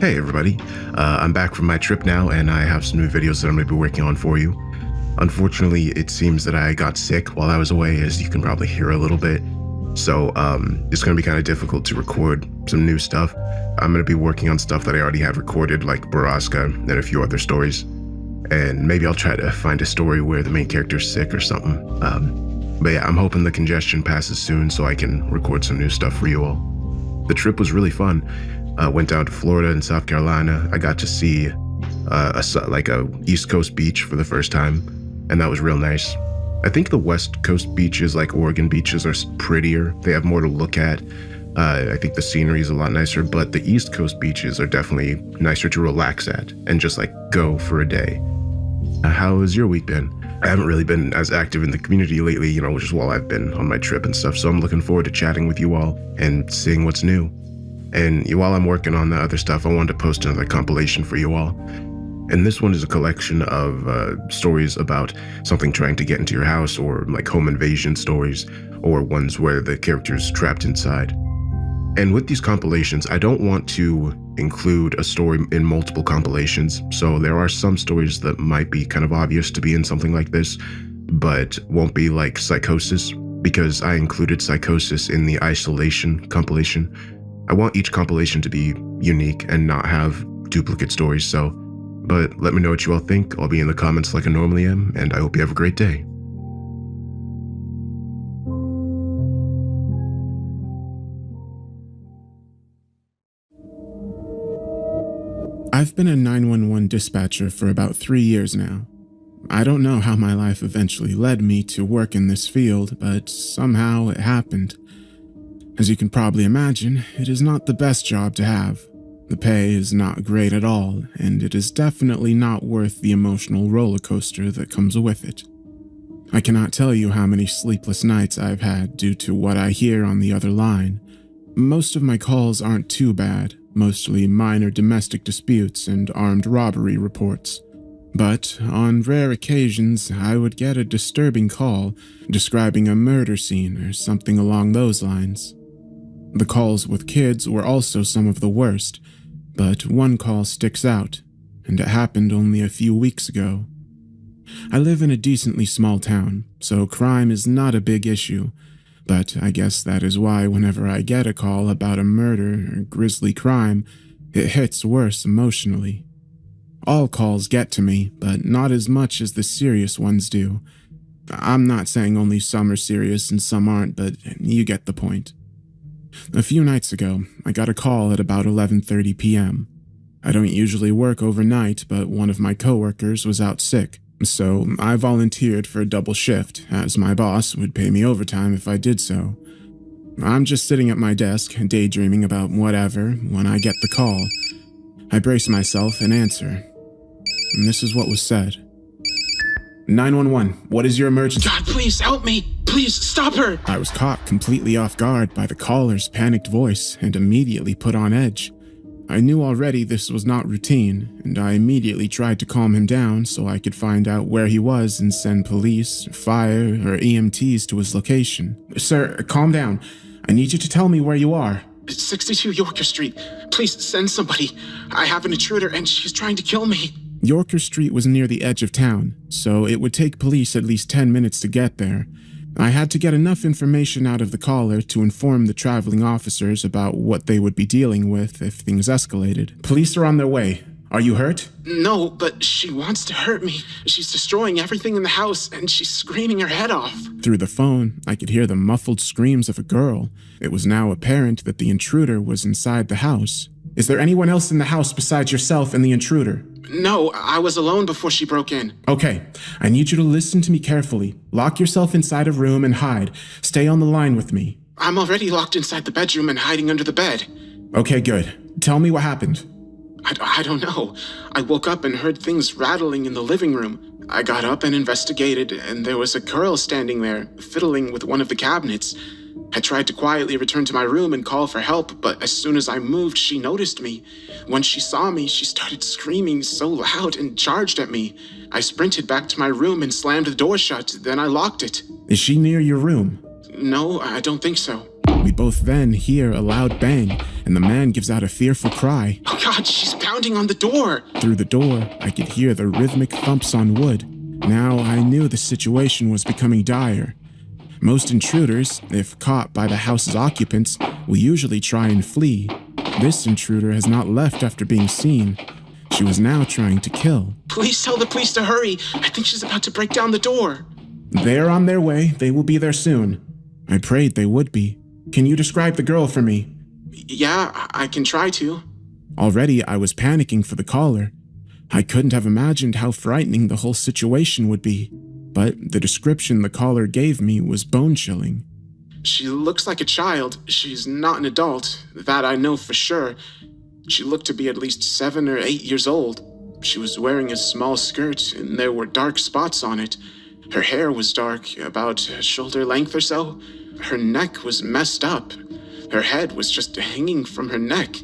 Hey everybody, I'm back from my trip now and I have some new videos that I'm going to be working on for you. Unfortunately, it seems that I got sick while I was away, as you can probably hear a little bit. So it's going to be kind of difficult to record some new stuff. I'm going to be working on stuff that I already have recorded, like Baraska and a few other stories. And maybe I'll try to find a story where the main character's sick or something. But yeah, I'm hoping the congestion passes soon so I can record some new stuff for you all. The trip was really fun. Went down to Florida and South Carolina. I got to see a East Coast beach for the first time, and that was real nice. I think the West Coast beaches, like Oregon beaches, are prettier. They have more to look at. I think the scenery is a lot nicer, but the East Coast beaches are definitely nicer to relax at and just like go for a day. How has your week been? I haven't really been as active in the community lately, just while I've been on my trip and stuff, so I'm looking forward to chatting with you all and seeing what's new. And while I'm working on the other stuff, I wanted to post another compilation for you all. And this one is a collection of stories about something trying to get into your house, or like home invasion stories, or ones where the character's trapped inside. And with these compilations, I don't want to include a story in multiple compilations, so there are some stories that might be kind of obvious to be in something like this, but won't be, like Psychosis, because I included Psychosis in the Isolation compilation. I want each compilation to be unique and not have duplicate stories, but let me know what you all think. I'll be in the comments like I normally am, and I hope you have a great day. I've been a 911 dispatcher for about 3 years now. I don't know how my life eventually led me to work in this field, but somehow it happened. As you can probably imagine, it is not the best job to have. The pay is not great at all, and it is definitely not worth the emotional roller coaster that comes with it. I cannot tell you how many sleepless nights I've had due to what I hear on the other line. Most of my calls aren't too bad, mostly minor domestic disputes and armed robbery reports. But on rare occasions, I would get a disturbing call describing a murder scene or something along those lines. The calls with kids were also some of the worst, but one call sticks out, and it happened only a few weeks ago. I live in a decently small town, so crime is not a big issue, but I guess that is why whenever I get a call about a murder or grisly crime, it hits worse emotionally. All calls get to me, but not as much as the serious ones do. I'm not saying only some are serious and some aren't, but you get the point. A few nights ago, I got a call at about 11:30 p.m. I don't usually work overnight, but one of my coworkers was out sick, so I volunteered for a double shift, as my boss would pay me overtime if I did so. I'm just sitting at my desk, daydreaming about whatever, when I get the call. I brace myself and answer. And this is what was said. 911, what is your emergency? God, please help me! Please stop her! I was caught completely off guard by the caller's panicked voice and immediately put on edge. I knew already this was not routine, and I immediately tried to calm him down so I could find out where he was and send police, fire, or EMTs to his location. Sir, calm down. I need you to tell me where you are. It's 62 Yorker Street. Please send somebody. I have an intruder and she's trying to kill me. Yorker Street was near the edge of town, so it would take police at least 10 minutes to get there. I had to get enough information out of the caller to inform the traveling officers about what they would be dealing with if things escalated. Police are on their way. Are you hurt? No, but she wants to hurt me. She's destroying everything in the house and she's screaming her head off. Through the phone, I could hear the muffled screams of a girl. It was now apparent that the intruder was inside the house. Is there anyone else in the house besides yourself and the intruder? No, I was alone before she broke in. Okay, I need you to listen to me carefully. Lock yourself inside a room and hide. Stay on the line with me. I'm already locked inside the bedroom and hiding under the bed. Okay, good. Tell me what happened. I don't know. I woke up and heard things rattling in the living room. I got up and investigated, and there was a girl standing there, fiddling with one of the cabinets. I tried to quietly return to my room and call for help, but as soon as I moved, she noticed me. When she saw me, she started screaming so loud and charged at me. I sprinted back to my room and slammed the door shut, then I locked it. Is she near your room? No, I don't think so. We both then hear a loud bang, and the man gives out a fearful cry. Oh God, she's pounding on the door. Through the door, I could hear the rhythmic thumps on wood. Now I knew the situation was becoming dire. Most intruders, if caught by the house's occupants, will usually try and flee. This intruder has not left after being seen. She was now trying to kill. Please tell the police to hurry. I think she's about to break down the door. They're on their way. They will be there soon. I prayed they would be. Can you describe the girl for me? Yeah, I can try to. Already I was panicking for the caller. I couldn't have imagined how frightening the whole situation would be, but the description the caller gave me was bone-chilling. She looks like a child. She's not an adult. That I know for sure. She looked to be at least 7 or 8 years old. She was wearing a small skirt, and there were dark spots on it. Her hair was dark, about shoulder length or so. Her neck was messed up. Her head was just hanging from her neck.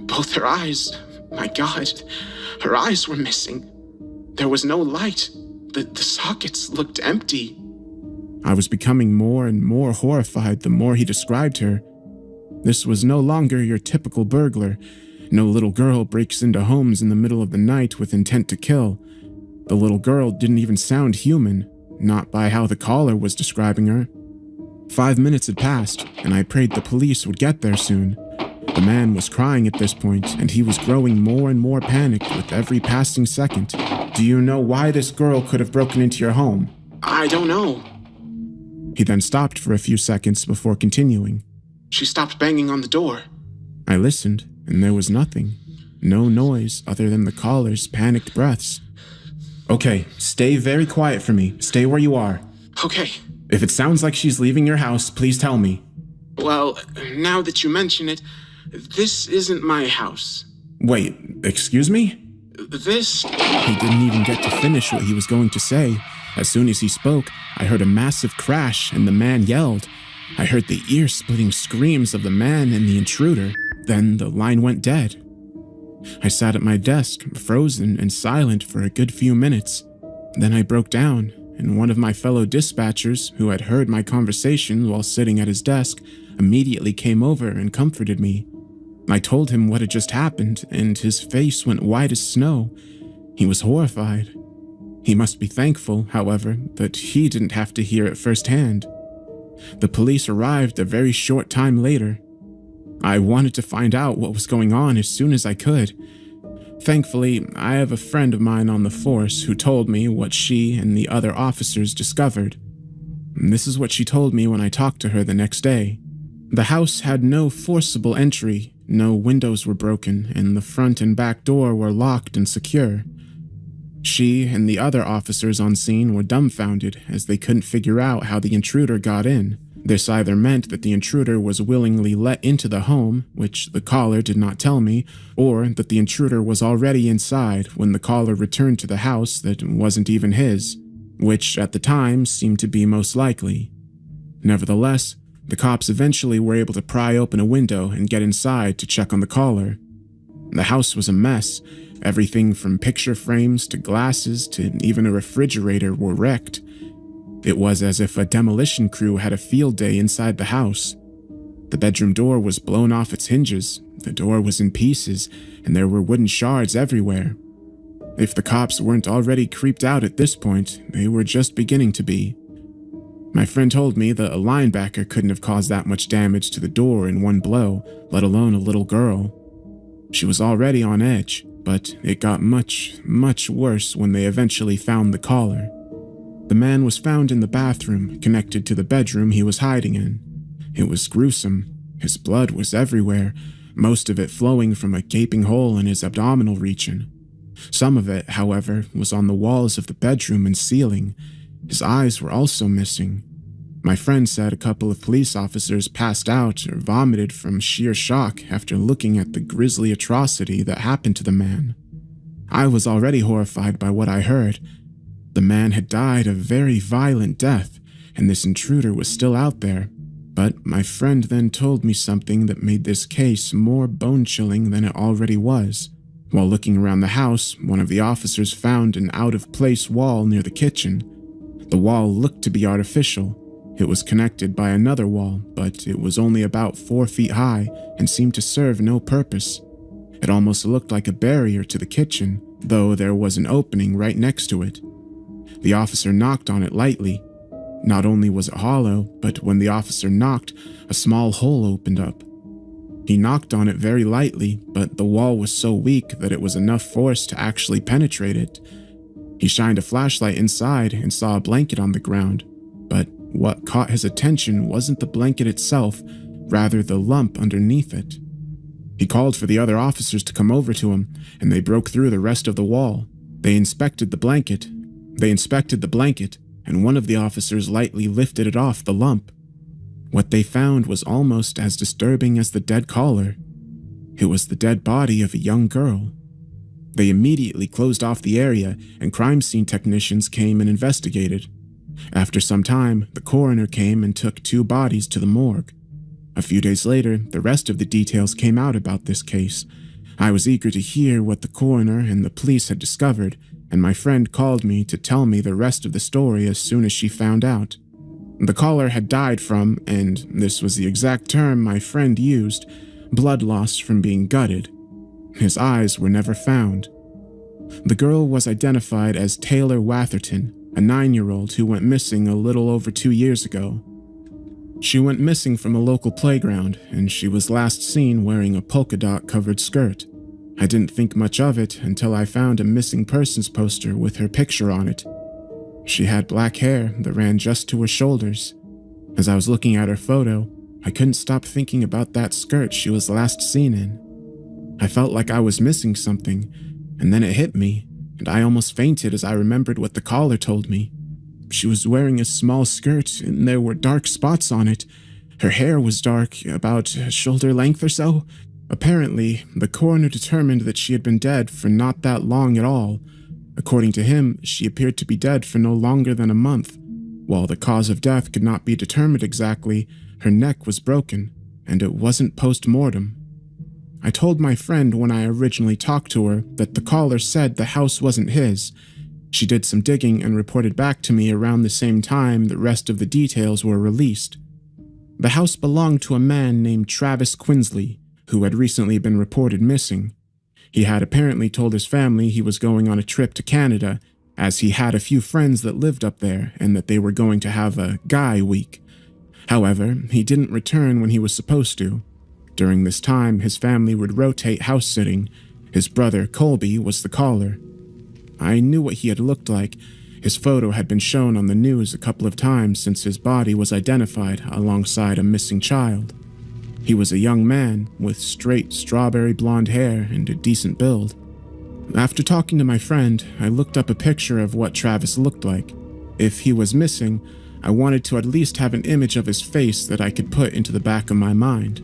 Both her eyes, my God, her eyes were missing. There was no light. The sockets looked empty. I was becoming more and more horrified the more he described her. This was no longer your typical burglar. No little girl breaks into homes in the middle of the night with intent to kill. The little girl didn't even sound human, not by how the caller was describing her. 5 minutes had passed, and I prayed the police would get there soon. The man was crying at this point, and he was growing more and more panicked with every passing second. Do you know why this girl could have broken into your home? I don't know. He then stopped for a few seconds before continuing. She stopped banging on the door. I listened, and there was nothing. No noise other than the caller's panicked breaths. Okay, stay very quiet for me. Stay where you are. Okay. If it sounds like she's leaving your house, please tell me. Well, now that you mention it, this isn't my house. Wait, excuse me? This... He didn't even get to finish what he was going to say. As soon as he spoke, I heard a massive crash and the man yelled. I heard the ear-splitting screams of the man and the intruder. Then the line went dead. I sat at my desk, frozen and silent for a good few minutes. Then I broke down, and one of my fellow dispatchers, who had heard my conversation while sitting at his desk, immediately came over and comforted me. I told him what had just happened, and his face went white as snow. He was horrified. He must be thankful, however, that he didn't have to hear it firsthand. The police arrived a very short time later. I wanted to find out what was going on as soon as I could. Thankfully, I have a friend of mine on the force who told me what she and the other officers discovered. This is what she told me when I talked to her the next day. The house had no forcible entry, no windows were broken, and the front and back door were locked and secure. She and the other officers on scene were dumbfounded as they couldn't figure out how the intruder got in. This either meant that the intruder was willingly let into the home, which the caller did not tell me, or that the intruder was already inside when the caller returned to the house that wasn't even his, which at the time seemed to be most likely. Nevertheless, the cops eventually were able to pry open a window and get inside to check on the caller. The house was a mess. Everything from picture frames to glasses to even a refrigerator were wrecked. It was as if a demolition crew had a field day inside the house. The bedroom door was blown off its hinges, the door was in pieces, and there were wooden shards everywhere. If the cops weren't already creeped out at this point, they were just beginning to be. My friend told me that a linebacker couldn't have caused that much damage to the door in one blow, let alone a little girl. She was already on edge, but it got much, much worse when they eventually found the caller. The man was found in the bathroom, connected to the bedroom he was hiding in. It was gruesome. His blood was everywhere, most of it flowing from a gaping hole in his abdominal region. Some of it, however, was on the walls of the bedroom and ceiling. His eyes were also missing. My friend said a couple of police officers passed out or vomited from sheer shock after looking at the grisly atrocity that happened to the man. I was already horrified by what I heard. The man had died a very violent death, and this intruder was still out there. But my friend then told me something that made this case more bone-chilling than it already was. While looking around the house, one of the officers found an out-of-place wall near the kitchen. The wall looked to be artificial. It was connected by another wall, but it was only about 4 feet high and seemed to serve no purpose. It almost looked like a barrier to the kitchen, though there was an opening right next to it. The officer knocked on it lightly. Not only was it hollow, but when the officer knocked, a small hole opened up. He knocked on it very lightly, but the wall was so weak that it was enough force to actually penetrate it. He shined a flashlight inside and saw a blanket on the ground, but what caught his attention wasn't the blanket itself, rather the lump underneath it. He called for the other officers to come over to him, and they broke through the rest of the wall. They inspected the blanket, and one of the officers lightly lifted it off the lump. What they found was almost as disturbing as the dead caller. It was the dead body of a young girl. They immediately closed off the area, and crime scene technicians came and investigated. After some time, the coroner came and took 2 bodies to the morgue. A few days later, the rest of the details came out about this case. I was eager to hear what the coroner and the police had discovered, and my friend called me to tell me the rest of the story as soon as she found out. The caller had died from, and this was the exact term my friend used, blood loss from being gutted. His eyes were never found. The girl was identified as Taylor Watherton, a 9-year-old who went missing a little over 2 years ago. She went missing from a local playground, and she was last seen wearing a polka dot covered skirt. I didn't think much of it until I found a missing persons poster with her picture on it. She had black hair that ran just to her shoulders. As I was looking at her photo, I couldn't stop thinking about that skirt she was last seen in. I felt like I was missing something, and then it hit me, and I almost fainted as I remembered what the caller told me. She was wearing a small skirt, and there were dark spots on it. Her hair was dark, about shoulder length or so. Apparently, the coroner determined that she had been dead for not that long at all. According to him, she appeared to be dead for no longer than a month. While the cause of death could not be determined exactly, her neck was broken, and it wasn't post-mortem. I told my friend when I originally talked to her that the caller said the house wasn't his. She did some digging and reported back to me around the same time the rest of the details were released. The house belonged to a man named Travis Quinsley, who had recently been reported missing. He had apparently told his family he was going on a trip to Canada, as he had a few friends that lived up there and that they were going to have a guy week. However, he didn't return when he was supposed to. During this time, his family would rotate house sitting. His brother, Colby, was the caller. I knew what he had looked like. His photo had been shown on the news a couple of times since his body was identified alongside a missing child. He was a young man with straight strawberry blonde hair and a decent build. After talking to my friend, I looked up a picture of what Travis looked like. If he was missing, I wanted to at least have an image of his face that I could put into the back of my mind.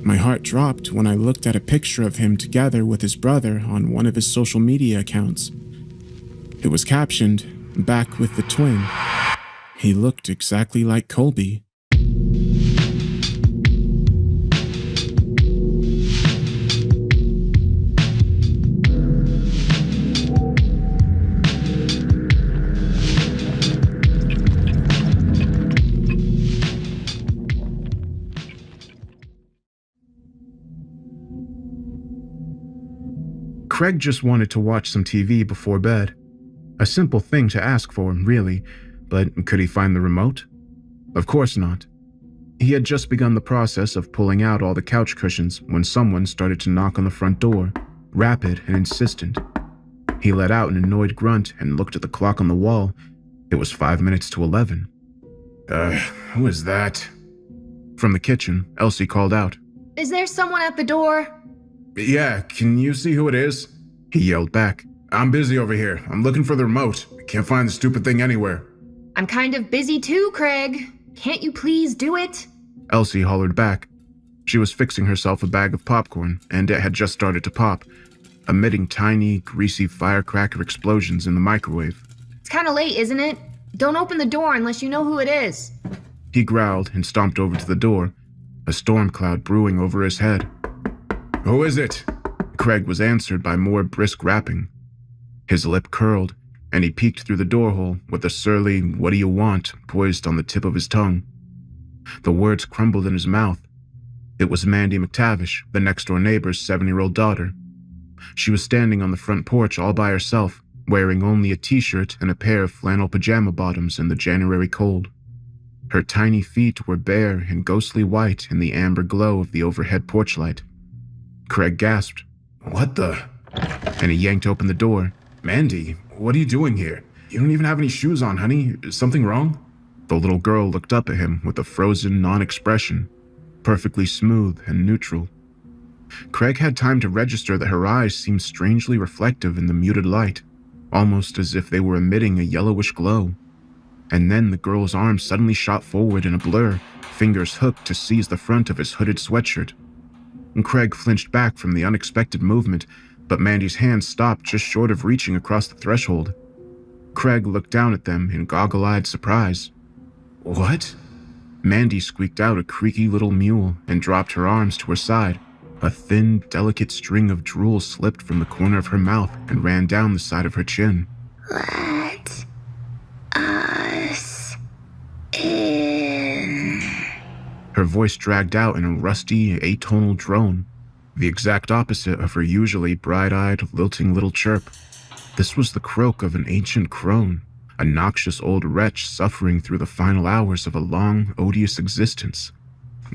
My heart dropped when I looked at a picture of him together with his brother on one of his social media accounts. It was captioned, "Back with the twin." He looked exactly like Colby. Craig just wanted to watch some TV before bed. A simple thing to ask for, really, but could he find the remote? Of course not. He had just begun the process of pulling out all the couch cushions when someone started to knock on the front door, rapid and insistent. He let out an annoyed grunt and looked at the clock on the wall. It was 5 minutes to 11. Who is that? From the kitchen, Elsie called out. Is there someone at the door? Yeah, can you see who it is? He yelled back. I'm busy over here. I'm looking for the remote. I can't find the stupid thing anywhere. I'm kind of busy too, Craig. Can't you please do it? Elsie hollered back. She was fixing herself a bag of popcorn, and it had just started to pop, emitting tiny, greasy firecracker explosions in the microwave. It's kind of late, isn't it? Don't open the door unless you know who it is. He growled and stomped over to the door, a storm cloud brewing over his head. Who is it? Craig was answered by more brisk rapping. His lip curled. and he peeked through the door hole with a surly "what do you want" poised on the tip of his tongue. The words crumbled in his mouth. It was Mandy McTavish, the next-door neighbor's 7-year-old daughter. She was standing on the front porch all by herself, wearing only a t-shirt and a pair of flannel pajama bottoms in the January cold. Her tiny feet were bare and ghostly white in the amber glow of the overhead porch light. Craig gasped, "What the?" And he yanked open the door. "Mandy, what are you doing here? You don't even have any shoes on, honey. Is something wrong?" The little girl looked up at him with a frozen non-expression, perfectly smooth and neutral. Craig had time to register that her eyes seemed strangely reflective in the muted light, almost as if they were emitting a yellowish glow. And then the girl's arm suddenly shot forward in a blur, fingers hooked to seize the front of his hooded sweatshirt. And Craig flinched back from the unexpected movement, but Mandy's hand stopped just short of reaching across the threshold. Craig looked down at them in goggle-eyed surprise. "What?" Mandy squeaked out a creaky little mule and dropped her arms to her side. A thin, delicate string of drool slipped from the corner of her mouth and ran down the side of her chin. "Let us in." Her voice dragged out in a rusty, atonal drone, the exact opposite of her usually bright-eyed, lilting little chirp. This was the croak of an ancient crone, a noxious old wretch suffering through the final hours of a long, odious existence.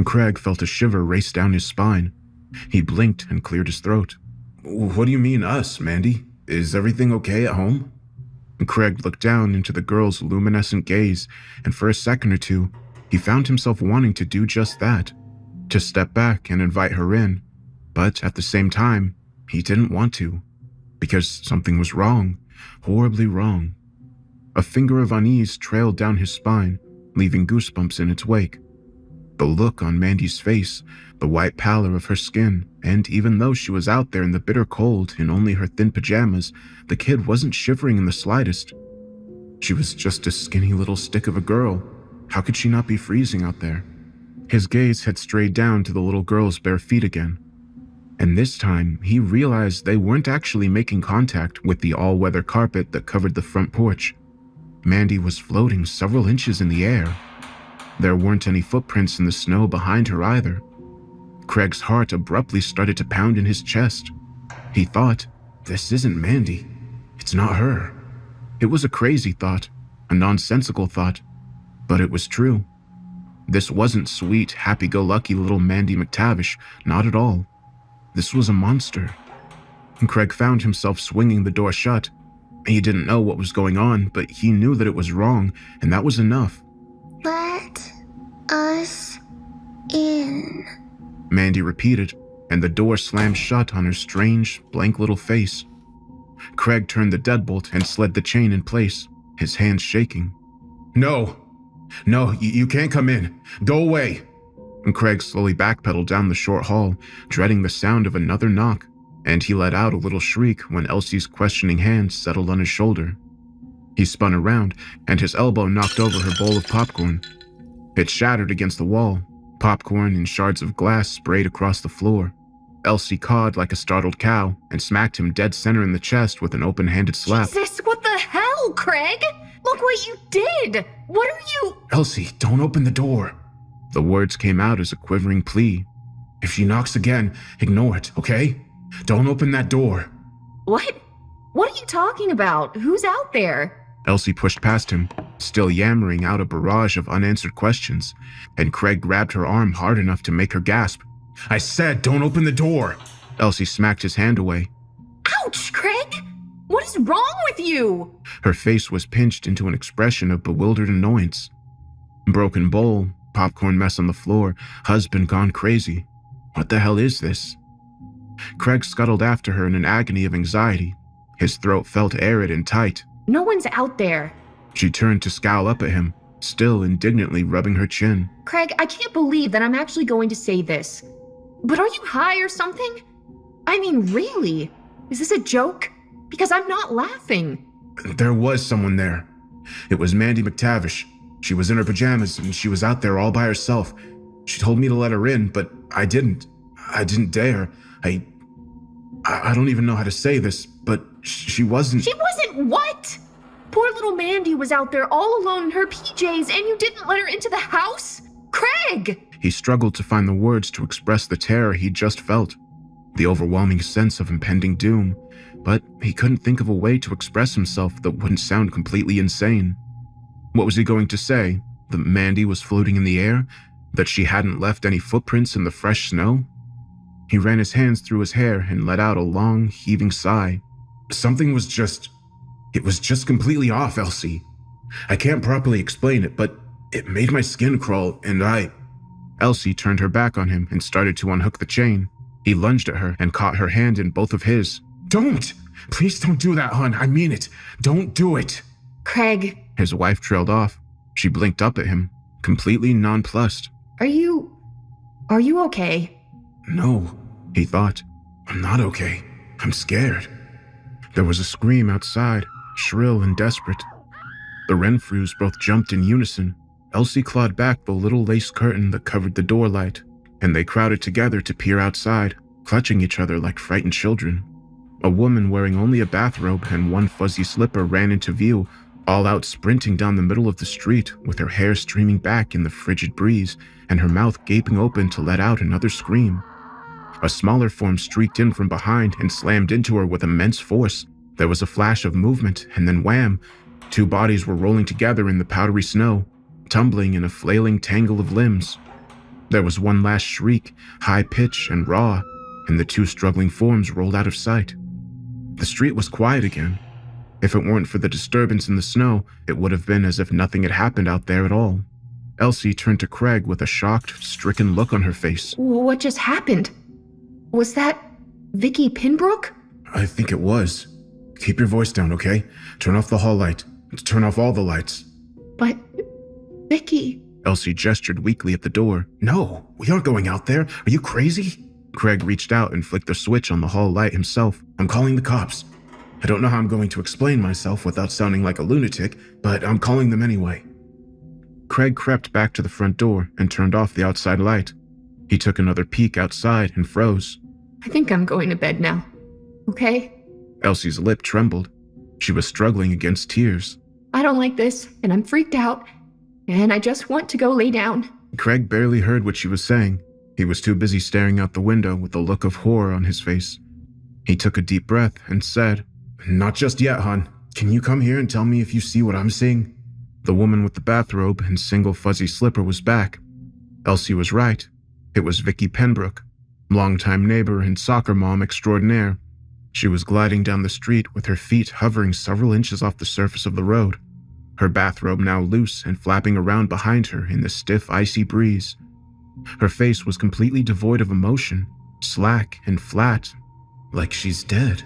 Craig felt a shiver race down his spine. He blinked and cleared his throat. "What do you mean, us, Mandy? Is everything okay at home?" Craig looked down into the girl's luminescent gaze, and for a second or two, he found himself wanting to do just that, to step back and invite her in. But at the same time, he didn't want to, because something was wrong, horribly wrong. A finger of unease trailed down his spine, leaving goosebumps in its wake. The look on Mandy's face, the white pallor of her skin, and even though she was out there in the bitter cold in only her thin pajamas, the kid wasn't shivering in the slightest. She was just a skinny little stick of a girl. How could she not be freezing out there? His gaze had strayed down to the little girl's bare feet again. And this time, he realized they weren't actually making contact with the all-weather carpet that covered the front porch. Mandy was floating several inches in the air. There weren't any footprints in the snow behind her either. Craig's heart abruptly started to pound in his chest. He thought, this isn't Mandy. It's not her. It was a crazy thought, a nonsensical thought, but it was true. This wasn't sweet, happy-go-lucky little Mandy McTavish, not at all. This was a monster. And Craig found himself swinging the door shut. He didn't know what was going on, but he knew that it was wrong, and that was enough. "Let us in," Mandy repeated, and the door slammed shut on her strange, blank little face. Craig turned the deadbolt and slid the chain in place, his hands shaking. No, you can't come in. Go away. And Craig slowly backpedaled down the short hall, dreading the sound of another knock, and he let out a little shriek when Elsie's questioning hand settled on his shoulder. He spun around, and his elbow knocked over her bowl of popcorn. It shattered against the wall. Popcorn and shards of glass sprayed across the floor. Elsie cawed like a startled cow and smacked him dead center in the chest with an open-handed slap. Jesus, what the hell, Craig? Look what you did! What are you— Elsie, don't open the door. The words came out as a quivering plea. If she knocks again, ignore it, okay? Don't open that door. What? What are you talking about? Who's out there? Elsie pushed past him, still yammering out a barrage of unanswered questions, and Craig grabbed her arm hard enough to make her gasp. I said, don't open the door! Elsie smacked his hand away. Ouch, Craig! What is wrong with you? Her face was pinched into an expression of bewildered annoyance. Broken bowl, popcorn mess on the floor, husband gone crazy. What the hell is this? Craig scuttled after her in an agony of anxiety. His throat felt arid and tight. No one's out there. She turned to scowl up at him, still indignantly rubbing her chin. Craig, I can't believe that I'm actually going to say this. But are you high or something? I mean, really? Is this a joke? Because I'm not laughing. There was someone there. It was Mandy McTavish. She was in her pajamas and she was out there all by herself. She told me to let her in, but I didn't. I didn't dare. I don't even know how to say this, but she wasn't— She wasn't what? Poor little Mandy was out there all alone in her PJs and you didn't let her into the house? Craig! He struggled to find the words to express the terror he'd just felt, the overwhelming sense of impending doom, but he couldn't think of a way to express himself that wouldn't sound completely insane. What was he going to say? That Mandy was floating in the air? That she hadn't left any footprints in the fresh snow? He ran his hands through his hair and let out a long, heaving sigh. Something was just completely off, Elsie. I can't properly explain it, but it made my skin crawl, and Elsie turned her back on him and started to unhook the chain. He lunged at her and caught her hand in both of his. Don't! Please don't do that, hon. I mean it. Don't do it. Craig. His wife trailed off. She blinked up at him, completely nonplussed. Are you okay? No, he thought. I'm not okay. I'm scared. There was a scream outside, shrill and desperate. The Renfrews both jumped in unison. Elsie clawed back the little lace curtain that covered the door light, and they crowded together to peer outside, clutching each other like frightened children. A woman wearing only a bathrobe and one fuzzy slipper ran into view, all out sprinting down the middle of the street with her hair streaming back in the frigid breeze and her mouth gaping open to let out another scream. A smaller form streaked in from behind and slammed into her with immense force. There was a flash of movement, and then wham! 2 bodies were rolling together in the powdery snow, tumbling in a flailing tangle of limbs. There was one last shriek, high pitch and raw, and the 2 struggling forms rolled out of sight. The street was quiet again. If it weren't for the disturbance in the snow, it would have been as if nothing had happened out there at all. Elsie turned to Craig with a shocked, stricken look on her face. What just happened? Was that Vicky Pinbrook? I think it was. Keep your voice down, okay? Turn off the hall light. Turn off all the lights. But Vicky... Elsie gestured weakly at the door. No, we aren't going out there. Are you crazy? Craig reached out and flicked the switch on the hall light himself. I'm calling the cops. I don't know how I'm going to explain myself without sounding like a lunatic, but I'm calling them anyway. Craig crept back to the front door and turned off the outside light. He took another peek outside and froze. I think I'm going to bed now. Okay? Elsie's lip trembled. She was struggling against tears. I don't like this, and I'm freaked out, and I just want to go lay down. Craig barely heard what she was saying. He was too busy staring out the window with a look of horror on his face. He took a deep breath and said, Not just yet, hon. Can you come here and tell me if you see what I'm seeing? The woman with the bathrobe and single fuzzy slipper was back. Elsie was right. It was Vicky Penbrook, longtime neighbor and soccer mom extraordinaire. She was gliding down the street with her feet hovering several inches off the surface of the road, her bathrobe now loose and flapping around behind her in the stiff, icy breeze. Her face was completely devoid of emotion, slack and flat, like she's dead,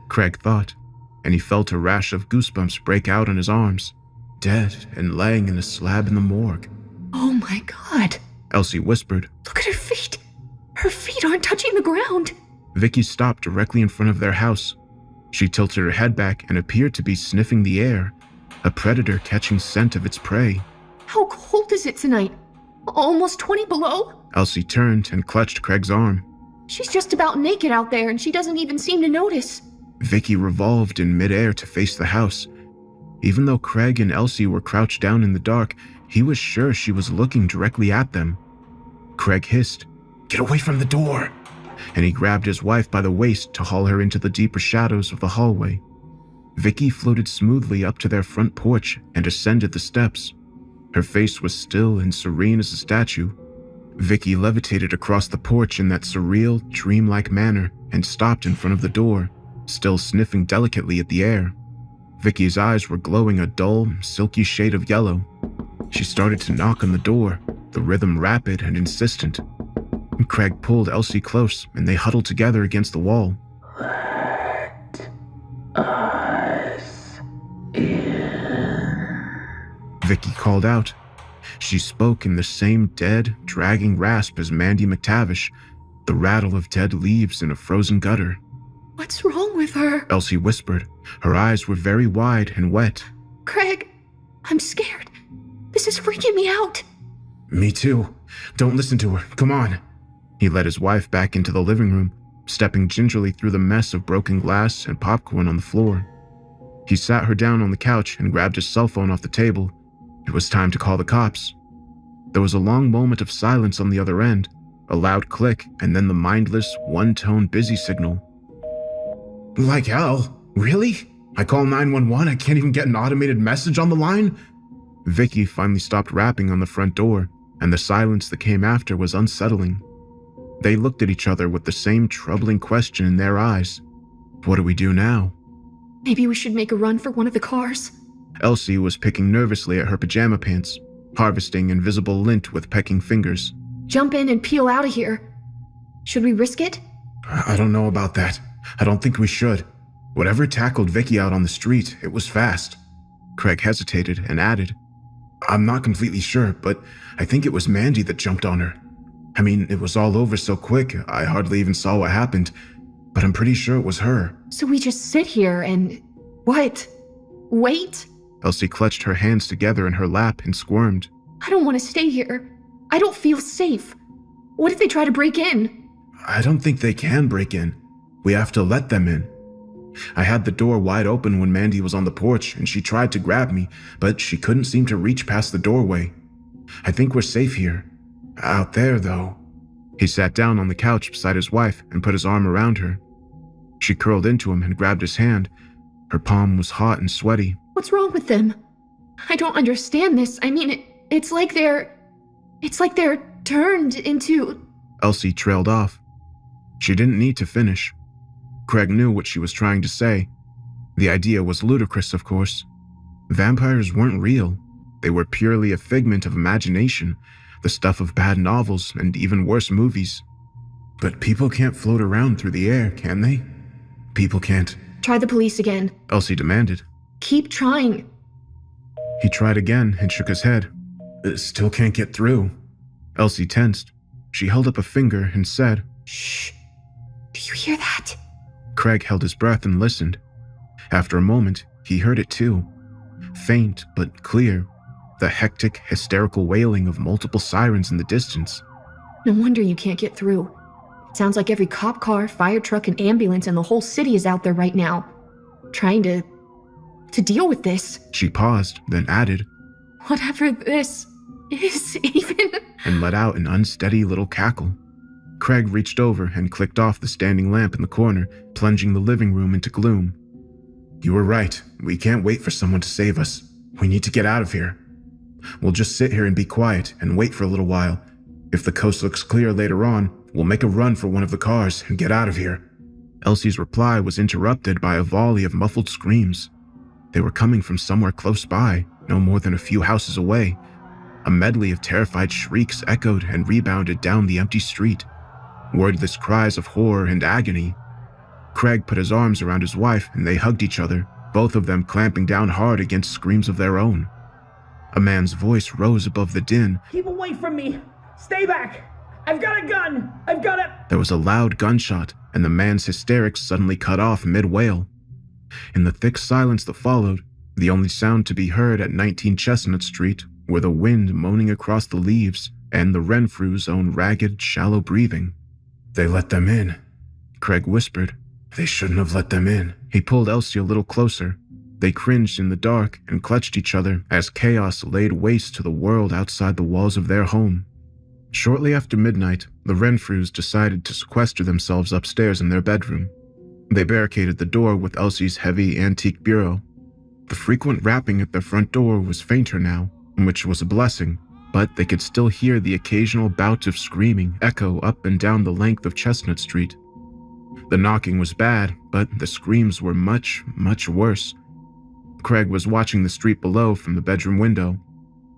Craig thought, and he felt a rash of goosebumps break out on his arms. Dead and laying in a slab in the morgue. Oh my God. Elsie whispered. Look at her feet. Her feet aren't touching the ground. Vicky stopped directly in front of their house. She tilted her head back and appeared to be sniffing the air, a predator catching scent of its prey. How cold is it tonight? Almost 20 below? Elsie turned and clutched Craig's arm. She's just about naked out there and she doesn't even seem to notice. Vicky revolved in midair to face the house. Even though Craig and Elsie were crouched down in the dark, he was sure she was looking directly at them. Craig hissed, Get away from the door! And he grabbed his wife by the waist to haul her into the deeper shadows of the hallway. Vicky floated smoothly up to their front porch and ascended the steps. Her face was still and serene as a statue. Vicky levitated across the porch in that surreal, dreamlike manner and stopped in front of the door, still sniffing delicately at the air. Vicky's eyes were glowing a dull, silky shade of yellow. She started to knock on the door, the rhythm rapid and insistent. Craig pulled Elsie close, and they huddled together against the wall. Let us in. Vicky called out. She spoke in the same dead, dragging rasp as Mandy McTavish, the rattle of dead leaves in a frozen gutter. What's wrong with her? Elsie whispered. Her eyes were very wide and wet. Craig, I'm scared. This is freaking me out. Me too. Don't listen to her. Come on. He led his wife back into the living room, stepping gingerly through the mess of broken glass and popcorn on the floor. He sat her down on the couch and grabbed his cell phone off the table. It was time to call the cops. There was a long moment of silence on the other end, a loud click, and then the mindless, one-tone busy signal. Like hell? Really? I call 911, I can't even get an automated message on the line? Vicky finally stopped rapping on the front door, and the silence that came after was unsettling. They looked at each other with the same troubling question in their eyes. What do we do now? Maybe we should make a run for one of the cars. Elsie was picking nervously at her pajama pants, harvesting invisible lint with pecking fingers. Jump in and peel out of here. Should we risk it? I don't know about that. I don't think we should. Whatever tackled Vicky out on the street, it was fast. Craig hesitated and added, I'm not completely sure, but I think it was Mandy that jumped on her. I mean, it was all over so quick, I hardly even saw what happened, but I'm pretty sure it was her. So we just sit here and... what? Wait? Elsie clutched her hands together in her lap and squirmed. I don't want to stay here. I don't feel safe. What if they try to break in? I don't think they can break in. We have to let them in. I had the door wide open when Mandy was on the porch and she tried to grab me, but she couldn't seem to reach past the doorway. I think we're safe here. Out there, though. He sat down on the couch beside his wife and put his arm around her. She curled into him and grabbed his hand. Her palm was hot and sweaty. What's wrong with them? I don't understand this. I mean, it's like they're turned into... Elsie trailed off. She didn't need to finish. Craig knew what she was trying to say. The idea was ludicrous, of course. Vampires weren't real. They were purely a figment of imagination, the stuff of bad novels and even worse movies. But people can't float around through the air, can they? People can't. Try the police again. Elsie demanded. Keep trying. He tried again and shook his head. Still can't get through. Elsie tensed. She held up a finger and said, Shh. Do you hear that? Craig held his breath and listened. After a moment, he heard it too. Faint but clear. The hectic, hysterical wailing of multiple sirens in the distance. No wonder you can't get through. It sounds like every cop car, fire truck, and ambulance in the whole city is out there right now, trying to deal with this. She paused, then added, Whatever this is even... and let out an unsteady little cackle. Craig reached over and clicked off the standing lamp in the corner, plunging the living room into gloom. You were right. We can't wait for someone to save us. We need to get out of here. We'll just sit here and be quiet and wait for a little while. If the coast looks clear later on, we'll make a run for one of the cars and get out of here. Elsie's reply was interrupted by a volley of muffled screams. They were coming from somewhere close by, no more than a few houses away. A medley of terrified shrieks echoed and rebounded down the empty street. Wordless cries of horror and agony. Craig put his arms around his wife and they hugged each other, both of them clamping down hard against screams of their own. A man's voice rose above the din. Keep away from me! Stay back! I've got a gun! I've got a... There was a loud gunshot, and the man's hysterics suddenly cut off mid-wail. In the thick silence that followed, the only sound to be heard at 19 Chestnut Street were the wind moaning across the leaves and the Renfrew's own ragged, shallow breathing. They let them in, Craig whispered. They shouldn't have let them in. He pulled Elsie a little closer. They cringed in the dark and clutched each other as chaos laid waste to the world outside the walls of their home. Shortly after midnight, the Renfrews decided to sequester themselves upstairs in their bedroom. They barricaded the door with Elsie's heavy antique bureau. The frequent rapping at their front door was fainter now, which was a blessing, but they could still hear the occasional bout of screaming echo up and down the length of Chestnut Street. The knocking was bad, but the screams were much, much worse. Craig was watching the street below from the bedroom window.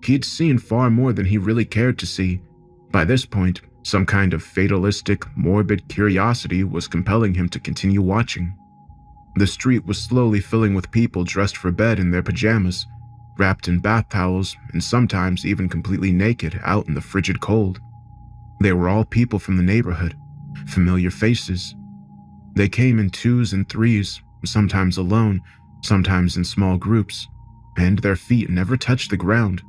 He'd seen far more than he really cared to see. By this point, some kind of fatalistic, morbid curiosity was compelling him to continue watching. The street was slowly filling with people dressed for bed in their pajamas, wrapped in bath towels, and sometimes even completely naked out in the frigid cold. They were all people from the neighborhood, familiar faces. They came in twos and threes, sometimes alone, sometimes in small groups, and their feet never touched the ground.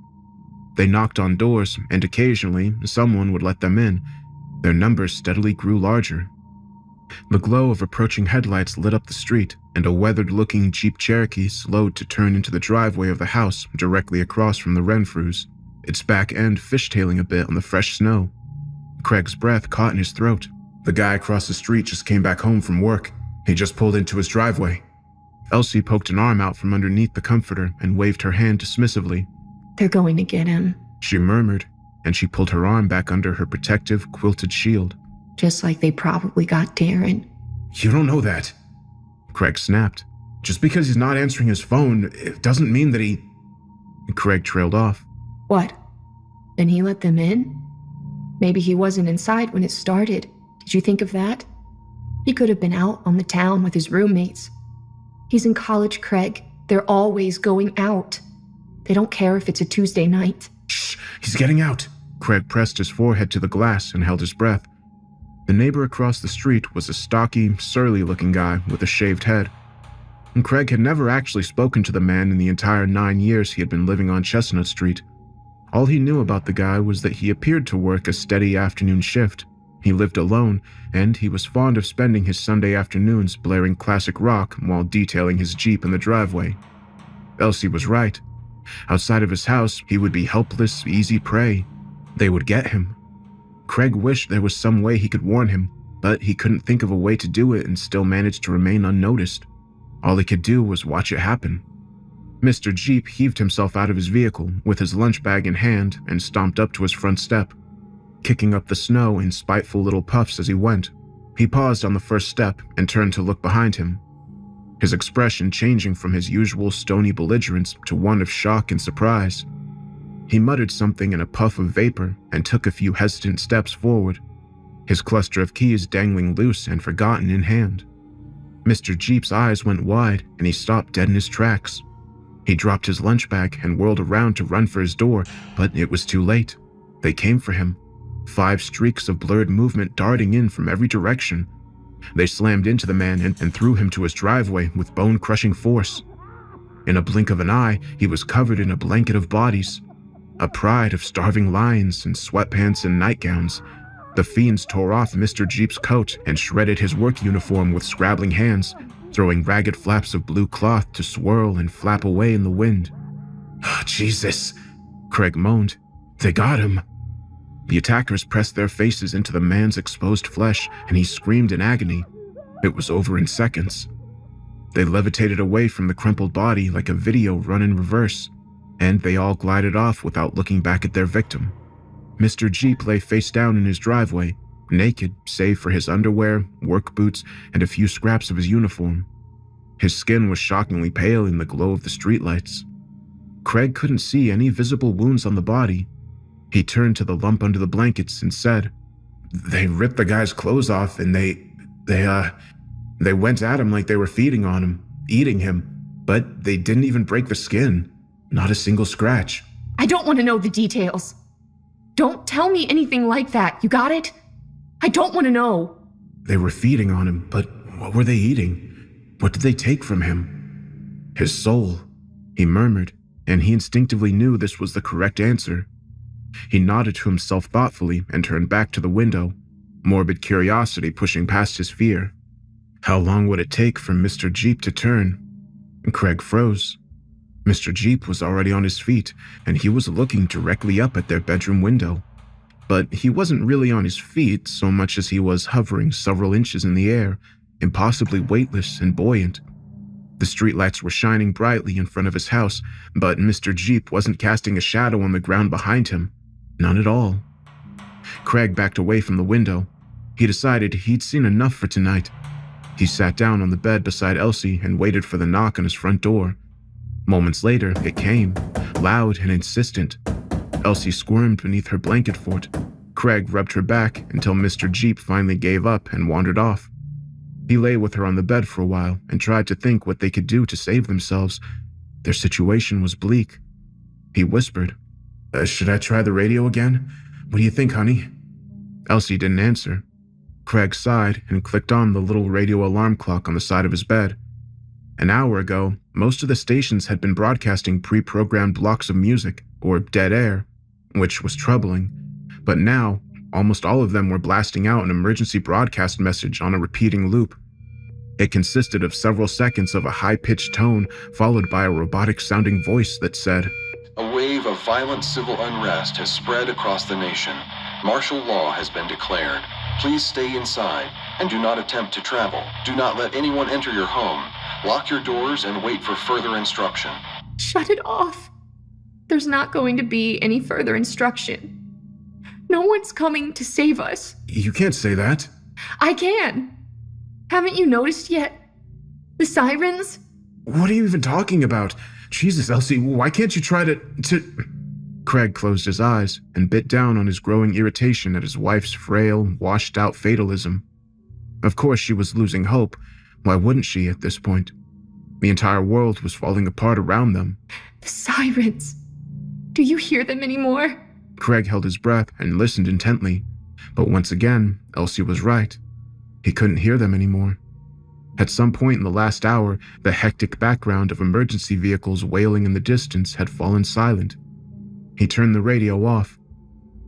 They knocked on doors, and occasionally someone would let them in. Their numbers steadily grew larger. The glow of approaching headlights lit up the street, and a weathered-looking Jeep Cherokee slowed to turn into the driveway of the house directly across from the Renfrews, its back end fishtailing a bit on the fresh snow. Craig's breath caught in his throat. The guy across the street just came back home from work. He just pulled into his driveway. Elsie poked an arm out from underneath the comforter and waved her hand dismissively. They're going to get him. She murmured, and she pulled her arm back under her protective, quilted shield. Just like they probably got Darren. You don't know that. Craig snapped. Just because he's not answering his phone, it doesn't mean that he... Craig trailed off. What? Then he let them in? Maybe he wasn't inside when it started. Did you think of that? He could have been out on the town with his roommates. He's in college, Craig. They're always going out. They don't care if it's a Tuesday night. Shh, he's getting out. Craig pressed his forehead to the glass and held his breath. The neighbor across the street was a stocky, surly-looking guy with a shaved head. And Craig had never actually spoken to the man in the entire 9 years he had been living on Chestnut Street. All he knew about the guy was that he appeared to work a steady afternoon shift. He lived alone, and he was fond of spending his Sunday afternoons blaring classic rock while detailing his Jeep in the driveway. Elsie was right. Outside of his house, he would be helpless, easy prey. They would get him. Craig wished there was some way he could warn him, but he couldn't think of a way to do it and still manage to remain unnoticed. All he could do was watch it happen. Mr. Jeep heaved himself out of his vehicle with his lunch bag in hand and stomped up to his front step, kicking up the snow in spiteful little puffs as he went. He paused on the first step and turned to look behind him, his expression changing from his usual stony belligerence to one of shock and surprise. He muttered something in a puff of vapor and took a few hesitant steps forward, his cluster of keys dangling loose and forgotten in hand. Mr. Jeep's eyes went wide and he stopped dead in his tracks. He dropped his lunch bag and whirled around to run for his door, but it was too late. They came for him, 5 streaks of blurred movement darting in from every direction. They slammed into the man and threw him to his driveway with bone-crushing force. In a blink of an eye, he was covered in a blanket of bodies, a pride of starving lions in sweatpants and nightgowns. The fiends tore off Mr. Jeep's coat and shredded his work uniform with scrabbling hands, throwing ragged flaps of blue cloth to swirl and flap away in the wind. Oh, Jesus, Craig moaned. They got him. The attackers pressed their faces into the man's exposed flesh, and he screamed in agony. It was over in seconds. They levitated away from the crumpled body like a video run in reverse, and they all glided off without looking back at their victim. Mr. Jeep lay face down in his driveway, naked save for his underwear, work boots, and a few scraps of his uniform. His skin was shockingly pale in the glow of the streetlights. Craig couldn't see any visible wounds on the body. He turned to the lump under the blankets and said, "They ripped the guy's clothes off and they went at him like they were feeding on him, eating him, but they didn't even break the skin. Not a single scratch." I don't want to know the details. Don't tell me anything like that, you got it? I don't want to know. They were feeding on him, but what were they eating? What did they take from him? His soul, he murmured, and he instinctively knew this was the correct answer. He nodded to himself thoughtfully and turned back to the window, morbid curiosity pushing past his fear. How long would it take for Mr. Jeep to turn? Craig froze. Mr. Jeep was already on his feet, and he was looking directly up at their bedroom window. But he wasn't really on his feet so much as he was hovering several inches in the air, impossibly weightless and buoyant. The streetlights were shining brightly in front of his house, but Mr. Jeep wasn't casting a shadow on the ground behind him. None at all. Craig backed away from the window. He decided he'd seen enough for tonight. He sat down on the bed beside Elsie and waited for the knock on his front door. Moments later, it came, loud and insistent. Elsie squirmed beneath her blanket fort. Craig rubbed her back until Mr. Jeep finally gave up and wandered off. He lay with her on the bed for a while and tried to think what they could do to save themselves. Their situation was bleak. He whispered, "Should I try the radio again? What do you think, honey?" Elsie didn't answer. Craig sighed and clicked on the little radio alarm clock on the side of his bed. An hour ago, most of the stations had been broadcasting pre-programmed blocks of music, or dead air, which was troubling. But now, almost all of them were blasting out an emergency broadcast message on a repeating loop. It consisted of several seconds of a high-pitched tone followed by a robotic-sounding voice that said, "A wave of violent civil unrest has spread across the nation. Martial law has been declared. Please stay inside and do not attempt to travel. Do not let anyone enter your home. Lock your doors and wait for further instruction." Shut it off. There's not going to be any further instruction. No one's coming to save us. "You can't say that." I can. Haven't you noticed yet? The sirens? "What are you even talking about? Jesus, Elsie, why can't you try to... Craig closed his eyes and bit down on his growing irritation at his wife's frail, washed-out fatalism. Of course she was losing hope. Why wouldn't she at this point? The entire world was falling apart around them. The sirens. Do you hear them anymore? Craig held his breath and listened intently. But once again, Elsie was right. He couldn't hear them anymore. At some point in the last hour, the hectic background of emergency vehicles wailing in the distance had fallen silent. He turned the radio off.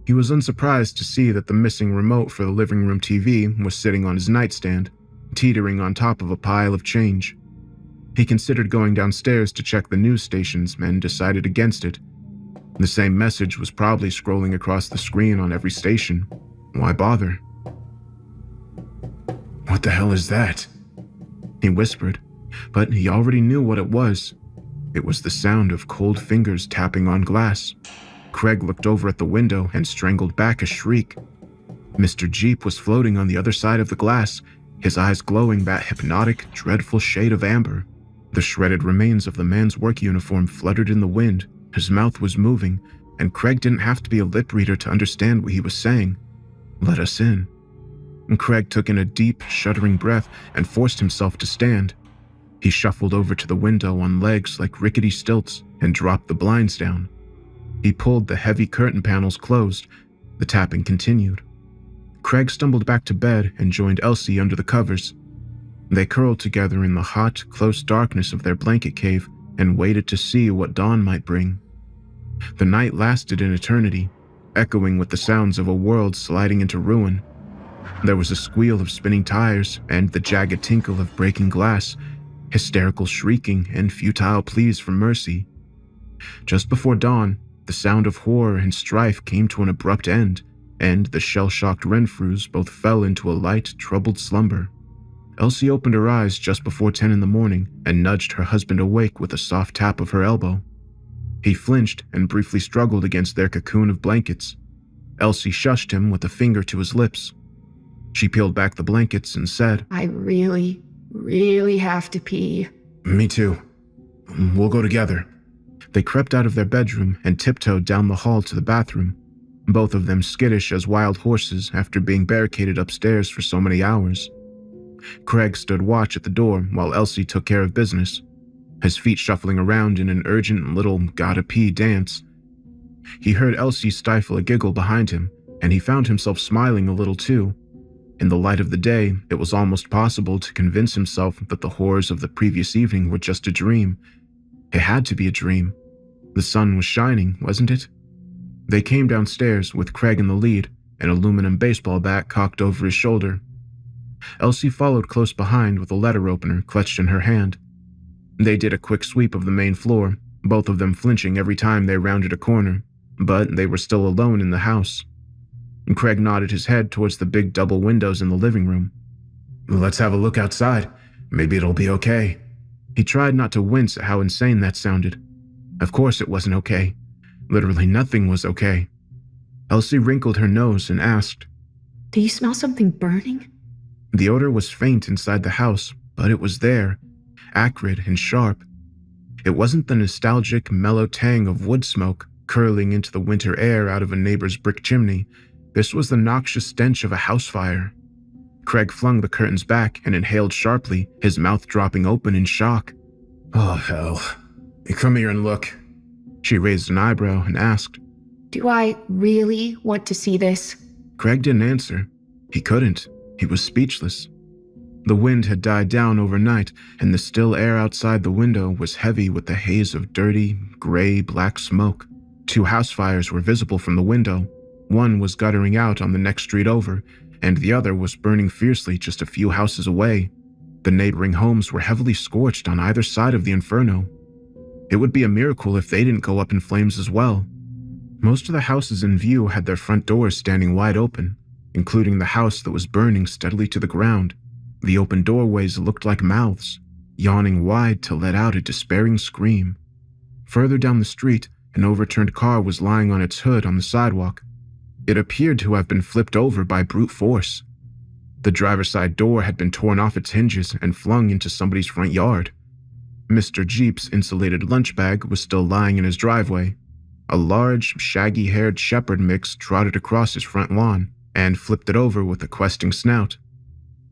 He was unsurprised to see that the missing remote for the living room TV was sitting on his nightstand, teetering on top of a pile of change. He considered going downstairs to check the news stations and decided against it. The same message was probably scrolling across the screen on every station. Why bother? "What the hell is that?" he whispered, but he already knew what it was. It was the sound of cold fingers tapping on glass. Craig looked over at the window and strangled back a shriek. Mr. Jeep was floating on the other side of the glass, his eyes glowing that hypnotic, dreadful shade of amber. The shredded remains of the man's work uniform fluttered in the wind, his mouth was moving, and Craig didn't have to be a lip reader to understand what he was saying. "Let us in." And Craig took in a deep, shuddering breath and forced himself to stand. He shuffled over to the window on legs like rickety stilts and dropped the blinds down. He pulled the heavy curtain panels closed. The tapping continued. Craig stumbled back to bed and joined Elsie under the covers. They curled together in the hot, close darkness of their blanket cave and waited to see what dawn might bring. The night lasted an eternity, echoing with the sounds of a world sliding into ruin. There was a squeal of spinning tires and the jagged tinkle of breaking glass, hysterical shrieking and futile pleas for mercy. Just before dawn, the sound of horror and strife came to an abrupt end, and the shell-shocked Renfrews both fell into a light, troubled slumber. Elsie opened her eyes just before 10 in the morning and nudged her husband awake with a soft tap of her elbow. He flinched and briefly struggled against their cocoon of blankets. Elsie shushed him with a finger to his lips. She peeled back the blankets and said, I really have to pee. "Me too. We'll go together." They crept out of their bedroom and tiptoed down the hall to the bathroom, both of them skittish as wild horses after being barricaded upstairs for so many hours. Craig stood watch at the door while Elsie took care of business, his feet shuffling around in an urgent little gotta pee dance. He heard Elsie stifle a giggle behind him, and he found himself smiling a little too. In the light of the day, it was almost possible to convince himself that the horrors of the previous evening were just a dream. It had to be a dream. The sun was shining, wasn't it? They came downstairs with Craig in the lead, an aluminum baseball bat cocked over his shoulder. Elsie followed close behind with a letter opener clutched in her hand. They did a quick sweep of the main floor, both of them flinching every time they rounded a corner, but they were still alone in the house. Craig nodded his head towards the big double windows in the living room. "Let's have a look outside. Maybe it'll be okay." He tried not to wince at how insane that sounded. Of course it wasn't okay. Literally nothing was okay. Elsie wrinkled her nose and asked, Do you smell something burning? The odor was faint inside the house, but it was there, acrid and sharp. It wasn't the nostalgic, mellow tang of wood smoke curling into the winter air out of a neighbor's brick chimney. This was the noxious stench of a house fire. Craig flung the curtains back and inhaled sharply, his mouth dropping open in shock. "Oh, hell. Come here and look." She raised an eyebrow and asked, Do I really want to see this? Craig didn't answer. He couldn't. He was speechless. The wind had died down overnight, and the still air outside the window was heavy with the haze of dirty, gray, black smoke. 2 house fires were visible from the window. One was guttering out on the next street over, and the other was burning fiercely just a few houses away. The neighboring homes were heavily scorched on either side of the inferno. It would be a miracle if they didn't go up in flames as well. Most of the houses in view had their front doors standing wide open, including the house that was burning steadily to the ground. The open doorways looked like mouths, yawning wide to let out a despairing scream. Further down the street, an overturned car was lying on its hood on the sidewalk. It appeared to have been flipped over by brute force. The driver's side door had been torn off its hinges and flung into somebody's front yard. Mr. Jeep's insulated lunch bag was still lying in his driveway. A large, shaggy-haired shepherd mix trotted across his front lawn and flipped it over with a questing snout,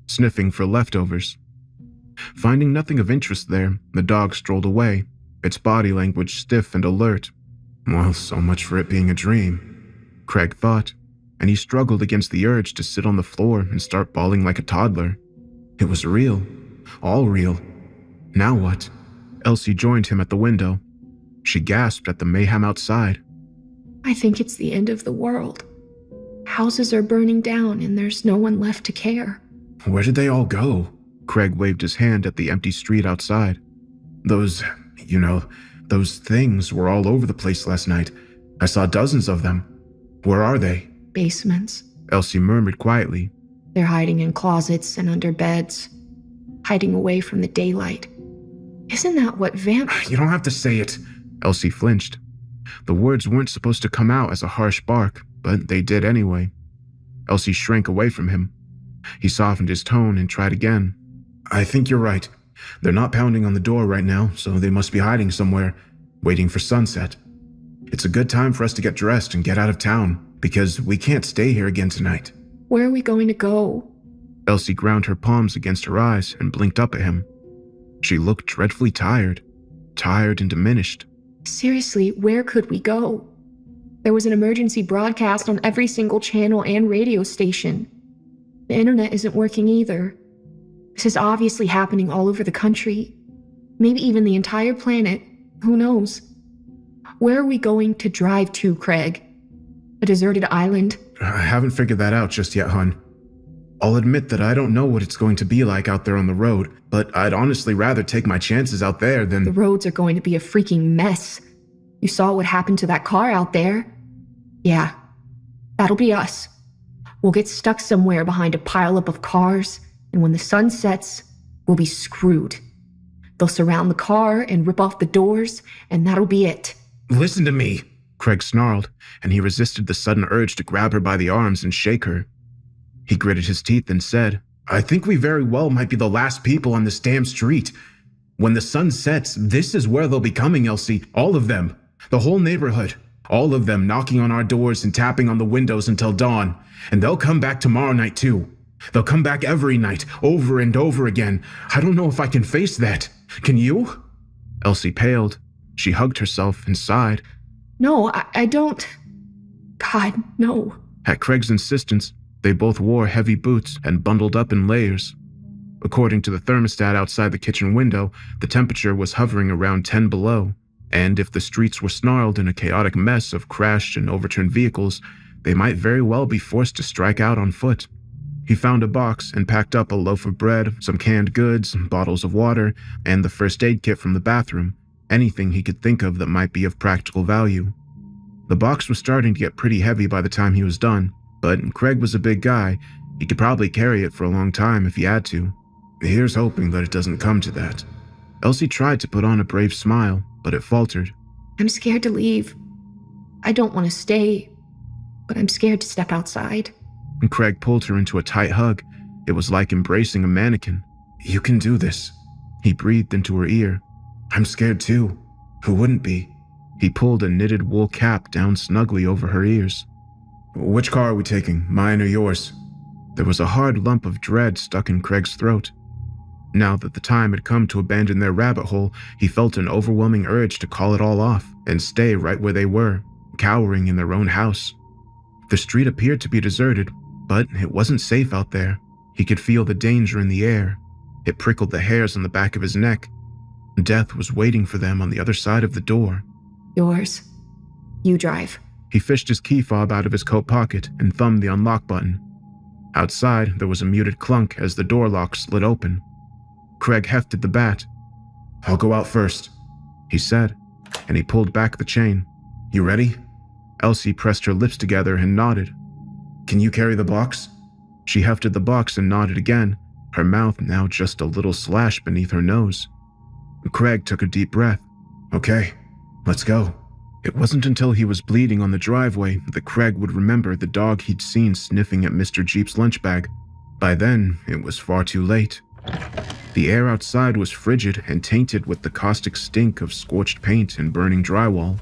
sniffing for leftovers. Finding nothing of interest there, the dog strolled away, its body language stiff and alert. Well, so much for it being a dream, Craig thought, and he struggled against the urge to sit on the floor and start bawling like a toddler. It was real, all real. Now what? Elsie joined him at the window. She gasped at the mayhem outside. I think it's the end of the world. Houses are burning down and there's no one left to care. Where did they all go? Craig waved his hand at the empty street outside. Those things were all over the place last night. I saw dozens of them. Where are they? Basements. Elsie murmured quietly. They're hiding in closets and under beds, hiding away from the daylight. Isn't that what You don't have to say it. Elsie flinched. The words weren't supposed to come out as a harsh bark, but they did anyway. Elsie shrank away from him. He softened his tone and tried again. I think you're right. They're not pounding on the door right now, so they must be hiding somewhere, waiting for sunset. It's a good time for us to get dressed and get out of town, because we can't stay here again tonight. Where are we going to go? Elsie ground her palms against her eyes and blinked up at him. She looked dreadfully tired and diminished. Seriously, where could we go? There was an emergency broadcast on every single channel and radio station. The internet isn't working either. This is obviously happening all over the country. Maybe even the entire planet. Who knows? Where are we going to drive to, Craig? A deserted island? I haven't figured that out just yet, hon. I'll admit that I don't know what it's going to be like out there on the road, but I'd honestly rather take my chances out there than... The roads are going to be a freaking mess. You saw what happened to that car out there. Yeah, that'll be us. We'll get stuck somewhere behind a pileup of cars, and when the sun sets, we'll be screwed. They'll surround the car and rip off the doors, and that'll be it. Listen to me, Craig snarled, and he resisted the sudden urge to grab her by the arms and shake her. He gritted his teeth and said, I think we very well might be the last people on this damn street. When the sun sets, this is where they'll be coming, Elsie. All of them. The whole neighborhood. All of them knocking on our doors and tapping on the windows until dawn. And they'll come back tomorrow night too. They'll come back every night, over and over again. I don't know if I can face that. Can you? Elsie paled. She hugged herself and sighed. No, I don't. God, no. At Craig's insistence, they both wore heavy boots and bundled up in layers. According to the thermostat outside the kitchen window, the temperature was hovering around 10 below, and if the streets were snarled in a chaotic mess of crashed and overturned vehicles, they might very well be forced to strike out on foot. He found a box and packed up a loaf of bread, some canned goods, bottles of water, and the first aid kit from the bathroom, anything he could think of that might be of practical value. The box was starting to get pretty heavy by the time he was done, but Craig was a big guy. He could probably carry it for a long time if he had to. Here's hoping that it doesn't come to that. Elsie tried to put on a brave smile, but it faltered. I'm scared to leave. I don't want to stay, but I'm scared to step outside. And Craig pulled her into a tight hug. It was like embracing a mannequin. You can do this. He breathed into her ear. I'm scared too. Who wouldn't be? He pulled a knitted wool cap down snugly over her ears. Which car are we taking, mine or yours? There was a hard lump of dread stuck in Craig's throat. Now that the time had come to abandon their rabbit hole, he felt an overwhelming urge to call it all off and stay right where they were, cowering in their own house. The street appeared to be deserted, but it wasn't safe out there. He could feel the danger in the air. It prickled the hairs on the back of his neck. Death was waiting for them on the other side of the door. Yours. You drive. He fished his key fob out of his coat pocket and thumbed the unlock button. Outside, there was a muted clunk as the door lock slid open. Craig hefted the bat. "I'll go out first," he said, and he pulled back the chain. "You ready?" Elsie pressed her lips together and nodded. "Can you carry the box?" She hefted the box and nodded again, her mouth now just a little slash beneath her nose. Craig took a deep breath. "Okay, let's go." It wasn't until he was bleeding on the driveway that Craig would remember the dog he'd seen sniffing at Mr. Jeep's lunch bag. By then, it was far too late. The air outside was frigid and tainted with the caustic stink of scorched paint and burning drywall.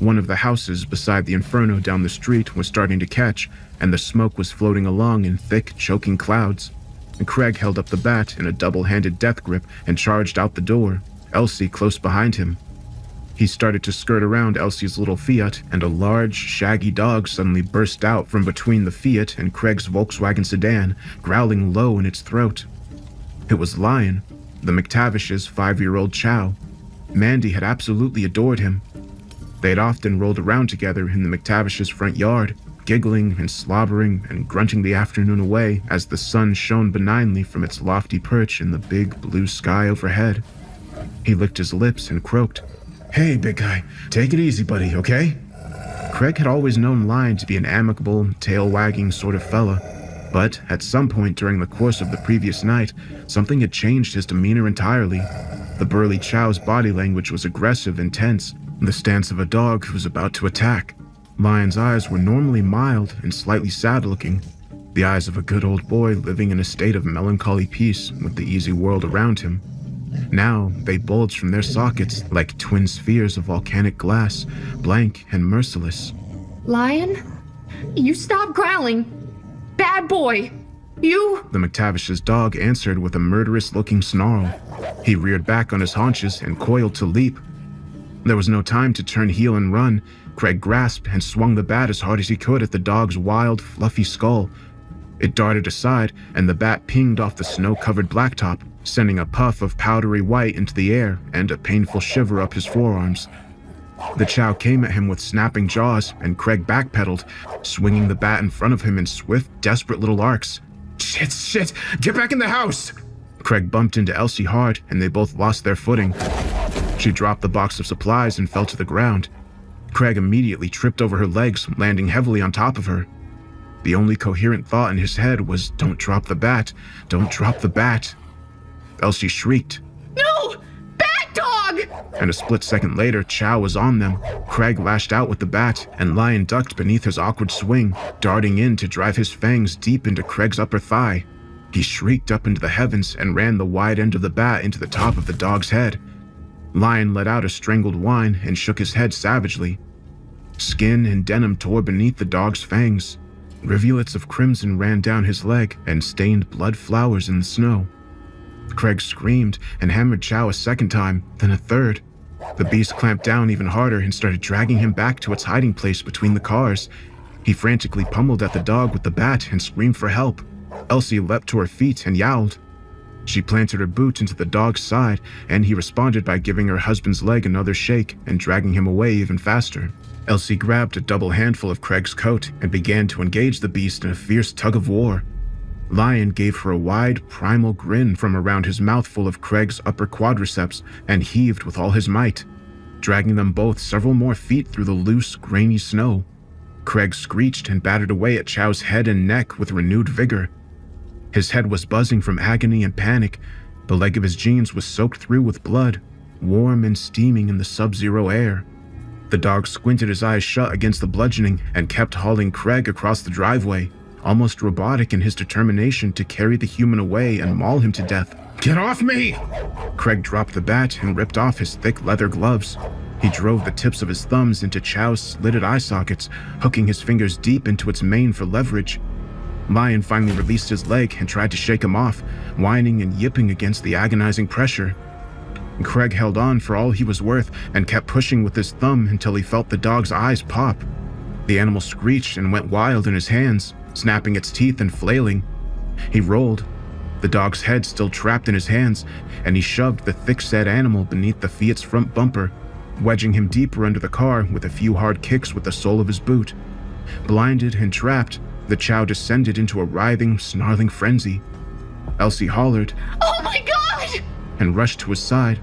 One of the houses beside the inferno down the street was starting to catch, and the smoke was floating along in thick, choking clouds. Craig held up the bat in a double-handed death grip and charged out the door, Elsie close behind him. He started to skirt around Elsie's little Fiat, and a large, shaggy dog suddenly burst out from between the Fiat and Craig's Volkswagen sedan, growling low in its throat. It was Lion, the McTavish's 5-year-old chow. Mandy had absolutely adored him. They had often rolled around together in the McTavish's front yard, giggling and slobbering and grunting the afternoon away as the sun shone benignly from its lofty perch in the big blue sky overhead. He licked his lips and croaked, "Hey, big guy, take it easy, buddy, okay?" Craig had always known Lion to be an amicable, tail-wagging sort of fella, but at some point during the course of the previous night, something had changed his demeanor entirely. The burly chow's body language was aggressive and tense, the stance of a dog who was about to attack. Lion's eyes were normally mild and slightly sad-looking, the eyes of a good old boy living in a state of melancholy peace with the easy world around him. Now they bulged from their sockets like twin spheres of volcanic glass, blank and merciless. Lion, you stop growling. Bad boy. You... The McTavish's dog answered with a murderous-looking snarl. He reared back on his haunches and coiled to leap. There was no time to turn heel and run. Craig grasped and swung the bat as hard as he could at the dog's wild, fluffy skull. It darted aside, and the bat pinged off the snow-covered blacktop, sending a puff of powdery white into the air and a painful shiver up his forearms. The chow came at him with snapping jaws, and Craig backpedaled, swinging the bat in front of him in swift, desperate little arcs. Shit, get back in the house! Craig bumped into Elsie hard, and they both lost their footing. She dropped the box of supplies and fell to the ground. Craig immediately tripped over her legs, landing heavily on top of her. The only coherent thought in his head was, "Don't drop the bat, don't drop the bat." Elsie shrieked, No! Bad dog! and a split second later, Chow was on them. Craig lashed out with the bat, and Lion ducked beneath his awkward swing, darting in to drive his fangs deep into Craig's upper thigh. He shrieked up into the heavens and ran the wide end of the bat into the top of the dog's head. Lion let out a strangled whine and shook his head savagely. Skin and denim tore beneath the dog's fangs. Rivulets of crimson ran down his leg and stained blood flowers in the snow. Craig screamed and hammered Chow a second time, then a third. The beast clamped down even harder and started dragging him back to its hiding place between the cars. He frantically pummeled at the dog with the bat and screamed for help. Elsie leapt to her feet and yowled. She planted her boot into the dog's side, and he responded by giving her husband's leg another shake and dragging him away even faster. Elsie grabbed a double handful of Craig's coat and began to engage the beast in a fierce tug of war. Lion gave her a wide, primal grin from around his mouth full of Craig's upper quadriceps and heaved with all his might, dragging them both several more feet through the loose, grainy snow. Craig screeched and battered away at Chow's head and neck with renewed vigor. His head was buzzing from agony and panic. The leg of his jeans was soaked through with blood, warm and steaming in the sub-zero air. The dog squinted his eyes shut against the bludgeoning and kept hauling Craig across the driveway, almost robotic in his determination to carry the human away and maul him to death. "Get off me!" Craig dropped the bat and ripped off his thick leather gloves. He drove the tips of his thumbs into Chow's slitted eye sockets, hooking his fingers deep into its mane for leverage. Lion finally released his leg and tried to shake him off, whining and yipping against the agonizing pressure. Craig held on for all he was worth and kept pushing with his thumb until he felt the dog's eyes pop. The animal screeched and went wild in his hands, snapping its teeth and flailing. He rolled, the dog's head still trapped in his hands, and he shoved the thick-set animal beneath the Fiat's front bumper. wedging him deeper under the car with a few hard kicks with the sole of his boot. Blinded and trapped, the Chow descended into a writhing, snarling frenzy. Elsie hollered, Oh my god! and rushed to his side.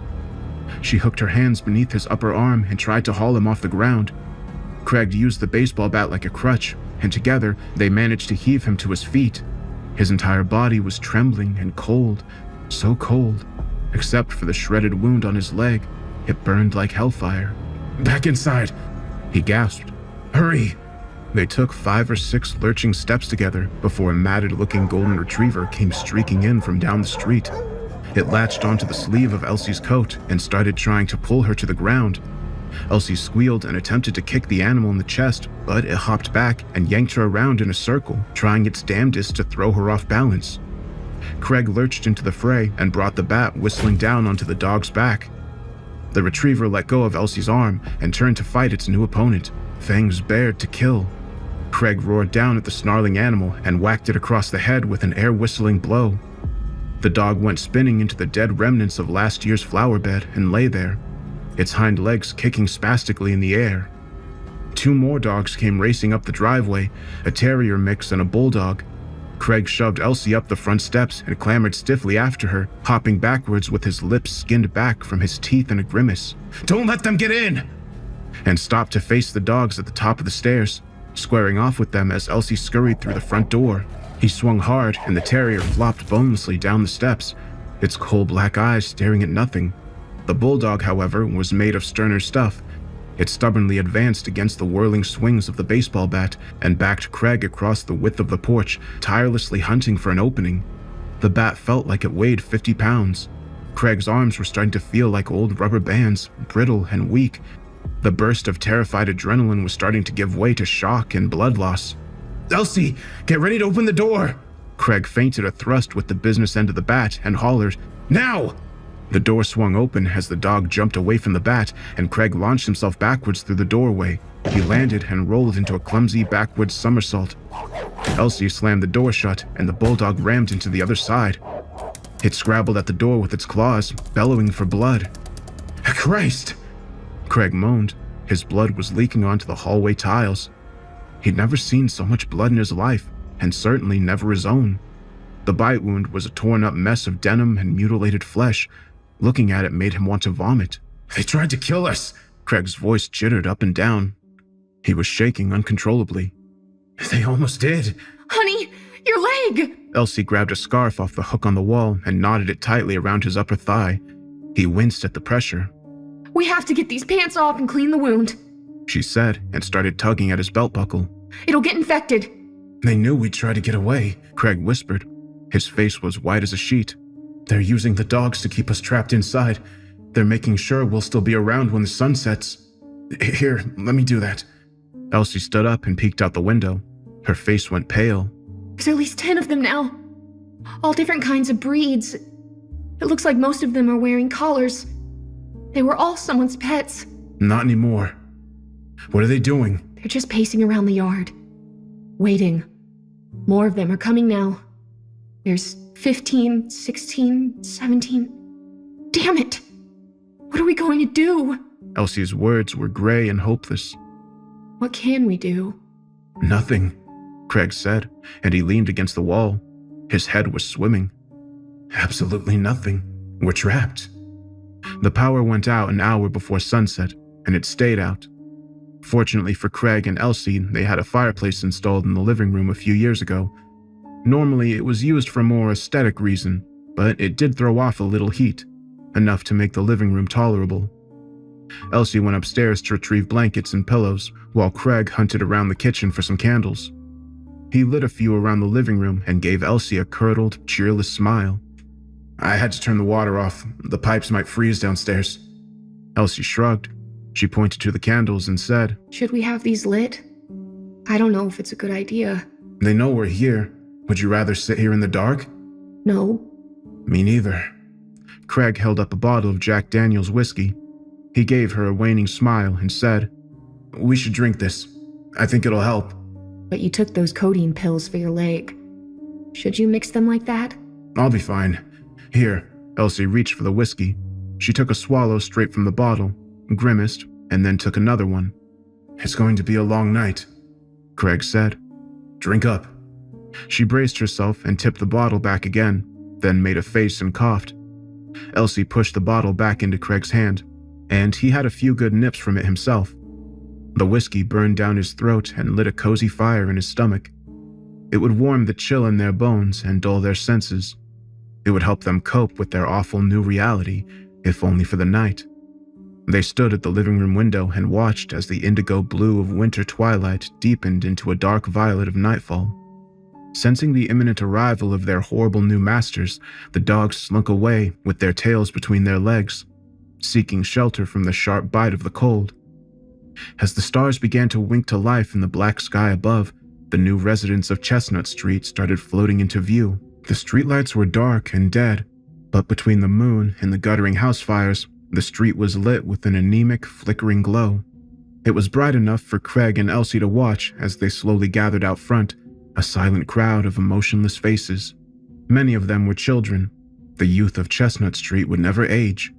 She hooked her hands beneath his upper arm and tried to haul him off the ground. Craig used the baseball bat like a crutch, and together they managed to heave him to his feet. His entire body was trembling and cold, so cold, except for the shredded wound on his leg. It burned like hellfire. Back inside, he gasped. Hurry! They took 5 or 6 lurching steps together before a matted-looking golden retriever came streaking in from down the street. It latched onto the sleeve of Elsie's coat and started trying to pull her to the ground. Elsie squealed and attempted to kick the animal in the chest, but it hopped back and yanked her around in a circle, trying its damnedest to throw her off balance. Craig lurched into the fray and brought the bat whistling down onto the dog's back. The retriever let go of Elsie's arm and turned to fight its new opponent, fangs bared to kill. Craig roared down at the snarling animal and whacked it across the head with an air-whistling blow. The dog went spinning into the dead remnants of last year's flower bed and lay there, its hind legs kicking spastically in the air. 2 more dogs came racing up the driveway, a terrier mix and a bulldog. Craig shoved Elsie up the front steps and clambered stiffly after her, hopping backwards with his lips skinned back from his teeth in a grimace. Don't let them get in! And stopped to face the dogs at the top of the stairs, squaring off with them as Elsie scurried through the front door. He swung hard, and the terrier flopped bonelessly down the steps, its coal black eyes staring at nothing. The bulldog, however, was made of sterner stuff. It stubbornly advanced against the whirling swings of the baseball bat and backed Craig across the width of the porch, tirelessly hunting for an opening. The bat felt like it weighed 50 pounds. Craig's arms were starting to feel like old rubber bands, brittle and weak. The burst of terrified adrenaline was starting to give way to shock and blood loss. Elsie, get ready to open the door! Craig feinted a thrust with the business end of the bat and hollered, Now! The door swung open as the dog jumped away from the bat, and Craig launched himself backwards through the doorway. He landed and rolled into a clumsy backwards somersault. Elsie slammed the door shut, and the bulldog rammed into the other side. It scrabbled at the door with its claws, bellowing for blood. Christ! Craig moaned. His blood was leaking onto the hallway tiles. He'd never seen so much blood in his life, and certainly never his own. The bite wound was a torn-up mess of denim and mutilated flesh. Looking at it made him want to vomit. They tried to kill us! Craig's voice jittered up and down. He was shaking uncontrollably. They almost did. Honey, your leg! Elsie grabbed a scarf off the hook on the wall and knotted it tightly around his upper thigh. He winced at the pressure. We have to get these pants off and clean the wound, she said, and started tugging at his belt buckle. It'll get infected. They knew we'd try to get away, Craig whispered. His face was white as a sheet. They're using the dogs to keep us trapped inside. They're making sure we'll still be around when the sun sets. Here, let me do that. Elsie stood up and peeked out the window. Her face went pale. There's at least 10 of them now. All different kinds of breeds. It looks like most of them are wearing collars. They were all someone's pets. Not anymore. What are they doing? They're just pacing around the yard. Waiting. More of them are coming now. There's 15, 16, 17. Damn it! What are we going to do? Elsie's words were gray and hopeless. What can we do? Nothing, Craig said, and he leaned against the wall. His head was swimming. Absolutely nothing. We're trapped. The power went out an hour before sunset, and it stayed out. Fortunately for Craig and Elsie, they had a fireplace installed in the living room a few years ago. Normally, it was used for a more aesthetic reason, but it did throw off a little heat, enough to make the living room tolerable. Elsie went upstairs to retrieve blankets and pillows, while Craig hunted around the kitchen for some candles. He lit a few around the living room and gave Elsie a curdled, cheerless smile. I had to turn the water off. The pipes might freeze downstairs. Elsie shrugged. She pointed to the candles and said, Should we have these lit? I don't know if it's a good idea. They know we're here. Would you rather sit here in the dark? No. Me neither. Craig held up a bottle of Jack Daniel's whiskey. He gave her a waning smile and said, We should drink this. I think it'll help. But you took those codeine pills for your leg. Should you mix them like that? I'll be fine. Here, Elsie reached for the whiskey. She took a swallow straight from the bottle. grimaced, and then took another one. "It's going to be a long night," Craig said. "Drink up." She braced herself and tipped the bottle back again, then made a face and coughed. Elsie pushed the bottle back into Craig's hand, and he had a few good nips from it himself. The whiskey burned down his throat and lit a cozy fire in his stomach. It would warm the chill in their bones and dull their senses. It would help them cope with their awful new reality, if only for the night. They stood at the living room window and watched as the indigo blue of winter twilight deepened into a dark violet of nightfall. Sensing the imminent arrival of their horrible new masters, the dogs slunk away with their tails between their legs, seeking shelter from the sharp bite of the cold. As the stars began to wink to life in the black sky above, the new residents of Chestnut Street started floating into view. The streetlights were dark and dead, but between the moon and the guttering house fires, the street was lit with an anemic, flickering glow. It was bright enough for Craig and Elsie to watch as they slowly gathered out front, a silent crowd of emotionless faces. Many of them were children. The youth of Chestnut Street would never age.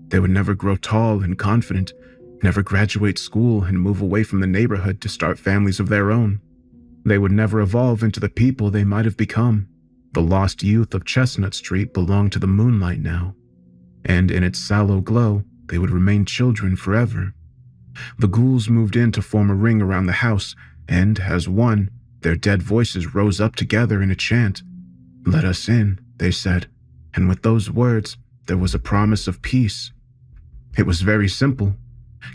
They would never grow tall and confident, never graduate school and move away from the neighborhood to start families of their own. They would never evolve into the people they might have become. The lost youth of Chestnut Street belonged to the moonlight now, and in its sallow glow, they would remain children forever. The ghouls moved in to form a ring around the house, and, as one, their dead voices rose up together in a chant. "Let us in," they said, and with those words, there was a promise of peace. It was very simple.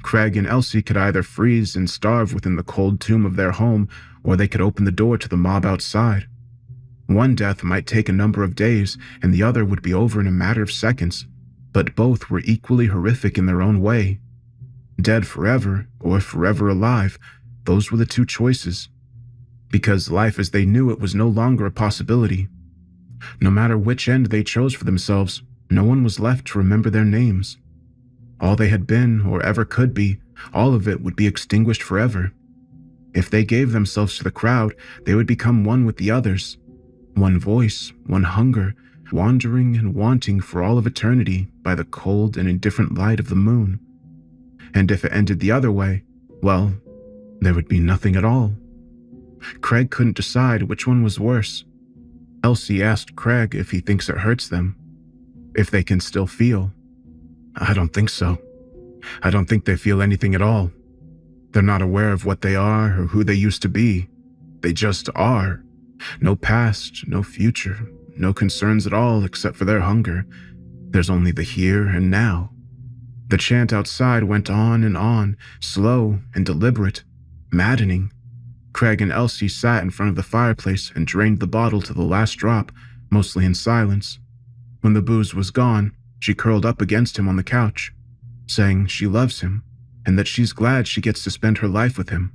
Craig and Elsie could either freeze and starve within the cold tomb of their home, or they could open the door to the mob outside. One death might take a number of days, and the other would be over in a matter of seconds, but both were equally horrific in their own way. Dead forever, or forever alive, those were the two choices. Because life as they knew it was no longer a possibility. No matter which end they chose for themselves, no one was left to remember their names. All they had been, or ever could be, all of it would be extinguished forever. If they gave themselves to the crowd, they would become one with the others. One voice, one hunger, wandering and wanting for all of eternity by the cold and indifferent light of the moon. And if it ended the other way, well, there would be nothing at all. Craig couldn't decide which one was worse. Elsie asked Craig if he thinks it hurts them, if they can still feel. "I don't think so. I don't think they feel anything at all. They're not aware of what they are or who they used to be. They just are. No past, no future, no concerns at all except for their hunger. There's only the here and now." The chant outside went on, slow and deliberate, maddening. Craig and Elsie sat in front of the fireplace and drained the bottle to the last drop, mostly in silence. When the booze was gone, she curled up against him on the couch, saying she loves him and that she's glad she gets to spend her life with him.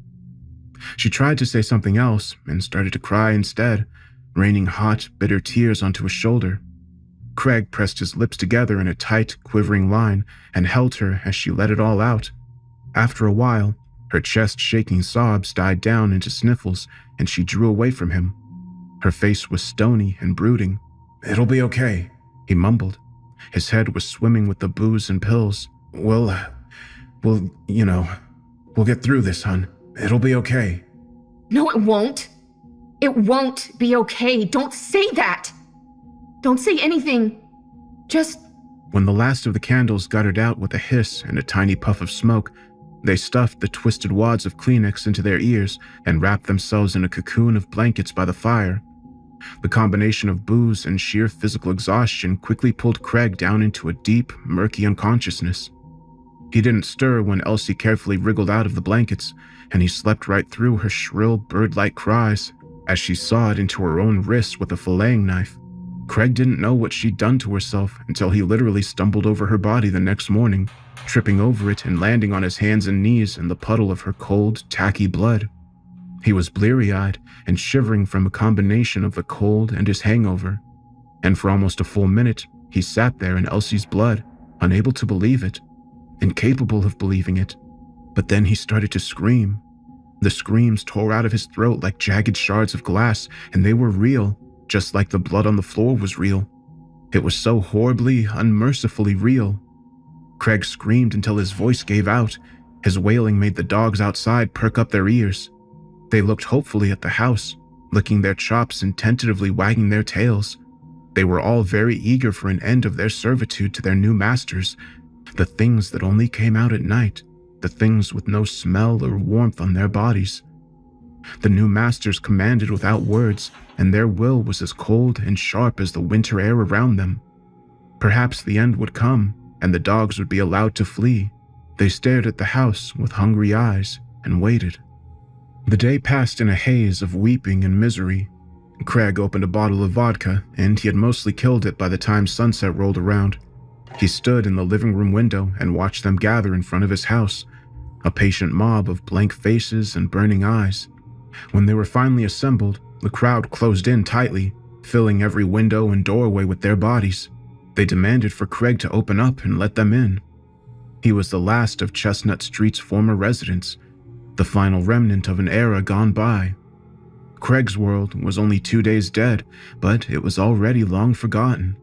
She tried to say something else and started to cry instead, raining hot, bitter tears onto his shoulder. Craig pressed his lips together in a tight, quivering line and held her as she let it all out. After a while, her chest-shaking sobs died down into sniffles and she drew away from him. Her face was stony and brooding. "It'll be okay," he mumbled. His head was swimming with the booze and pills. We'll get through this, hon. It'll be okay." No, it won't. It won't be okay. Don't say that. Don't say anything. Just... When the last of the candles guttered out with a hiss and a tiny puff of smoke, they stuffed the twisted wads of Kleenex into their ears and wrapped themselves in a cocoon of blankets by the fire. The combination of booze and sheer physical exhaustion quickly pulled Craig down into a deep, murky unconsciousness. He didn't stir when Elsie carefully wriggled out of the blankets, and he slept right through her shrill, bird-like cries as she sawed into her own wrist with a filleting knife. Craig didn't know what she'd done to herself until he literally stumbled over her body the next morning, tripping over it and landing on his hands and knees in the puddle of her cold, tacky blood. He was bleary-eyed and shivering from a combination of the cold and his hangover, and for almost a full minute, he sat there in Elsie's blood, unable to believe it, incapable of believing it. But then he started to scream. The screams tore out of his throat like jagged shards of glass, and they were real, just like the blood on the floor was real. It was so horribly, unmercifully real. Craig screamed until his voice gave out. His wailing made the dogs outside perk up their ears. They looked hopefully at the house, licking their chops and tentatively wagging their tails. They were all very eager for an end of their servitude to their new masters, the things that only came out at night, the things with no smell or warmth on their bodies. The new masters commanded without words, and their will was as cold and sharp as the winter air around them. Perhaps the end would come, and the dogs would be allowed to flee. They stared at the house with hungry eyes and waited. The day passed in a haze of weeping and misery. Craig opened a bottle of vodka, and he had mostly killed it by the time sunset rolled around. He stood in the living room window and watched them gather in front of his house, a patient mob of blank faces and burning eyes. When they were finally assembled, the crowd closed in tightly, filling every window and doorway with their bodies. They demanded for Craig to open up and let them in. He was the last of Chestnut Street's former residents, the final remnant of an era gone by. Craig's world was only 2 days dead, but it was already long forgotten.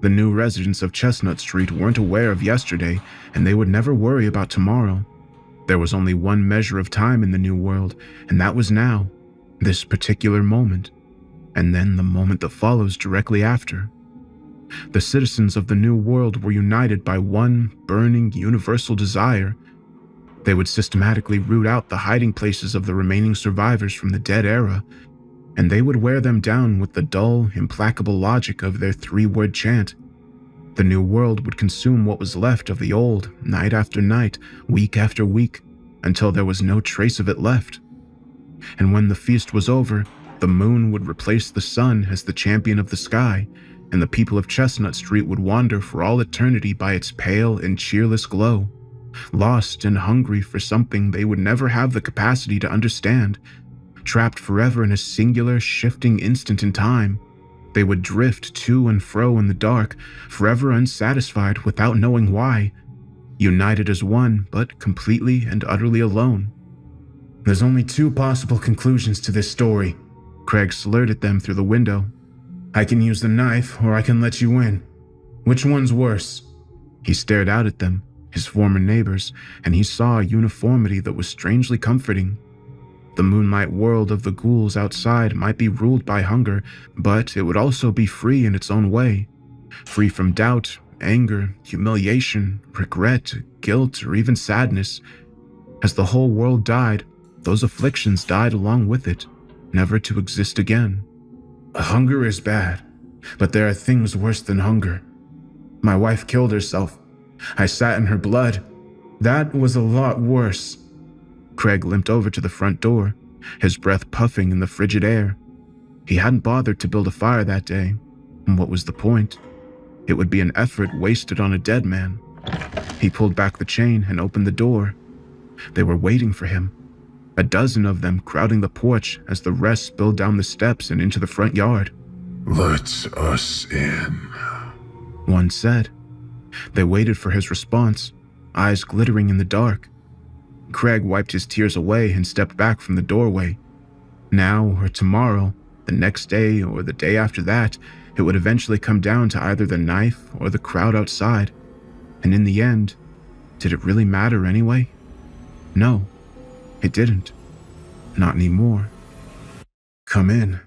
The new residents of Chestnut Street weren't aware of yesterday, and they would never worry about tomorrow. There was only one measure of time in the new world, and that was now, this particular moment, and then the moment that follows directly after. The citizens of the new world were united by one burning universal desire. They would systematically root out the hiding places of the remaining survivors from the dead era, and they would wear them down with the dull, implacable logic of their 3-word chant. The new world would consume what was left of the old, night after night, week after week, until there was no trace of it left. And when the feast was over, the moon would replace the sun as the champion of the sky, and the people of Chestnut Street would wander for all eternity by its pale and cheerless glow, lost and hungry for something they would never have the capacity to understand, trapped forever in a singular, shifting instant in time. They would drift to and fro in the dark, forever unsatisfied without knowing why, united as one, but completely and utterly alone. There's only 2 possible conclusions to this story. Craig slurred at them through the window. I can use the knife, or I can let you in. Which one's worse? He stared out at them, his former neighbors, and he saw a uniformity that was strangely comforting. The moonlight world of the ghouls outside might be ruled by hunger, but it would also be free in its own way. Free from doubt, anger, humiliation, regret, guilt, or even sadness. As the whole world died, those afflictions died along with it, never to exist again. Hunger is bad, but there are things worse than hunger. My wife killed herself. I sat in her blood. That was a lot worse. Craig limped over to the front door, his breath puffing in the frigid air. He hadn't bothered to build a fire that day. And what was the point? It would be an effort wasted on a dead man. He pulled back the chain and opened the door. They were waiting for him, a dozen of them crowding the porch as the rest spilled down the steps and into the front yard. Let us in, one said. They waited for his response, eyes glittering in the dark. Craig wiped his tears away and stepped back from the doorway. Now or tomorrow, the next day or the day after that, it would eventually come down to either the knife or the crowd outside. And in the end, did it really matter anyway? No, it didn't. Not anymore. Come in.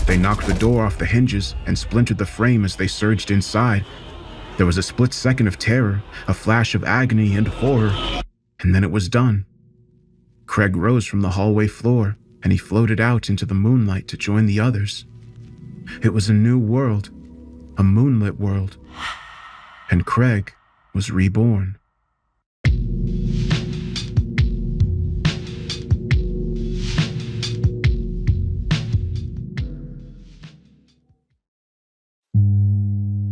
They knocked the door off the hinges and splintered the frame as they surged inside. There was a split second of terror, a flash of agony and horror, and then it was done. Craig rose from the hallway floor, and he floated out into the moonlight to join the others. It was a new world, a moonlit world, and Craig was reborn.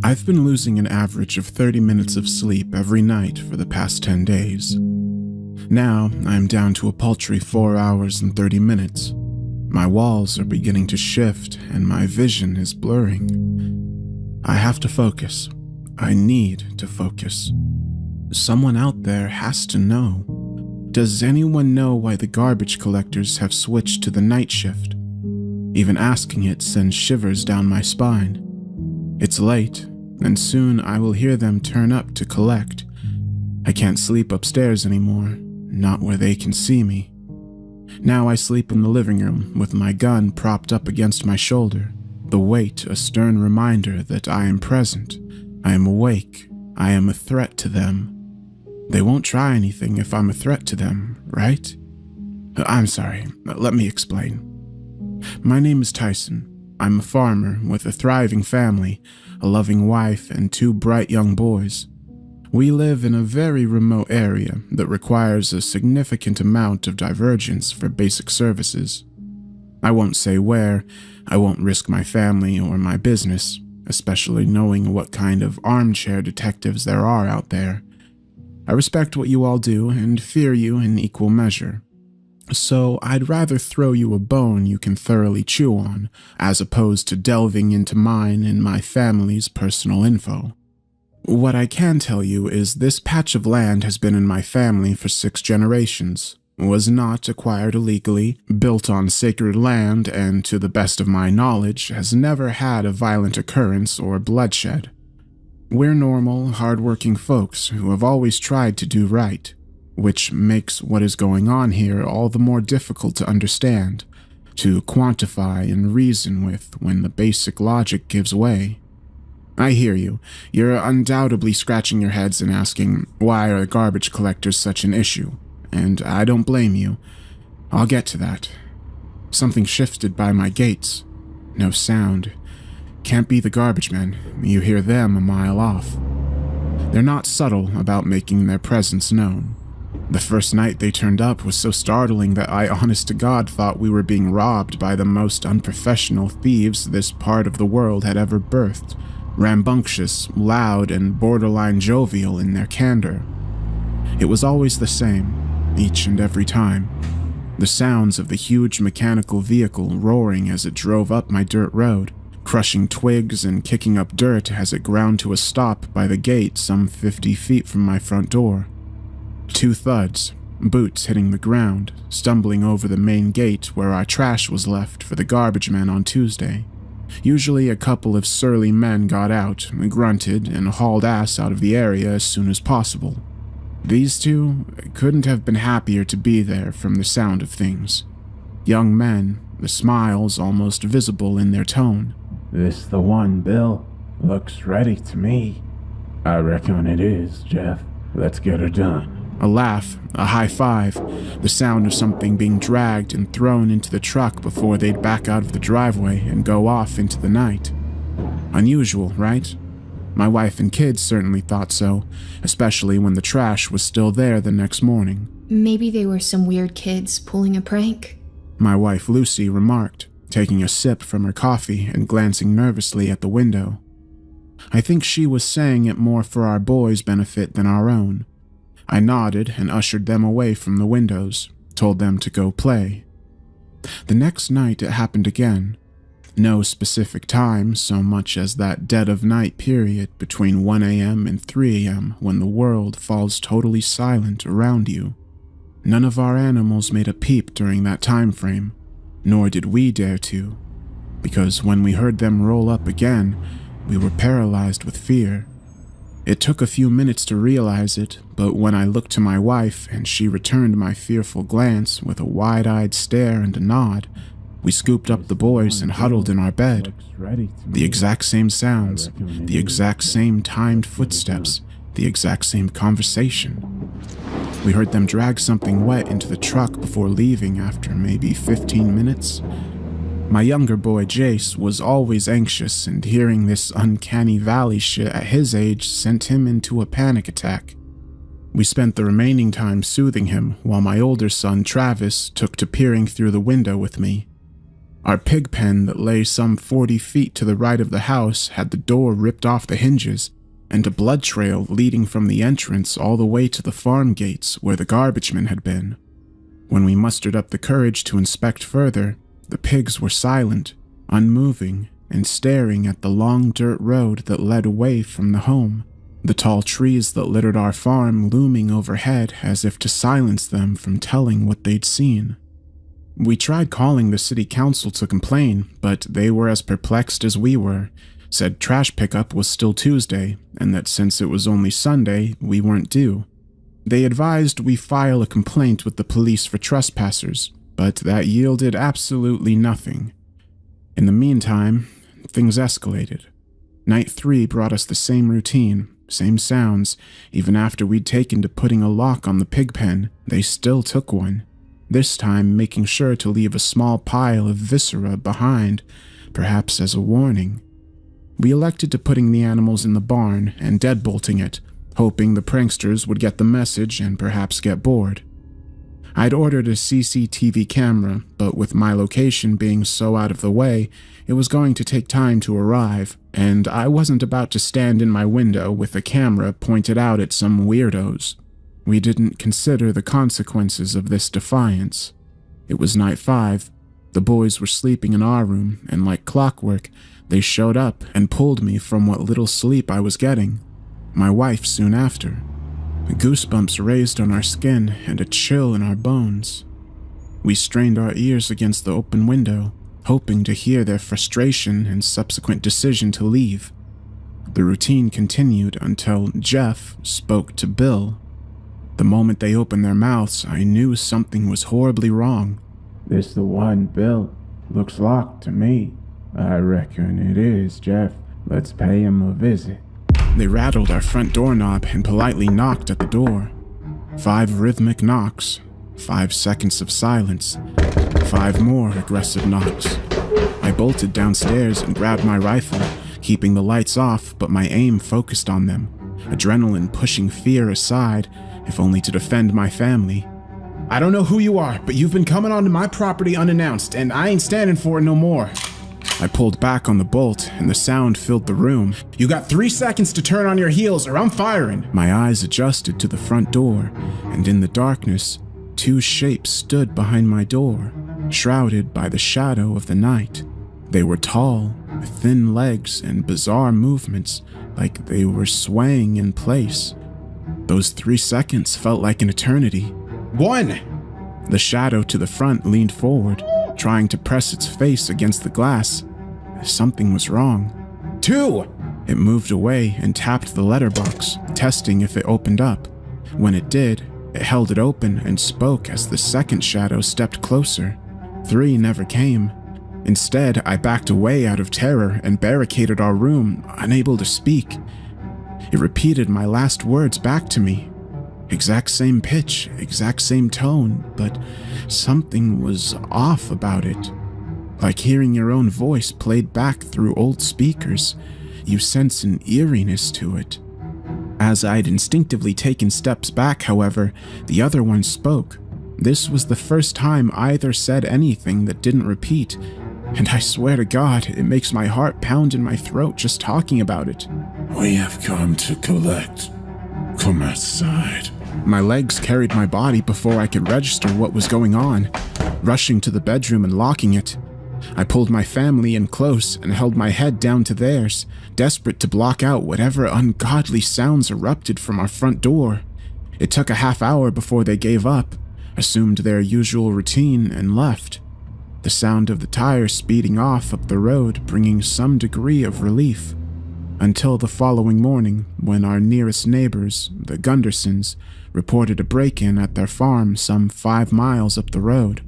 I've been losing an average of 30 minutes of sleep every night for the past 10 days. Now, I'm down to a paltry 4 hours and 30 minutes. My walls are beginning to shift and my vision is blurring. I have to focus. I need to focus. Someone out there has to know. Does anyone know why the garbage collectors have switched to the night shift? Even asking it sends shivers down my spine. It's late, and soon I will hear them turn up to collect. I can't sleep upstairs anymore, not where they can see me. Now I sleep in the living room with my gun propped up against my shoulder, the weight a stern reminder that I am present, I am awake, I am a threat to them. They won't try anything if I'm a threat to them, right? I'm sorry, let me explain. My name is Tyson. I'm a farmer with a thriving family, a loving wife, and 2 bright young boys. We live in a very remote area that requires a significant amount of divergence for basic services. I won't say where, I won't risk my family or my business, especially knowing what kind of armchair detectives there are out there. I respect what you all do and fear you in equal measure. So I'd rather throw you a bone you can thoroughly chew on, as opposed to delving into mine and my family's personal info. What I can tell you is this patch of land has been in my family for 6 generations, was not acquired illegally, built on sacred land, and to the best of my knowledge, has never had a violent occurrence or bloodshed. We're normal, hard-working folks who have always tried to do right, which makes what is going on here all the more difficult to understand, to quantify and reason with when the basic logic gives way. I hear you. You're undoubtedly scratching your heads and asking, why are garbage collectors such an issue? And I don't blame you. I'll get to that. Something shifted by my gates. No sound. Can't be the garbage men. You hear them a mile off. They're not subtle about making their presence known. The first night they turned up was so startling that I honest to God thought we were being robbed by the most unprofessional thieves this part of the world had ever birthed. Rambunctious, loud, and borderline jovial in their candor. It was always the same, each and every time. The sounds of the huge mechanical vehicle roaring as it drove up my dirt road, crushing twigs and kicking up dirt as it ground to a stop by the gate some 50 feet from my front door. 2 thuds, boots hitting the ground, stumbling over the main gate where our trash was left for the garbage men on Tuesday. Usually a couple of surly men got out, grunted, and hauled ass out of the area as soon as possible. These 2 couldn't have been happier to be there from the sound of things. Young men, the smiles almost visible in their tone. This the one, Bill? Looks ready to me. I reckon it is, Jeff. Let's get her done. A laugh, a high five, the sound of something being dragged and thrown into the truck before they'd back out of the driveway and go off into the night. Unusual, right? My wife and kids certainly thought so, especially when the trash was still there the next morning. Maybe they were some weird kids pulling a prank. My wife Lucy remarked, taking a sip from her coffee and glancing nervously at the window. I think she was saying it more for our boys' benefit than our own. I nodded and ushered them away from the windows, told them to go play. The next night it happened again. No specific time so much as that dead of night period between 1 a.m. and 3 a.m. when the world falls totally silent around you. None of our animals made a peep during that time frame, nor did we dare to, because when we heard them roll up again, we were paralyzed with fear. It took a few minutes to realize it, but when I looked to my wife and she returned my fearful glance with a wide-eyed stare and a nod, we scooped up the boys and huddled in our bed. The exact same sounds, the exact same timed footsteps, the exact same conversation. We heard them drag something wet into the truck before leaving after maybe 15 minutes. My younger boy, Jace, was always anxious, and hearing this uncanny valley shit at his age sent him into a panic attack. We spent the remaining time soothing him, while my older son, Travis, took to peering through the window with me. Our pig pen that lay some 40 feet to the right of the house had the door ripped off the hinges, and a blood trail leading from the entrance all the way to the farm gates where the garbage men had been. When we mustered up the courage to inspect further, the pigs were silent, unmoving, and staring at the long dirt road that led away from the home, the tall trees that littered our farm looming overhead as if to silence them from telling what they'd seen. We tried calling the city council to complain, but they were as perplexed as we were, said trash pickup was still Tuesday, and that since it was only Sunday, we weren't due. They advised we file a complaint with the police for trespassers, but that yielded absolutely nothing. In the meantime, things escalated. Night 3 brought us the same routine, same sounds. Even after we'd taken to putting a lock on the pig pen, they still took one, this time making sure to leave a small pile of viscera behind, perhaps as a warning. We elected to putting the animals in the barn and deadbolting it, hoping the pranksters would get the message and perhaps get bored. I'd ordered a CCTV camera, but with my location being so out of the way, it was going to take time to arrive, and I wasn't about to stand in my window with a camera pointed out at some weirdos. We didn't consider the consequences of this defiance. It was night 5. The boys were sleeping in our room, and like clockwork, they showed up and pulled me from what little sleep I was getting. My wife soon after. Goosebumps raised on our skin and a chill in our bones. We strained our ears against the open window, hoping to hear their frustration and subsequent decision to leave. The routine continued until Jeff spoke to Bill. The moment they opened their mouths, I knew something was horribly wrong. This the one, Bill. Looks locked to me. I reckon it is, Jeff. Let's pay him a visit. They rattled our front doorknob and politely knocked at the door. 5 rhythmic knocks, 5 seconds of silence, 5 more aggressive knocks. I bolted downstairs and grabbed my rifle, keeping the lights off but my aim focused on them, adrenaline pushing fear aside, if only to defend my family. I don't know who you are, but you've been coming onto my property unannounced, and I ain't standing for it no more. I pulled back on the bolt, and the sound filled the room. You got 3 seconds to turn on your heels, or I'm firing. My eyes adjusted to the front door, and in the darkness, 2 shapes stood behind my door, shrouded by the shadow of the night. They were tall, with thin legs and bizarre movements, like they were swaying in place. Those 3 seconds felt like an eternity. 1! The shadow to the front leaned forward, trying to press its face against the glass. Something was wrong. 2! It moved away and tapped the letterbox, testing if it opened up. When it did, it held it open and spoke as the second shadow stepped closer. 3 never came. Instead, I backed away out of terror and barricaded our room, unable to speak. It repeated my last words back to me. Exact same pitch, exact same tone, but something was off about it. Like hearing your own voice played back through old speakers, you sense an eeriness to it. As I'd instinctively taken steps back, however, the other one spoke. This was the first time either said anything that didn't repeat, and I swear to God, it makes my heart pound in my throat just talking about it. We have come to collect. Come outside. My legs carried my body before I could register what was going on, rushing to the bedroom and locking it. I pulled my family in close and held my head down to theirs, desperate to block out whatever ungodly sounds erupted from our front door. It took a half hour before they gave up, assumed their usual routine, and left. The sound of the tires speeding off up the road bringing some degree of relief. Until the following morning, when our nearest neighbors, the Gundersons, reported a break-in at their farm some 5 miles up the road.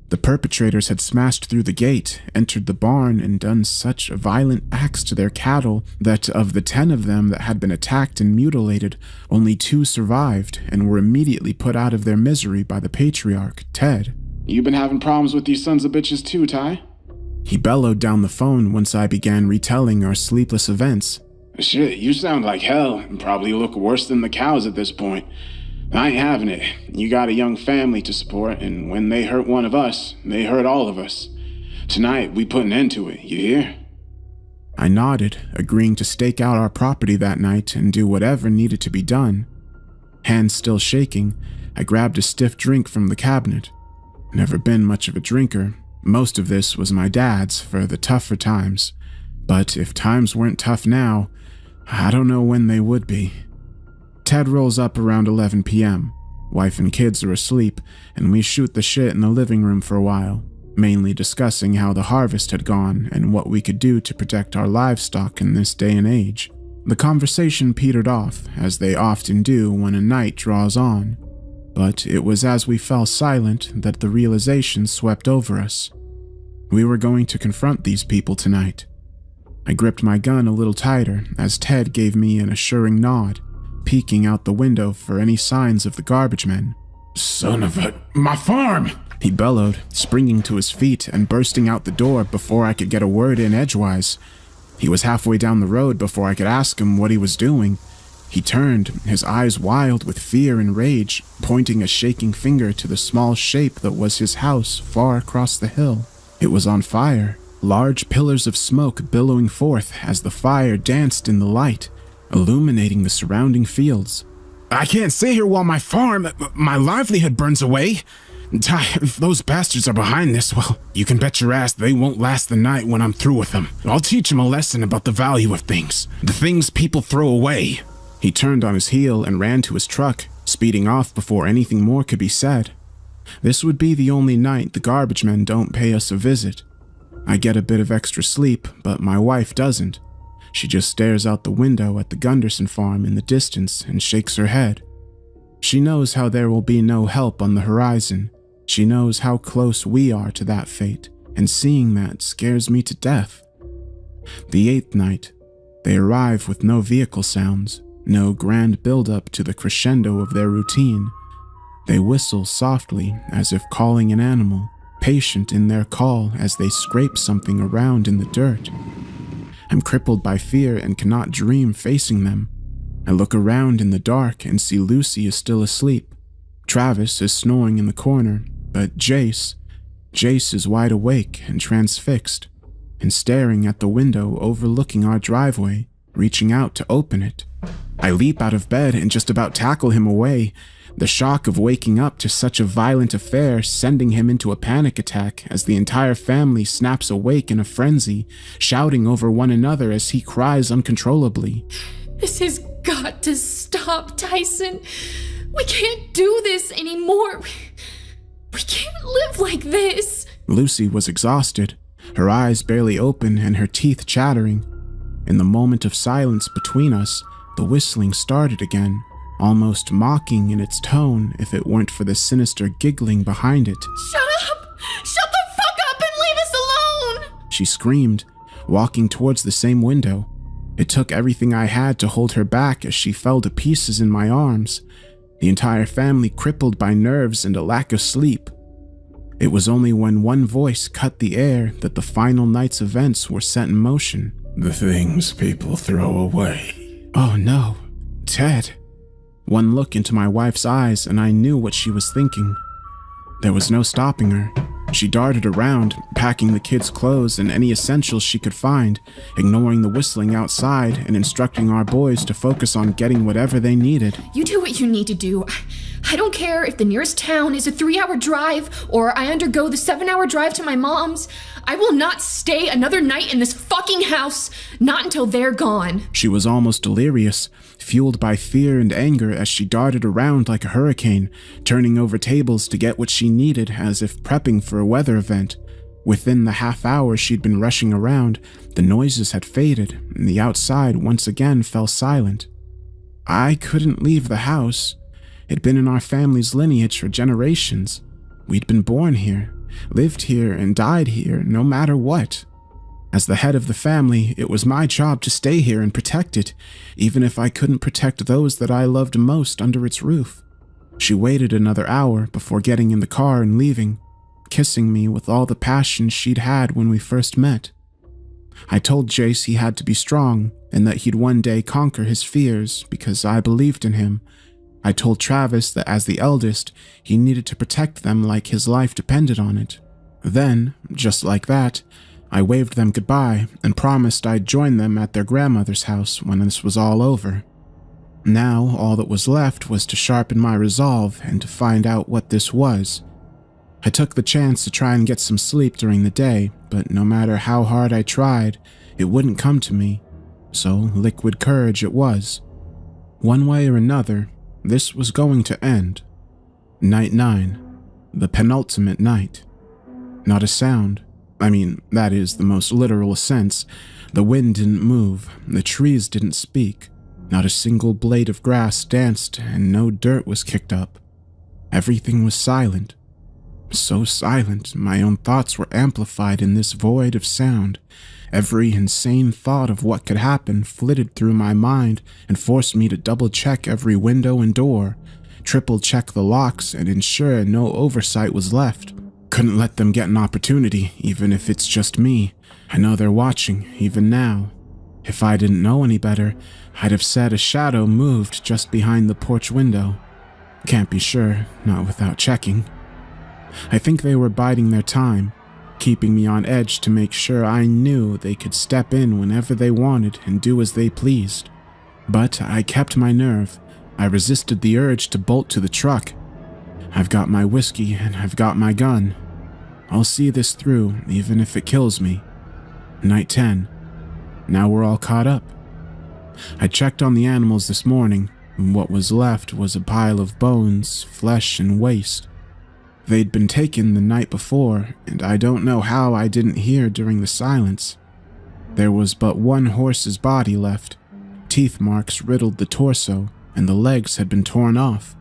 The perpetrators had smashed through the gate, entered the barn, and done such violent acts to their cattle that of the 10 of them that had been attacked and mutilated, only 2 survived and were immediately put out of their misery by the patriarch, Ted. You've been having problems with these sons of bitches too, Ty? He bellowed down the phone once I began retelling our sleepless events. Shit, you sound like hell and probably look worse than the cows at this point. I ain't having it. You got a young family to support, and when they hurt one of us, they hurt all of us. Tonight, we put an end to it, you hear? I nodded, agreeing to stake out our property that night and do whatever needed to be done. Hands still shaking, I grabbed a stiff drink from the cabinet. Never been much of a drinker. Most of this was my dad's for the tougher times. But if times weren't tough now, I don't know when they would be. Ted rolls up around 11 p.m. Wife and kids are asleep, and we shoot the shit in the living room for a while. mainly discussing how the harvest had gone and what we could do to protect our livestock in this day and age. The conversation petered off, as they often do when a night draws on, but it was as we fell silent that the realization swept over us. We were going to confront these people tonight. I gripped my gun a little tighter as Ted gave me an assuring nod, peeking out the window for any signs of the garbage men. Son of a... my farm! He bellowed, springing to his feet and bursting out the door before I could get a word in edgewise. He was halfway down the road before I could ask him what he was doing. He turned, his eyes wild with fear and rage, pointing a shaking finger to the small shape that was his house far across the hill. It was on fire, large pillars of smoke billowing forth as the fire danced in the light, illuminating the surrounding fields. I can't stay here while my livelihood burns away. Ty, if those bastards are behind this, well, you can bet your ass they won't last the night when I'm through with them. I'll teach them a lesson about the value of things, the things people throw away. He turned on his heel and ran to his truck, speeding off before anything more could be said. This would be the only night the garbage men don't pay us a visit. I get a bit of extra sleep, but my wife doesn't. She just stares out the window at the Gunderson farm in the distance and shakes her head. She knows how there will be no help on the horizon. She knows how close we are to that fate, and seeing that scares me to death. The 8th night, they arrive with no vehicle sounds, no grand build-up to the crescendo of their routine. They whistle softly as if calling an animal, patient in their call as they scrape something around in the dirt. I'm crippled by fear and cannot dream facing them. I look around in the dark and see Lucy is still asleep. Travis is snoring in the corner, but Jace is wide awake and transfixed, and staring at the window overlooking our driveway, reaching out to open it. I leap out of bed and just about tackle him away, the shock of waking up to such a violent affair sending him into a panic attack as the entire family snaps awake in a frenzy, shouting over one another as he cries uncontrollably. This has got to stop, Tyson. We can't do this anymore. We can't live like this. Lucy was exhausted, her eyes barely open and her teeth chattering. In the moment of silence between us, the whistling started again, almost mocking in its tone if it weren't for the sinister giggling behind it. Shut up! Shut the fuck up and leave us alone! She screamed, walking towards the same window. It took everything I had to hold her back as she fell to pieces in my arms, the entire family crippled by nerves and a lack of sleep. It was only when one voice cut the air that the final night's events were set in motion. The things people throw away. Oh no, Ted. One look into my wife's eyes and I knew what she was thinking. There was no stopping her. She darted around, packing the kids' clothes and any essentials she could find, ignoring the whistling outside and instructing our boys to focus on getting whatever they needed. You do what you need to do. I don't care if the nearest town is a 3-hour drive or I undergo the 7-hour drive to my mom's. I will not stay another night in this fucking house, not until they're gone. She was almost delirious, fueled by fear and anger as she darted around like a hurricane, turning over tables to get what she needed as if prepping for a weather event. Within the half hour she'd been rushing around, the noises had faded and the outside once again fell silent. I couldn't leave the house. It'd been in our family's lineage for generations. We'd been born here, lived here, and died here no matter what. As the head of the family, it was my job to stay here and protect it, even if I couldn't protect those that I loved most under its roof. She waited another hour before getting in the car and leaving, kissing me with all the passion she'd had when we first met. I told Jace he had to be strong and that he'd one day conquer his fears because I believed in him. I told Travis that as the eldest, he needed to protect them like his life depended on it. Then, just like that, I waved them goodbye and promised I'd join them at their grandmother's house when this was all over. Now, all that was left was to sharpen my resolve and to find out what this was. I took the chance to try and get some sleep during the day, but no matter how hard I tried, it wouldn't come to me. So, liquid courage it was. One way or another, this was going to end. Night 9, the penultimate night. Not a sound. I mean, that is the most literal sense. The wind didn't move, the trees didn't speak, not a single blade of grass danced, and no dirt was kicked up. Everything was silent. So silent, my own thoughts were amplified in this void of sound. Every insane thought of what could happen flitted through my mind and forced me to double-check every window and door, triple-check the locks, and ensure no oversight was left. Couldn't let them get an opportunity, even if it's just me. I know they're watching, even now. If I didn't know any better, I'd have said a shadow moved just behind the porch window. Can't be sure, not without checking. I think they were biding their time, keeping me on edge to make sure I knew they could step in whenever they wanted and do as they pleased. But I kept my nerve. I resisted the urge to bolt to the truck. I've got my whiskey and I've got my gun. I'll see this through, even if it kills me. Night 10. Now we're all caught up. I checked on the animals this morning, and what was left was a pile of bones, flesh, and waste. They'd been taken the night before, and I don't know how I didn't hear during the silence. There was but one horse's body left. Teeth marks riddled the torso, and the legs had been torn off.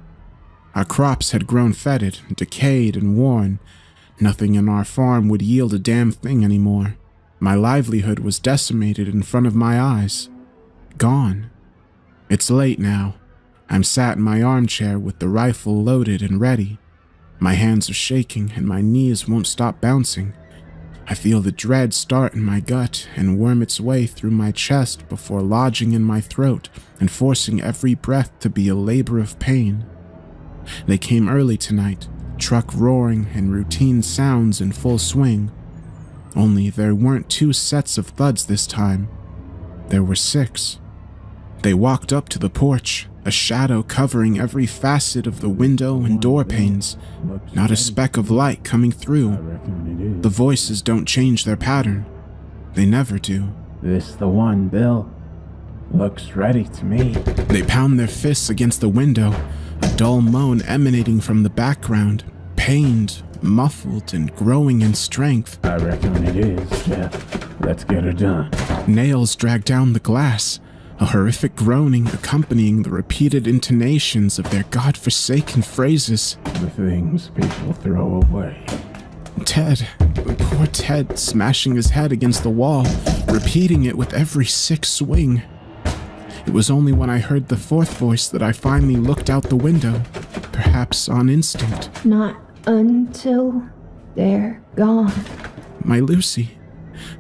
Our crops had grown fetid, decayed, and worn. Nothing in our farm would yield a damn thing anymore. My livelihood was decimated in front of my eyes. Gone. It's late now. I'm sat in my armchair with the rifle loaded and ready. My hands are shaking and my knees won't stop bouncing. I feel the dread start in my gut and worm its way through my chest before lodging in my throat and forcing every breath to be a labor of pain. They came early tonight, truck roaring and routine sounds in full swing. Only there weren't 2 sets of thuds this time. There were 6. They walked up to the porch, a shadow covering every facet of the window and door panes, not a speck of light coming through. The voices don't change their pattern. They never do. This the one, Bill. Looks ready to me. They pound their fists against the window, a dull moan emanating from the background, pained, muffled, and growing in strength. I reckon it is, Jeff. Let's get her done. Nails drag down the glass, a horrific groaning accompanying the repeated intonations of their godforsaken phrases. The things people throw away. Ted, poor Ted, smashing his head against the wall, repeating it with every sick swing. It was only when I heard the 4th voice that I finally looked out the window, perhaps on instinct. Not until they're gone. My Lucy,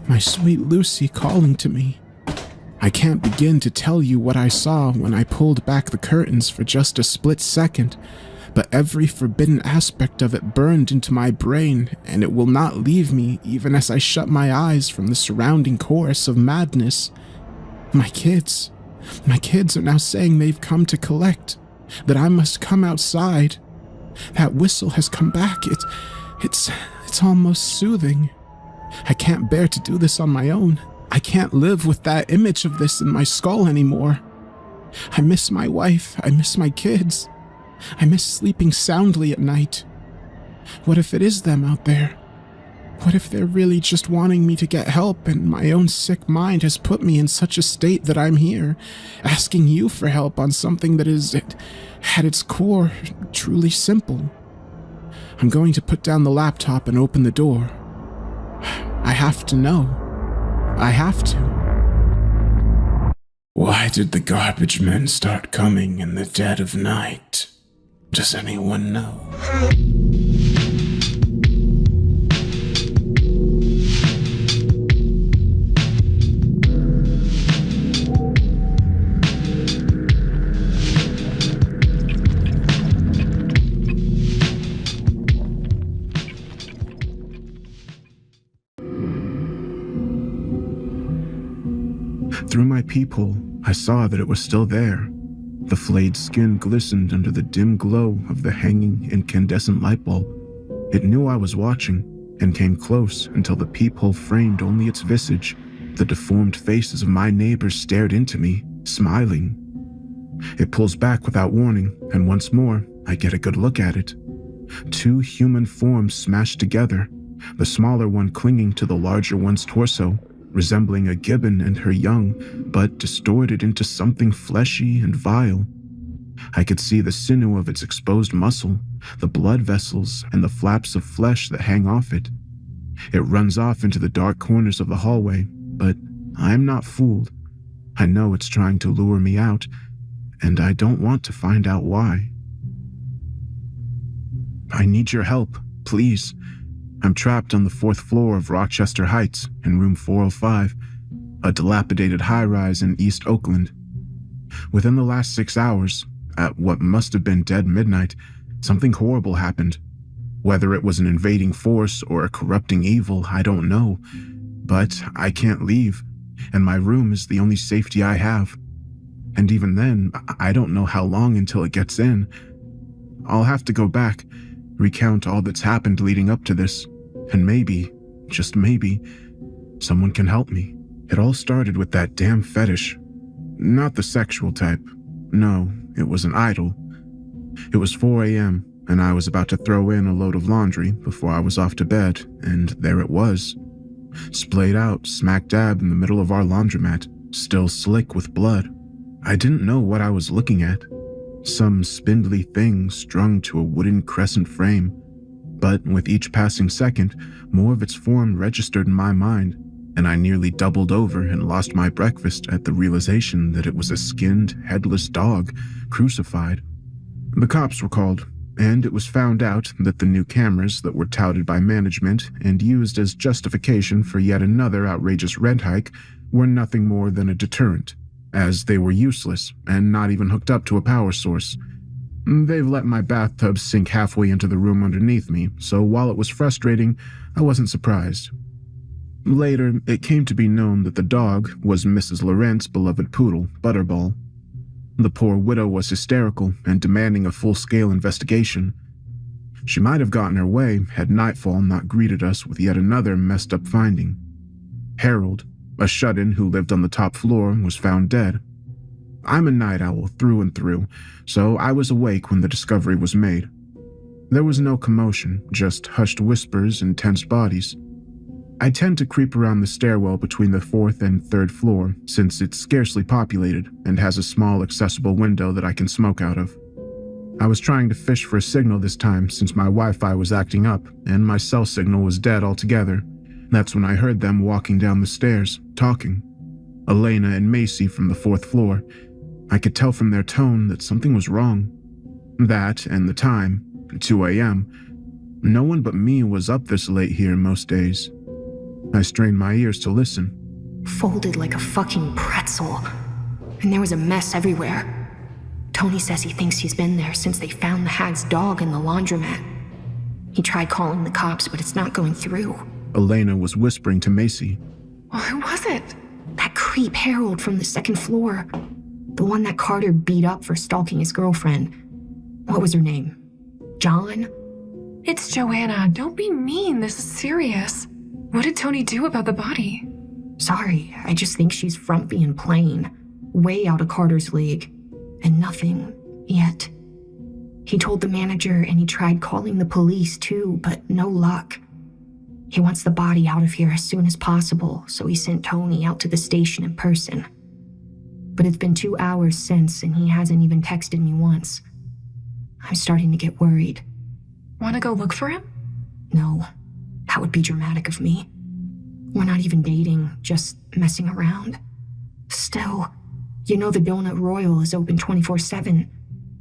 my sweet Lucy calling to me. I can't begin to tell you what I saw when I pulled back the curtains for just a split second, but every forbidden aspect of it burned into my brain, and it will not leave me even as I shut my eyes from the surrounding chorus of madness. My kids are now saying they've come to collect, that I must come outside. That whistle has come back. It's almost soothing. I can't bear to do this on my own. I can't live with that image of this in my skull anymore. I miss my wife. I miss my kids. I miss sleeping soundly at night. What if it is them out there? What if they're really just wanting me to get help and my own sick mind has put me in such a state that I'm here, asking you for help on something that is, at its core, truly simple? I'm going to put down the laptop and open the door. I have to know. I have to. Why did the garbage men start coming in the dead of night? Does anyone know? Through my peephole, I saw that it was still there. The flayed skin glistened under the dim glow of the hanging incandescent light bulb. It knew I was watching and came close until the peephole framed only its visage. The deformed faces of my neighbors stared into me, smiling. It pulls back without warning, and once more, I get a good look at it. 2 human forms smashed together, the smaller one clinging to the larger one's torso, resembling a gibbon and her young, but distorted into something fleshy and vile. I could see the sinew of its exposed muscle, the blood vessels, and the flaps of flesh that hang off it. It runs off into the dark corners of the hallway, but I'm not fooled. I know it's trying to lure me out, and I don't want to find out why. I need your help, please. I'm trapped on the 4th floor of Rochester Heights in room 405, a dilapidated high-rise in East Oakland. Within the last 6 hours, at what must have been dead midnight, something horrible happened. Whether it was an invading force or a corrupting evil, I don't know. But I can't leave, and my room is the only safety I have. And even then, I don't know how long until it gets in. I'll have to go back, recount all that's happened leading up to this, and maybe, just maybe, someone can help me. It all started with that damn fetish. Not the sexual type. No, it was an idol. It was 4 a.m., and I was about to throw in a load of laundry before I was off to bed, and there it was. Splayed out smack dab in the middle of our laundromat, still slick with blood. I didn't know what I was looking at. Some spindly thing strung to a wooden crescent frame. But with each passing second, more of its form registered in my mind, and I nearly doubled over and lost my breakfast at the realization that it was a skinned, headless dog, crucified. The cops were called, and it was found out that the new cameras that were touted by management and used as justification for yet another outrageous rent hike were nothing more than a deterrent, as they were useless and not even hooked up to a power source. They've let my bathtub sink halfway into the room underneath me, so while it was frustrating, I wasn't surprised. Later, it came to be known that the dog was Mrs. Laurent's beloved poodle, Butterball. The poor widow was hysterical and demanding a full-scale investigation. She might have gotten her way had nightfall not greeted us with yet another messed-up finding. Harold, a shut-in who lived on the top floor, was found dead. I'm a night owl through and through, so I was awake when the discovery was made. There was no commotion, just hushed whispers and tensed bodies. I tend to creep around the stairwell between the 4th and 3rd floor, since it's scarcely populated and has a small accessible window that I can smoke out of. I was trying to fish for a signal this time since my Wi-Fi was acting up and my cell signal was dead altogether. That's when I heard them walking down the stairs, talking. Elena and Macy from the 4th floor. I could tell from their tone that something was wrong. That and the time, 2 a.m. No one but me was up this late here most days. I strained my ears to listen. Folded like a fucking pretzel. And there was a mess everywhere. Tony says he thinks he's been there since they found the hag's dog in the laundromat. He tried calling the cops, but it's not going through. Elena was whispering to Macy. Well, who was it? That creep Harold from the 2nd floor. The one that Carter beat up for stalking his girlfriend. What was her name? John? It's Joanna. Don't be mean. This is serious. What did Tony do about the body? Sorry, I just think she's frumpy and plain. Way out of Carter's league. And nothing yet. He told the manager and he tried calling the police too, but no luck. He wants the body out of here as soon as possible, so he sent Tony out to the station in person. But it's been 2 hours since and he hasn't even texted me once. I'm starting to get worried. Want to go look for him? No, that would be dramatic of me. We're not even dating, just messing around. Still, you know the Donut Royal is open 24/7.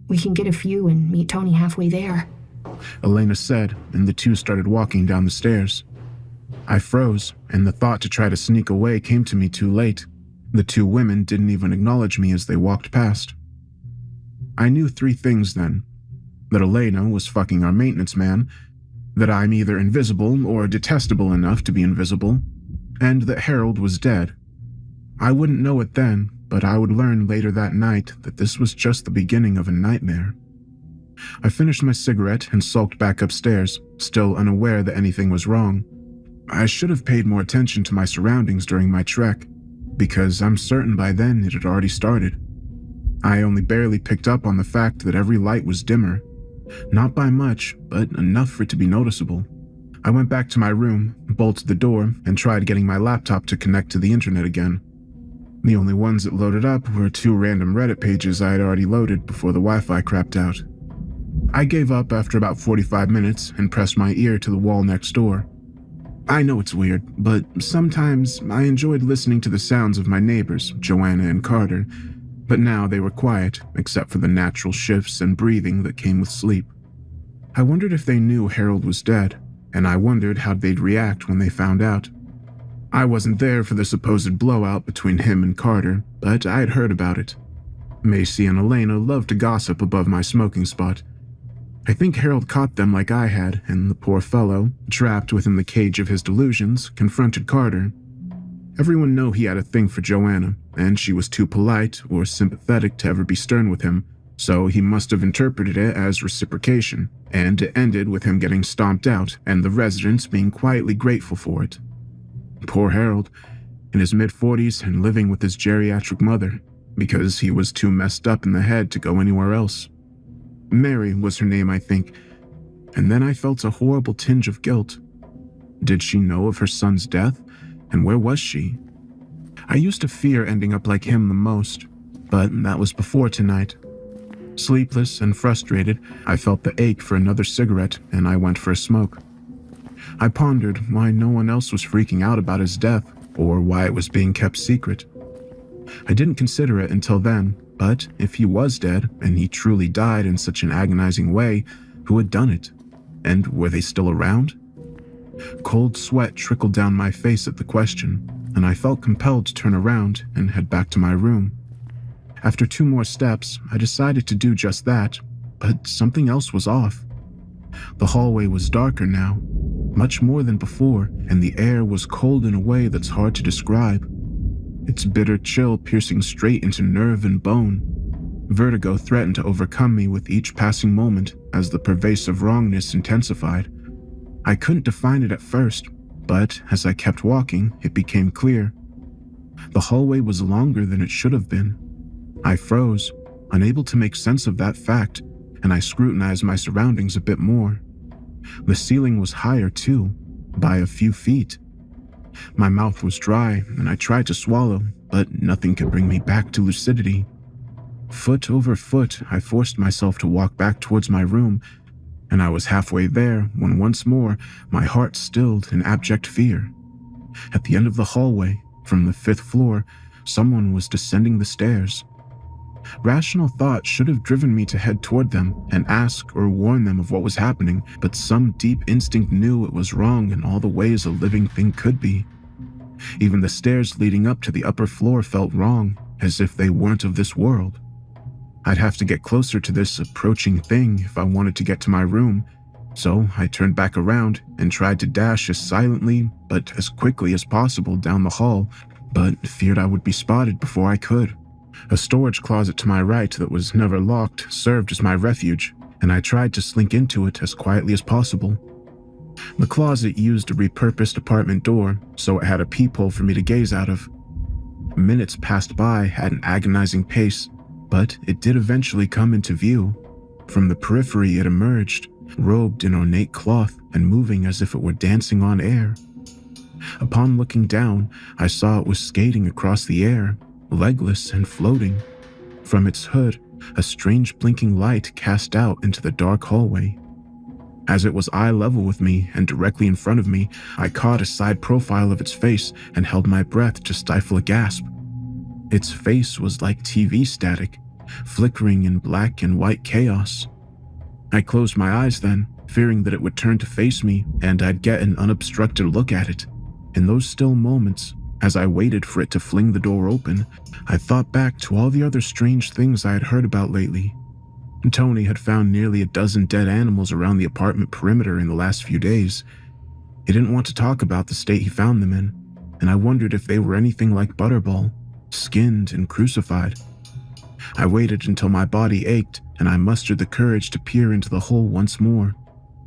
We can get a few and meet Tony halfway there. Elena said, and the two started walking down the stairs. I froze, and the thought to try to sneak away came to me too late. The two women didn't even acknowledge me as they walked past. I knew 3 things then. That Elena was fucking our maintenance man, that I'm either invisible or detestable enough to be invisible, and that Harold was dead. I wouldn't know it then, but I would learn later that night that this was just the beginning of a nightmare. I finished my cigarette and sulked back upstairs, still unaware that anything was wrong. I should have paid more attention to my surroundings during my trek, because I'm certain by then it had already started. I only barely picked up on the fact that every light was dimmer. Not by much, but enough for it to be noticeable. I went back to my room, bolted the door, and tried getting my laptop to connect to the internet again. The only ones that loaded up were 2 random Reddit pages I had already loaded before the Wi-Fi crapped out. I gave up after about 45 minutes and pressed my ear to the wall next door. I know it's weird, but sometimes I enjoyed listening to the sounds of my neighbors, Joanna and Carter, but now they were quiet, except for the natural shifts and breathing that came with sleep. I wondered if they knew Harold was dead, and I wondered how they'd react when they found out. I wasn't there for the supposed blowout between him and Carter, but I had heard about it. Macy and Elena loved to gossip above my smoking spot. I think Harold caught them like I had, and the poor fellow, trapped within the cage of his delusions, confronted Carter. Everyone knew he had a thing for Joanna, and she was too polite or sympathetic to ever be stern with him, so he must have interpreted it as reciprocation, and it ended with him getting stomped out and the residents being quietly grateful for it. Poor Harold, in his mid-40s and living with his geriatric mother, because he was too messed up in the head to go anywhere else. Mary was her name, I think, and then I felt a horrible tinge of guilt. Did she know of her son's death, and where was she? I used to fear ending up like him the most, but that was before tonight. Sleepless and frustrated, I felt the ache for another cigarette, and I went for a smoke. I pondered why no one else was freaking out about his death, or why it was being kept secret. I didn't consider it until then, but if he was dead, and he truly died in such an agonizing way, who had done it? And were they still around? Cold sweat trickled down my face at the question, and I felt compelled to turn around and head back to my room. After 2 more steps, I decided to do just that, but something else was off. The hallway was darker now, much more than before, and the air was cold in a way that's hard to describe. Its bitter chill piercing straight into nerve and bone. Vertigo threatened to overcome me with each passing moment as the pervasive wrongness intensified. I couldn't define it at first, but as I kept walking, it became clear. The hallway was longer than it should have been. I froze, unable to make sense of that fact, and I scrutinized my surroundings a bit more. The ceiling was higher too, by a few feet. My mouth was dry, and I tried to swallow, but nothing could bring me back to lucidity. Foot over foot, I forced myself to walk back towards my room, and I was halfway there when once more my heart stilled in abject fear. At the end of the hallway, from the 5th floor, someone was descending the stairs. Rational thought should have driven me to head toward them and ask or warn them of what was happening, but some deep instinct knew it was wrong in all the ways a living thing could be. Even the stairs leading up to the upper floor felt wrong, as if they weren't of this world. I'd have to get closer to this approaching thing if I wanted to get to my room, so I turned back around and tried to dash as silently but as quickly as possible down the hall, but feared I would be spotted before I could. A storage closet to my right that was never locked served as my refuge, and I tried to slink into it as quietly as possible. The closet used a repurposed apartment door, so it had a peephole for me to gaze out of. Minutes passed by at an agonizing pace, but it did eventually come into view. From the periphery it emerged, robed in ornate cloth and moving as if it were dancing on air. Upon looking down, I saw it was skating across the air, legless and floating. From its hood, a strange blinking light cast out into the dark hallway. As it was eye level with me and directly in front of me, I caught a side profile of its face and held my breath to stifle a gasp. Its face was like TV static, flickering in black and white chaos. I closed my eyes then, fearing that it would turn to face me and I'd get an unobstructed look at it. In those still moments, as I waited for it to fling the door open, I thought back to all the other strange things I had heard about lately. Tony had found nearly a dozen dead animals around the apartment perimeter in the last few days. He didn't want to talk about the state he found them in, and I wondered if they were anything like Butterball, skinned and crucified. I waited until my body ached and I mustered the courage to peer into the hole once more.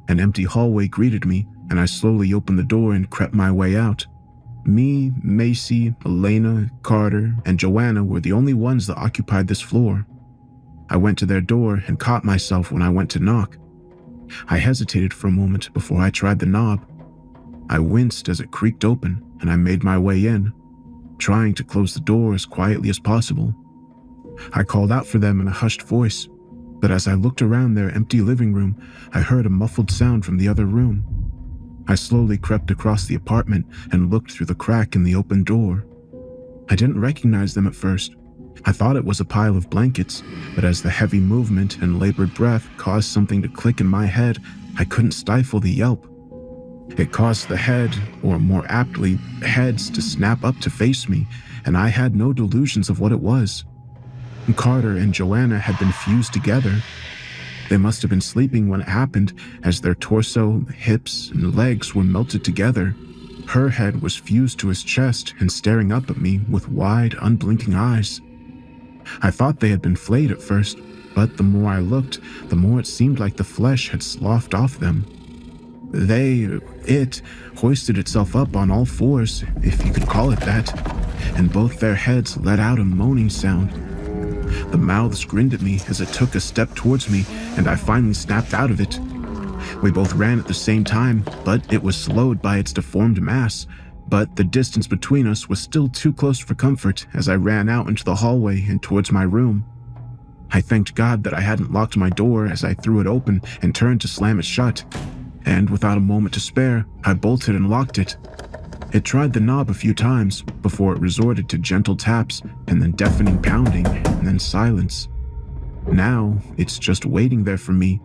An empty hallway greeted me, and I slowly opened the door and crept my way out. Me, Macy, Elena, Carter, and Joanna were the only ones that occupied this floor. I went to their door and caught myself when I went to knock. I hesitated for a moment before I tried the knob, I winced as it creaked open, and I made my way in, trying to close the door as quietly as possible. I called out for them in a hushed voice, but as I looked around their empty living room, I heard a muffled sound from the other room. I slowly crept across the apartment and looked through the crack in the open door. I didn't recognize them at first. I thought it was a pile of blankets, but as the heavy movement and labored breath caused something to click in my head, I couldn't stifle the yelp. It caused the head, or more aptly, heads, to snap up to face me, and I had no delusions of what it was. Carter and Joanna had been fused together. They must have been sleeping when it happened, as their torso, hips, and legs were melted together. Her head was fused to his chest and staring up at me with wide, unblinking eyes. I thought they had been flayed at first, but the more I looked, the more it seemed like the flesh had sloughed off them. It hoisted itself up on all fours, if you could call it that, and both their heads let out a moaning sound. The mouths grinned at me as it took a step towards me, and I finally snapped out of it. We both ran at the same time, but it was slowed by its deformed mass, but the distance between us was still too close for comfort as I ran out into the hallway and towards my room. I thanked God that I hadn't locked my door as I threw it open and turned to slam it shut, and without a moment to spare, I bolted and locked it. It tried the knob a few times before it resorted to gentle taps and then deafening pounding and then silence. Now, it's just waiting there for me,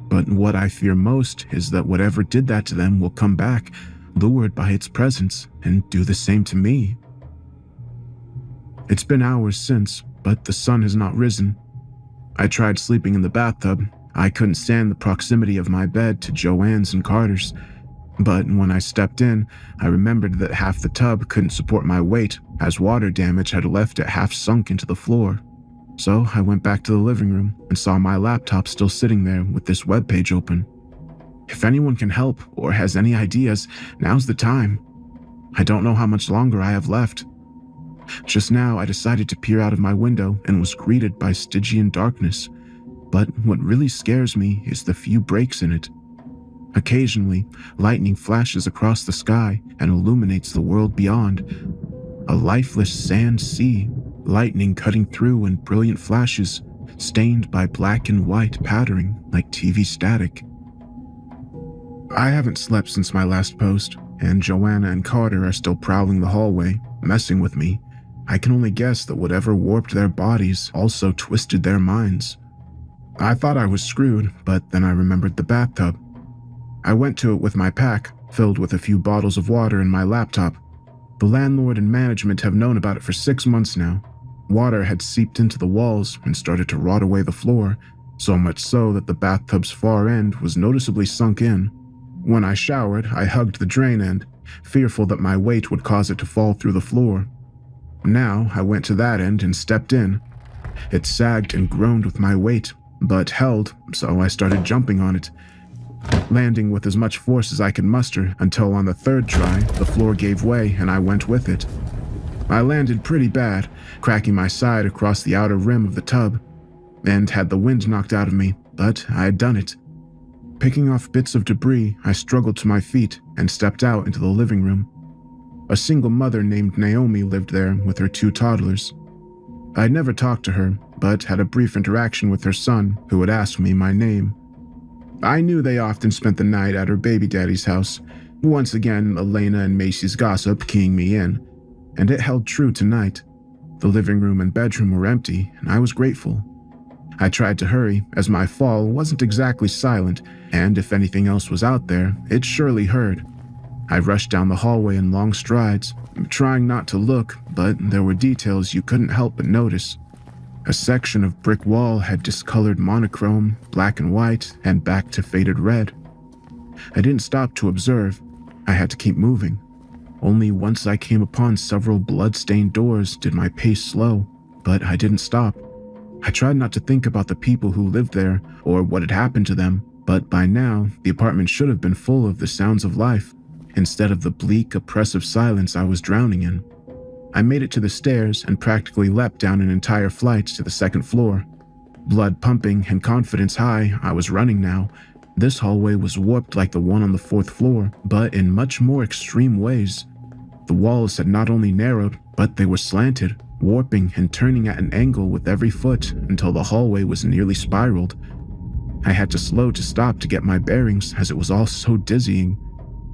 but what I fear most is that whatever did that to them will come back, lured by its presence, and do the same to me. It's been hours since, but the sun has not risen. I tried sleeping in the bathtub. I couldn't stand the proximity of my bed to Joanne's and Carter's. But when I stepped in, I remembered that half the tub couldn't support my weight, as water damage had left it half sunk into the floor. So I went back to the living room and saw my laptop still sitting there with this webpage open. If anyone can help or has any ideas, now's the time. I don't know how much longer I have left. Just now I decided to peer out of my window and was greeted by Stygian darkness. But what really scares me is the few breaks in it. Occasionally, lightning flashes across the sky and illuminates the world beyond. A lifeless sand sea, lightning cutting through in brilliant flashes, stained by black and white patterning like TV static. I haven't slept since my last post, and Joanna and Carter are still prowling the hallway, messing with me. I can only guess that whatever warped their bodies also twisted their minds. I thought I was screwed, but then I remembered the bathtub. I went to it with my pack, filled with a few bottles of water and my laptop. The landlord and management have known about it for 6 months now. Water had seeped into the walls and started to rot away the floor, so much so that the bathtub's far end was noticeably sunk in. When I showered, I hugged the drain end, fearful that my weight would cause it to fall through the floor. Now I went to that end and stepped in. It sagged and groaned with my weight, but held, so I started jumping on it, landing with as much force as I could muster until on the third try, the floor gave way and I went with it. I landed pretty bad, cracking my side across the outer rim of the tub, and had the wind knocked out of me, but I had done it. Picking off bits of debris, I struggled to my feet and stepped out into the living room. A single mother named Naomi lived there with her 2 toddlers. I'd never talked to her, but had a brief interaction with her son, who had asked me my name. I knew they often spent the night at her baby daddy's house, once again Elena and Macy's gossip keying me in, and it held true tonight. The living room and bedroom were empty, and I was grateful. I tried to hurry, as my fall wasn't exactly silent, and if anything else was out there, it surely heard. I rushed down the hallway in long strides, trying not to look, but there were details you couldn't help but notice. A section of brick wall had discolored monochrome, black and white, and back to faded red. I didn't stop to observe. I had to keep moving. Only once I came upon several blood-stained doors did my pace slow, but I didn't stop. I tried not to think about the people who lived there or what had happened to them, but by now, the apartment should have been full of the sounds of life, instead of the bleak, oppressive silence I was drowning in. I made it to the stairs and practically leapt down an entire flight to the second floor. Blood pumping and confidence high, I was running now, This hallway was warped like the one on the 4th floor, but in much more extreme ways. The walls had not only narrowed, but they were slanted, warping and turning at an angle with every foot until the hallway was nearly spiraled. I had to slow to stop to get my bearings as it was all so dizzying.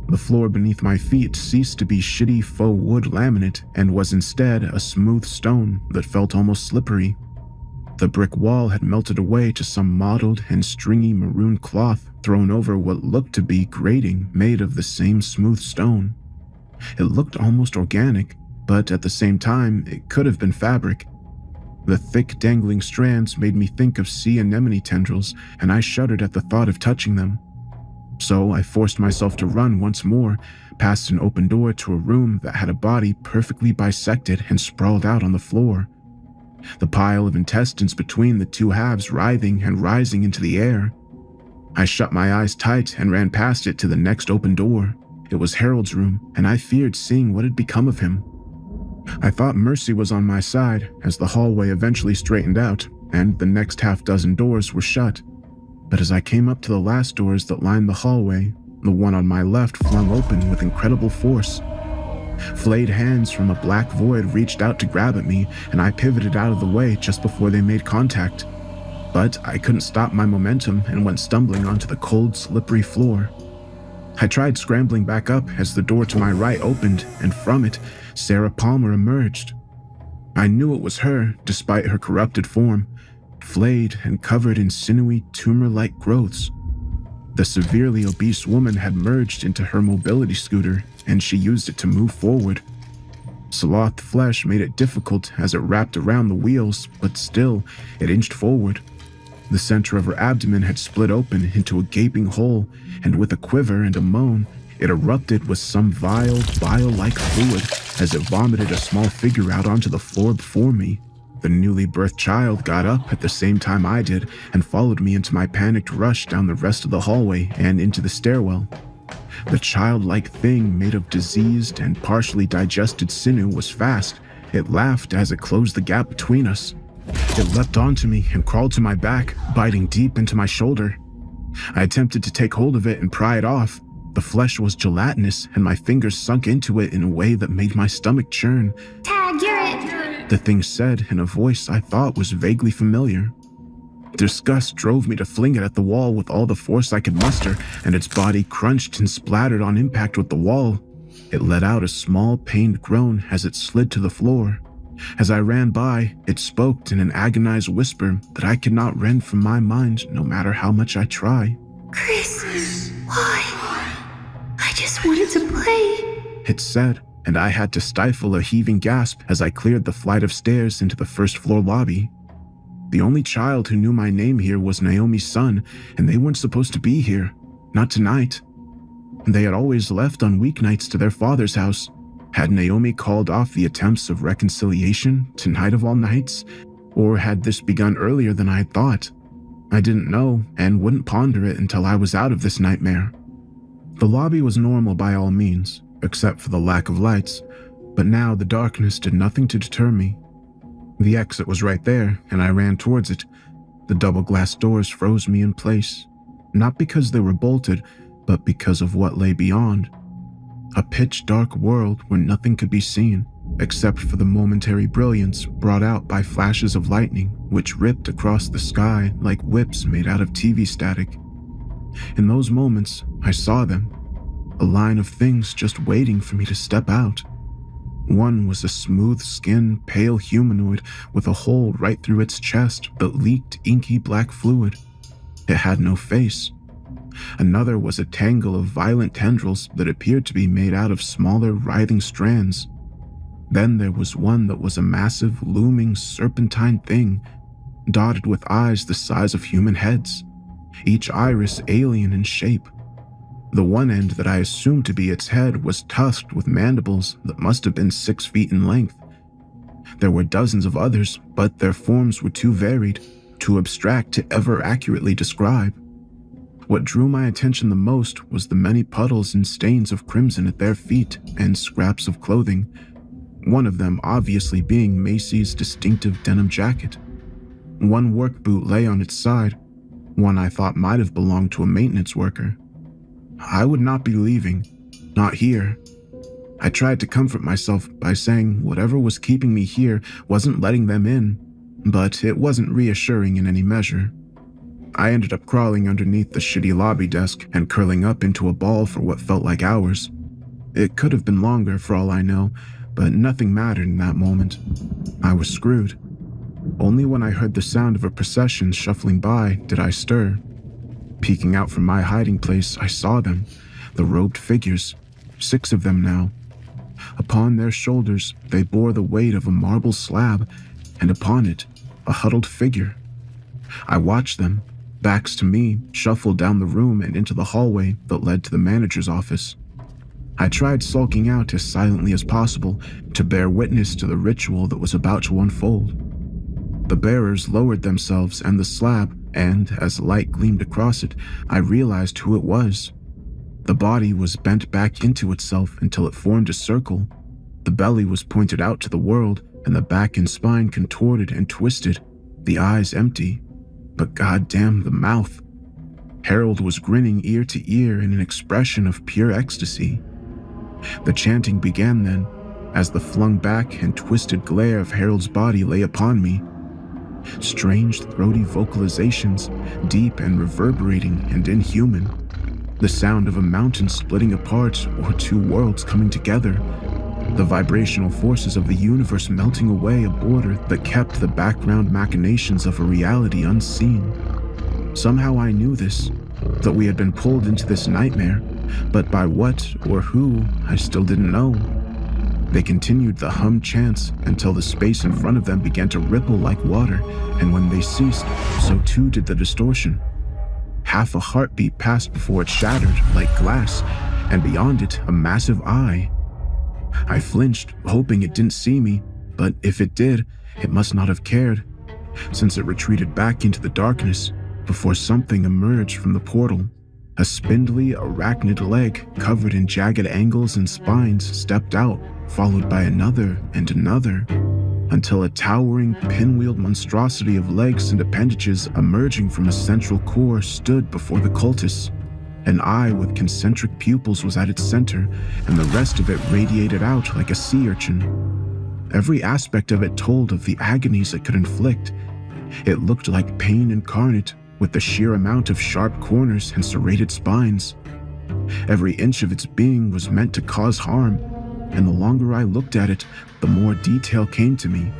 The floor beneath my feet ceased to be shitty faux wood laminate and was instead a smooth stone that felt almost slippery. The brick wall had melted away to some mottled and stringy maroon cloth thrown over what looked to be grating made of the same smooth stone. It looked almost organic, but at the same time, it could have been fabric. The thick dangling strands made me think of sea anemone tendrils, and I shuddered at the thought of touching them. So I forced myself to run once more, past an open door to a room that had a body perfectly bisected and sprawled out on the floor. The pile of intestines between the two halves writhing and rising into the air. I shut my eyes tight and ran past it to the next open door. It was Harold's room, and I feared seeing what had become of him. I thought mercy was on my side as the hallway eventually straightened out and the next half-dozen doors were shut. But as I came up to the last doors that lined the hallway, the one on my left flung open with incredible force. Flayed hands from a black void reached out to grab at me, and I pivoted out of the way just before they made contact. But I couldn't stop my momentum and went stumbling onto the cold, slippery floor. I tried scrambling back up as the door to my right opened, and from it, Sarah Palmer emerged. I knew it was her, despite her corrupted form, flayed and covered in sinewy, tumor-like growths. The severely obese woman had merged into her mobility scooter, and she used it to move forward. Slothed flesh made it difficult as it wrapped around the wheels, but still, it inched forward. The center of her abdomen had split open into a gaping hole, and with a quiver and a moan, it erupted with some vile, bile-like fluid as it vomited a small figure out onto the floor before me. The newly birthed child got up at the same time I did and followed me into my panicked rush down the rest of the hallway and into the stairwell. The childlike thing made of diseased and partially digested sinew was fast. It laughed as it closed the gap between us. It leapt onto me and crawled to my back, biting deep into my shoulder. I attempted to take hold of it and pry it off. The flesh was gelatinous, and my fingers sunk into it in a way that made my stomach churn. Tag, you're it! The thing said in a voice I thought was vaguely familiar. Disgust drove me to fling it at the wall with all the force I could muster, and its body crunched and splattered on impact with the wall. It let out a small, pained groan as it slid to the floor. As I ran by, it spoke in an agonized whisper that I could not rend from my mind no matter how much I try. Chris, why? I just wanted to play, it said, and I had to stifle a heaving gasp as I cleared the flight of stairs into the first-floor lobby. The only child who knew my name here was Naomi's son, and they weren't supposed to be here. Not tonight. They had always left on weeknights to their father's house. Had Naomi called off the attempts of reconciliation tonight of all nights? Or had this begun earlier than I had thought? I didn't know, and wouldn't ponder it until I was out of this nightmare. The lobby was normal by all means, except for the lack of lights, but now the darkness did nothing to deter me. The exit was right there, and I ran towards it. The double glass doors froze me in place, not because they were bolted, but because of what lay beyond. A pitch-dark world where nothing could be seen, except for the momentary brilliance brought out by flashes of lightning which ripped across the sky like whips made out of TV static. In those moments, I saw them, a line of things just waiting for me to step out. One was a smooth-skinned, pale humanoid with a hole right through its chest that leaked inky black fluid. It had no face. Another was a tangle of violent tendrils that appeared to be made out of smaller, writhing strands. Then there was one that was a massive, looming, serpentine thing, dotted with eyes the size of human heads, each iris alien in shape. The one end that I assumed to be its head was tusked with mandibles that must have been 6 feet in length. There were dozens of others, but their forms were too varied, too abstract to ever accurately describe. What drew my attention the most was the many puddles and stains of crimson at their feet and scraps of clothing, one of them obviously being Macy's distinctive denim jacket. One work boot lay on its side. one I thought might have belonged to a maintenance worker. I would not be leaving, not here. I tried to comfort myself by saying whatever was keeping me here wasn't letting them in, but it wasn't reassuring in any measure. I ended up crawling underneath the shitty lobby desk and curling up into a ball for what felt like hours. It could have been longer for all I know, but nothing mattered in that moment. I was screwed. Only when I heard the sound of a procession shuffling by did I stir. Peeking out from my hiding place, I saw them, the robed figures, 6 of them now. Upon their shoulders, they bore the weight of a marble slab, and upon it, a huddled figure. I watched them, backs to me, shuffle down the room and into the hallway that led to the manager's office. I tried sulking out as silently as possible to bear witness to the ritual that was about to unfold. The bearers lowered themselves and the slab, and as light gleamed across it, I realized who it was. The body was bent back into itself until it formed a circle. The belly was pointed out to the world, and the back and spine contorted and twisted, the eyes empty. But goddamn the mouth. Harold was grinning ear to ear in an expression of pure ecstasy. The chanting began then, as the flung back and twisted glare of Harold's body lay upon me. Strange throaty vocalizations, deep and reverberating and inhuman. The sound of a mountain splitting apart or 2 worlds coming together. The vibrational forces of the universe melting away a border that kept the background machinations of a reality unseen. Somehow I knew this, that we had been pulled into this nightmare, but by what or who, I still didn't know. They continued the hummed chants until the space in front of them began to ripple like water, and when they ceased, so too did the distortion. Half a heartbeat passed before it shattered like glass, and beyond it, a massive eye. I flinched, hoping it didn't see me, but if it did, it must not have cared, since it retreated back into the darkness before something emerged from the portal. A spindly, arachnid leg covered in jagged angles and spines stepped out, followed by another and another, until a towering, pinwheeled monstrosity of legs and appendages emerging from a central core stood before the cultists. An eye with concentric pupils was at its center, and the rest of it radiated out like a sea urchin. Every aspect of it told of the agonies it could inflict. It looked like pain incarnate, with the sheer amount of sharp corners and serrated spines. Every inch of its being was meant to cause harm, and the longer I looked at it, the more detail came to me.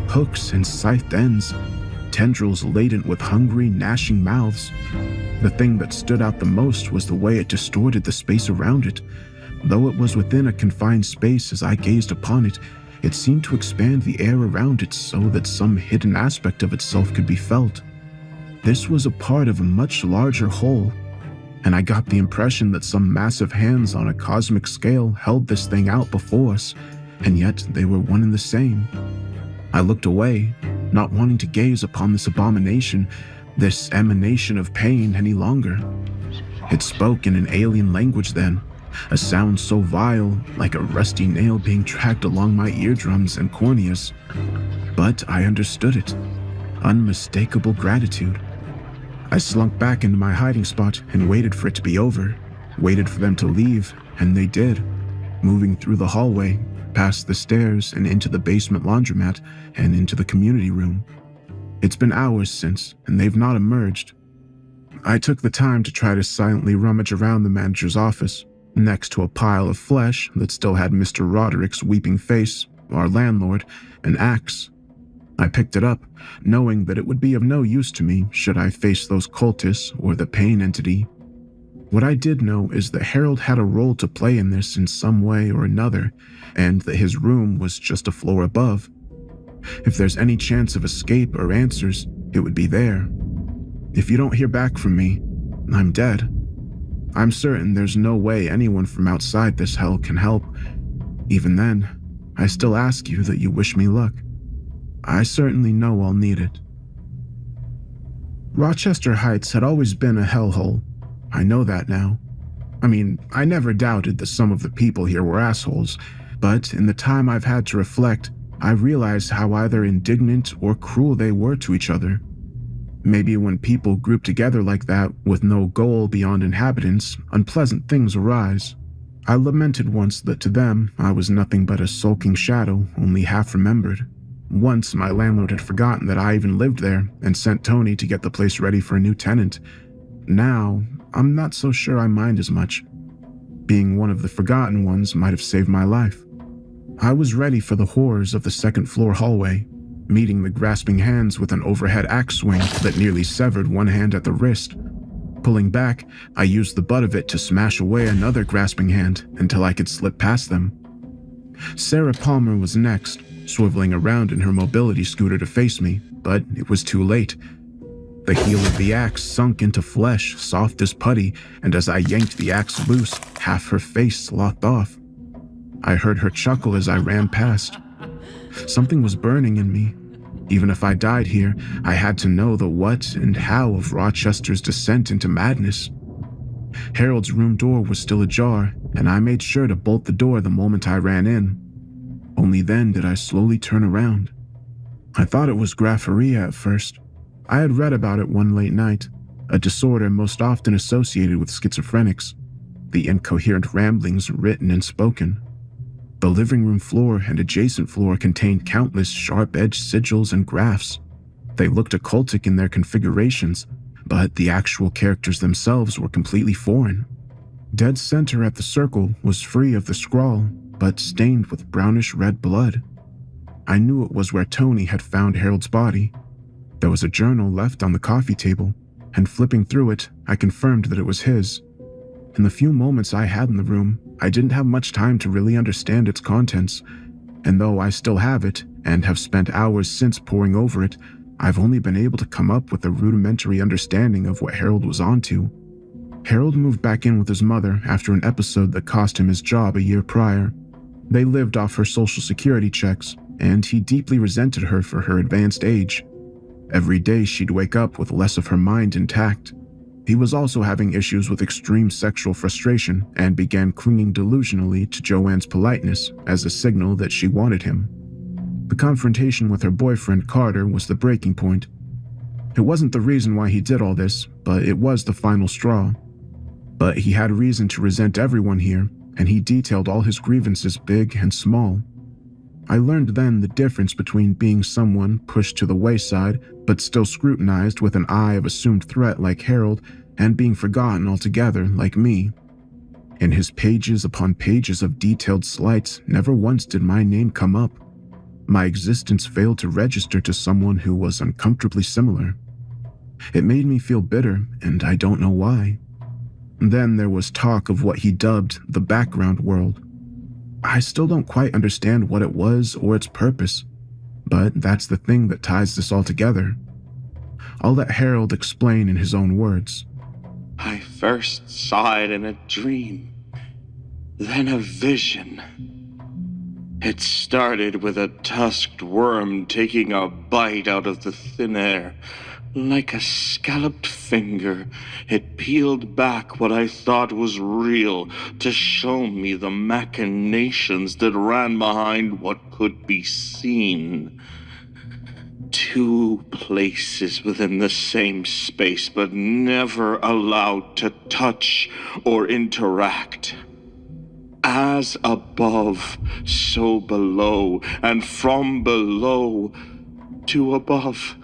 Hooks and scythed ends, tendrils laden with hungry, gnashing mouths. The thing that stood out the most was the way it distorted the space around it. Though it was within a confined space as I gazed upon it, it seemed to expand the air around it so that some hidden aspect of itself could be felt. This was a part of a much larger whole, and I got the impression that some massive hands on a cosmic scale held this thing out before us, and yet they were one and the same. I looked away, not wanting to gaze upon this abomination, this emanation of pain any longer. It spoke in an alien language then, a sound so vile, like a rusty nail being dragged along my eardrums and corneas. But I understood it. Unmistakable gratitude. I slunk back into my hiding spot and waited for it to be over, waited for them to leave, and they did, moving through the hallway, past the stairs and into the basement laundromat and into the community room. It's been hours since, and they've not emerged. I took the time to try to silently rummage around the manager's office, next to a pile of flesh that still had Mr. Roderick's weeping face, our landlord, an axe. I picked it up, knowing that it would be of no use to me should I face those cultists or the pain entity. What I did know is that Harold had a role to play in this in some way or another, and that his room was just a floor above. If there's any chance of escape or answers, it would be there. If you don't hear back from me, I'm dead. I'm certain there's no way anyone from outside this hell can help. Even then, I still ask you that you wish me luck. I certainly know I'll need it. Rochester Heights had always been a hellhole. I know that now. I mean, I never doubted that some of the people here were assholes, but in the time I've had to reflect, I realized how either indignant or cruel they were to each other. Maybe when people group together like that with no goal beyond inhabitants, unpleasant things arise. I lamented once that to them I was nothing but a sulking shadow, only half remembered. Once my landlord had forgotten that I even lived there and sent Tony to get the place ready for a new tenant. Now, I'm not so sure I mind as much. Being one of the forgotten ones might have saved my life. I was ready for the horrors of the second-floor hallway, meeting the grasping hands with an overhead axe swing that nearly severed one hand at the wrist. Pulling back, I used the butt of it to smash away another grasping hand until I could slip past them. Sarah Palmer was next, swiveling around in her mobility scooter to face me, but it was too late. The heel of the axe sunk into flesh, soft as putty, and as I yanked the axe loose, half her face sloughed off. I heard her chuckle as I ran past. Something was burning in me. Even if I died here, I had to know the what and how of Rochester's descent into madness. Harold's room door was still ajar, and I made sure to bolt the door the moment I ran in. Only then did I slowly turn around. I thought it was graphorrhea at first. I had read about it one late night, a disorder most often associated with schizophrenics, the incoherent ramblings written and spoken. The living room floor and adjacent floor contained countless sharp-edged sigils and graphs. They looked occultic in their configurations, but the actual characters themselves were completely foreign. Dead center at the circle was free of the scrawl, but stained with brownish-red blood. I knew it was where Tony had found Harold's body. There was a journal left on the coffee table, and flipping through it, I confirmed that it was his. In the few moments I had in the room, I didn't have much time to really understand its contents, and though I still have it, and have spent hours since poring over it, I've only been able to come up with a rudimentary understanding of what Harold was onto. Harold moved back in with his mother after an episode that cost him his job a year prior. They lived off her social security checks, and he deeply resented her for her advanced age. Every day she'd wake up with less of her mind intact. He was also having issues with extreme sexual frustration and began clinging delusionally to Joanne's politeness as a signal that she wanted him. The confrontation with her boyfriend Carter was the breaking point. It wasn't the reason why he did all this, but it was the final straw. But he had reason to resent everyone here, and he detailed all his grievances, big and small. I learned then the difference between being someone pushed to the wayside but still scrutinized with an eye of assumed threat like Harold, and being forgotten altogether like me. In his pages upon pages of detailed slights, never once did my name come up. My existence failed to register to someone who was uncomfortably similar. It made me feel bitter, and I don't know why. Then there was talk of what he dubbed the background world. I still don't quite understand what it was or its purpose, but that's the thing that ties this all together. I'll let Harold explain in his own words. I first saw it in a dream, then a vision. It started with a tusked worm taking a bite out of the thin air. Like a scalloped finger, it peeled back what I thought was real to show me the machinations that ran behind what could be seen. Two places within the same space, but never allowed to touch or interact. As above, so below, and from below to above.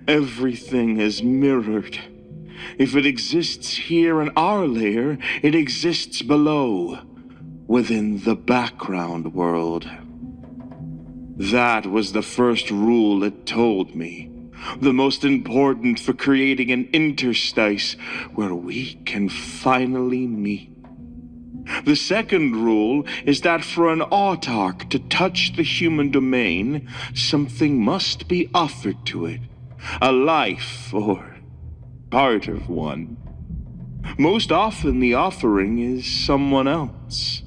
Everything is mirrored. If it exists here in our layer, it exists below, within the background world. That was the first rule it told me, the most important for creating an interstice where we can finally meet. The second rule is that for an autarch to touch the human domain, something must be offered to it. A life, or part of one. Most often the offering is someone else.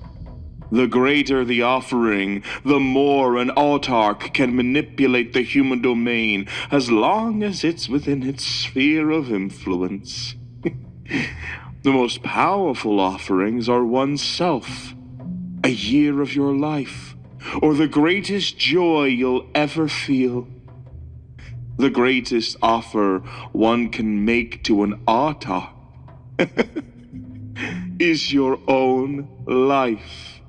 The greater the offering, the more an autarch can manipulate the human domain, as long as it's within its sphere of influence. The most powerful offerings are oneself, a year of your life, or the greatest joy you'll ever feel. The greatest offer one can make to an Autarch is your own life.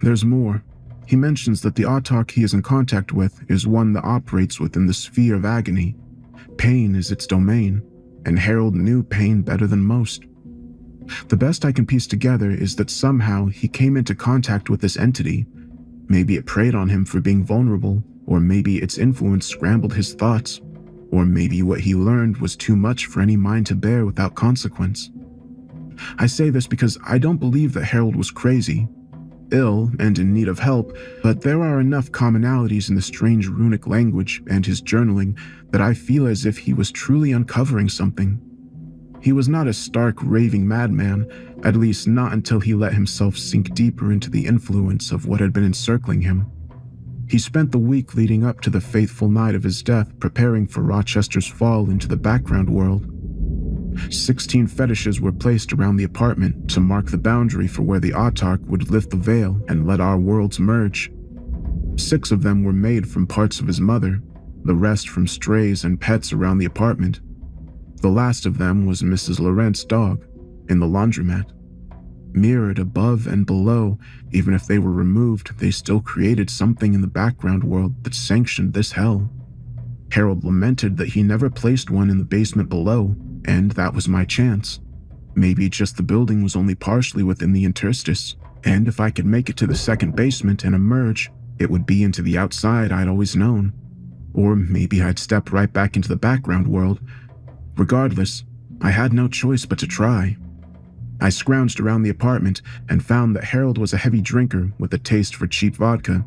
There's more. He mentions that the Autarch he is in contact with is one that operates within the sphere of agony. Pain is its domain, and Harold knew pain better than most. The best I can piece together is that somehow he came into contact with this entity. Maybe it preyed on him for being vulnerable, or maybe its influence scrambled his thoughts, or maybe what he learned was too much for any mind to bear without consequence. I say this because I don't believe that Harold was crazy, ill and in need of help, but there are enough commonalities in the strange runic language and his journaling that I feel as if he was truly uncovering something. He was not a stark, raving madman, at least not until he let himself sink deeper into the influence of what had been encircling him. He spent the week leading up to the fateful night of his death preparing for Rochester's fall into the background world. 16 fetishes were placed around the apartment to mark the boundary for where the Autarch would lift the veil and let our worlds merge. 6 of them were made from parts of his mother, the rest from strays and pets around the apartment. The last of them was Mrs. Laurent's dog, in the laundromat. Mirrored above and below, even if they were removed, they still created something in the background world that sanctioned this hell. Harold lamented that he never placed one in the basement below, and that was my chance. Maybe just the building was only partially within the interstice, and if I could make it to the second basement and emerge, it would be into the outside I'd always known. Or maybe I'd step right back into the background world. Regardless, I had no choice but to try. I scrounged around the apartment and found that Harold was a heavy drinker with a taste for cheap vodka.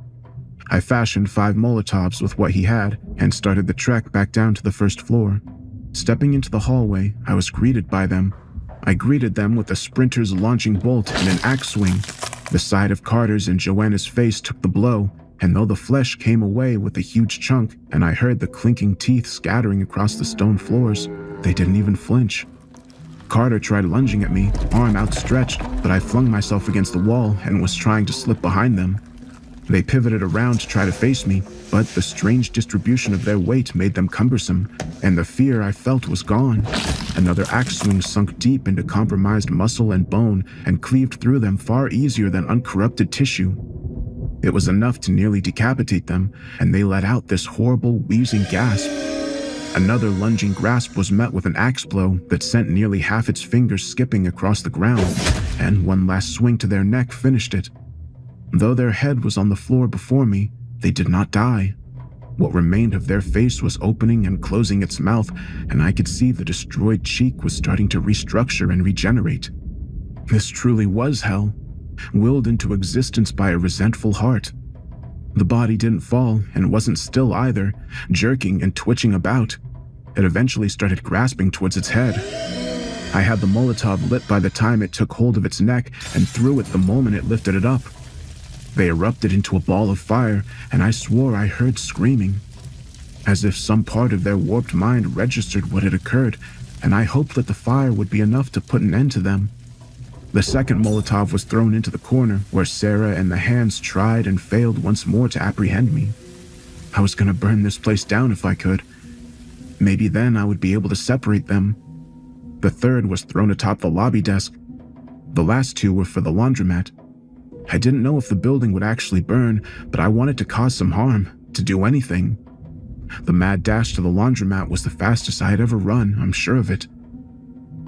I fashioned 5 Molotovs with what he had and started the trek back down to the first floor. Stepping into the hallway, I was greeted by them. I greeted them with a sprinter's launching bolt and an axe swing. The side of Carter's and Joanna's face took the blow, and though the flesh came away with a huge chunk and I heard the clinking teeth scattering across the stone floors, they didn't even flinch. Carter tried lunging at me, arm outstretched, but I flung myself against the wall and was trying to slip behind them. They pivoted around to try to face me, but the strange distribution of their weight made them cumbersome, and the fear I felt was gone. Another axe swing sunk deep into compromised muscle and bone and cleaved through them far easier than uncorrupted tissue. It was enough to nearly decapitate them, and they let out this horrible, wheezing gasp. Another lunging grasp was met with an axe blow that sent nearly half its fingers skipping across the ground, and one last swing to their neck finished it. Though their head was on the floor before me, they did not die. What remained of their face was opening and closing its mouth, and I could see the destroyed cheek was starting to restructure and regenerate. This truly was hell, willed into existence by a resentful heart. The body didn't fall and wasn't still either, jerking and twitching about. It eventually started grasping towards its head. I had the Molotov lit by the time it took hold of its neck and threw it the moment it lifted it up. They erupted into a ball of fire, and I swore I heard screaming. As if some part of their warped mind registered what had occurred, and I hoped that the fire would be enough to put an end to them. The second Molotov was thrown into the corner, where Sarah and the hands tried and failed once more to apprehend me. I was going to burn this place down if I could. Maybe then I would be able to separate them. The third was thrown atop the lobby desk. The last 2 were for the laundromat. I didn't know if the building would actually burn, but I wanted to cause some harm, to do anything. The mad dash to the laundromat was the fastest I had ever run, I'm sure of it.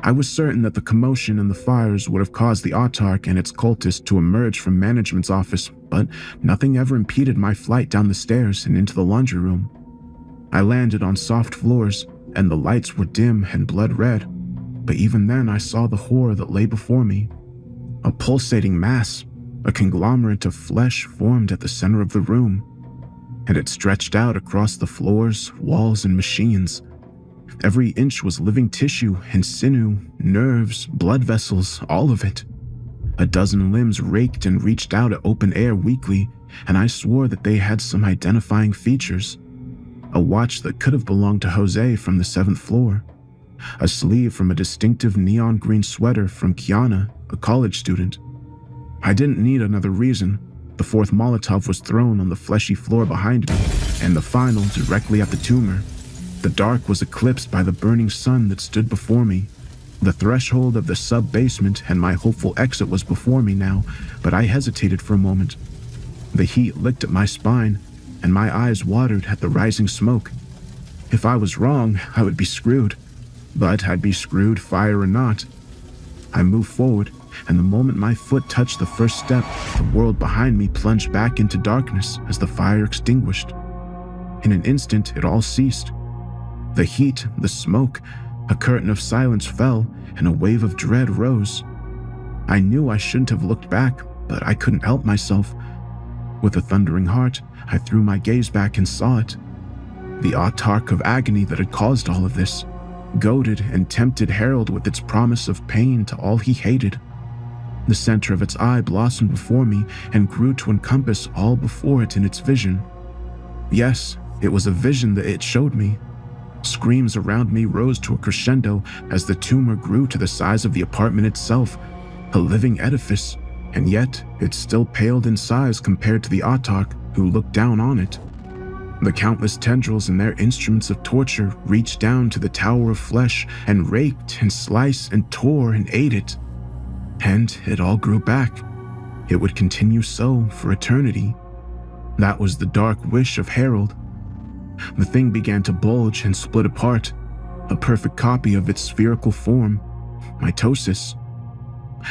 I was certain that the commotion and the fires would have caused the Autarch and its cultists to emerge from management's office, but nothing ever impeded my flight down the stairs and into the laundry room. I landed on soft floors, and the lights were dim and blood red, but even then I saw the horror that lay before me. A pulsating mass, a conglomerate of flesh formed at the center of the room, and it stretched out across the floors, walls, and machines. Every inch was living tissue and sinew, nerves, blood vessels, all of it. A dozen limbs raked and reached out at open air weakly, and I swore that they had some identifying features. A watch that could have belonged to Jose from the 7th floor. A sleeve from a distinctive neon green sweater from Kiana, a college student. I didn't need another reason. The 4th Molotov was thrown on the fleshy floor behind me, and the final directly at the tumor. The dark was eclipsed by the burning sun that stood before me. The threshold of the sub-basement and my hopeful exit was before me now, but I hesitated for a moment. The heat licked at my spine, and my eyes watered at the rising smoke. If I was wrong, I would be screwed. But I'd be screwed, fire or not. I moved forward, and the moment my foot touched the first step, the world behind me plunged back into darkness as the fire extinguished. In an instant, it all ceased. The heat, the smoke, a curtain of silence fell, and a wave of dread rose. I knew I shouldn't have looked back, but I couldn't help myself. With a thundering heart, I threw my gaze back and saw it. The autarch of agony that had caused all of this, goaded and tempted Harold with its promise of pain to all he hated. The center of its eye blossomed before me and grew to encompass all before it in its vision. Yes, it was a vision that it showed me. Screams around me rose to a crescendo as the tumor grew to the size of the apartment itself, a living edifice, and yet it still paled in size compared to the autarch who looked down on it. The countless tendrils and their instruments of torture reached down to the tower of flesh and raped and sliced and tore and ate it. And it all grew back. It would continue so for eternity. That was the dark wish of Harold. The thing began to bulge and split apart, a perfect copy of its spherical form, mitosis.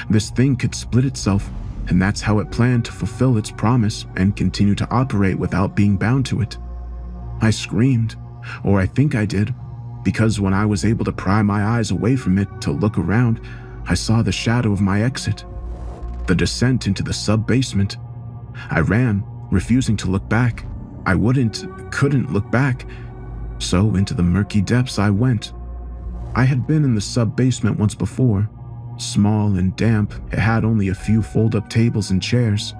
This thing could split itself, and that's how it planned to fulfill its promise and continue to operate without being bound to it. I screamed, or I think I did, because when I was able to pry my eyes away from it to look around, I saw the shadow of my exit, the descent into the sub-basement. I ran, refusing to look back. I couldn't look back. So into the murky depths I went. I had been in the sub-basement once before. Small and damp, it had only a few fold-up tables and chairs.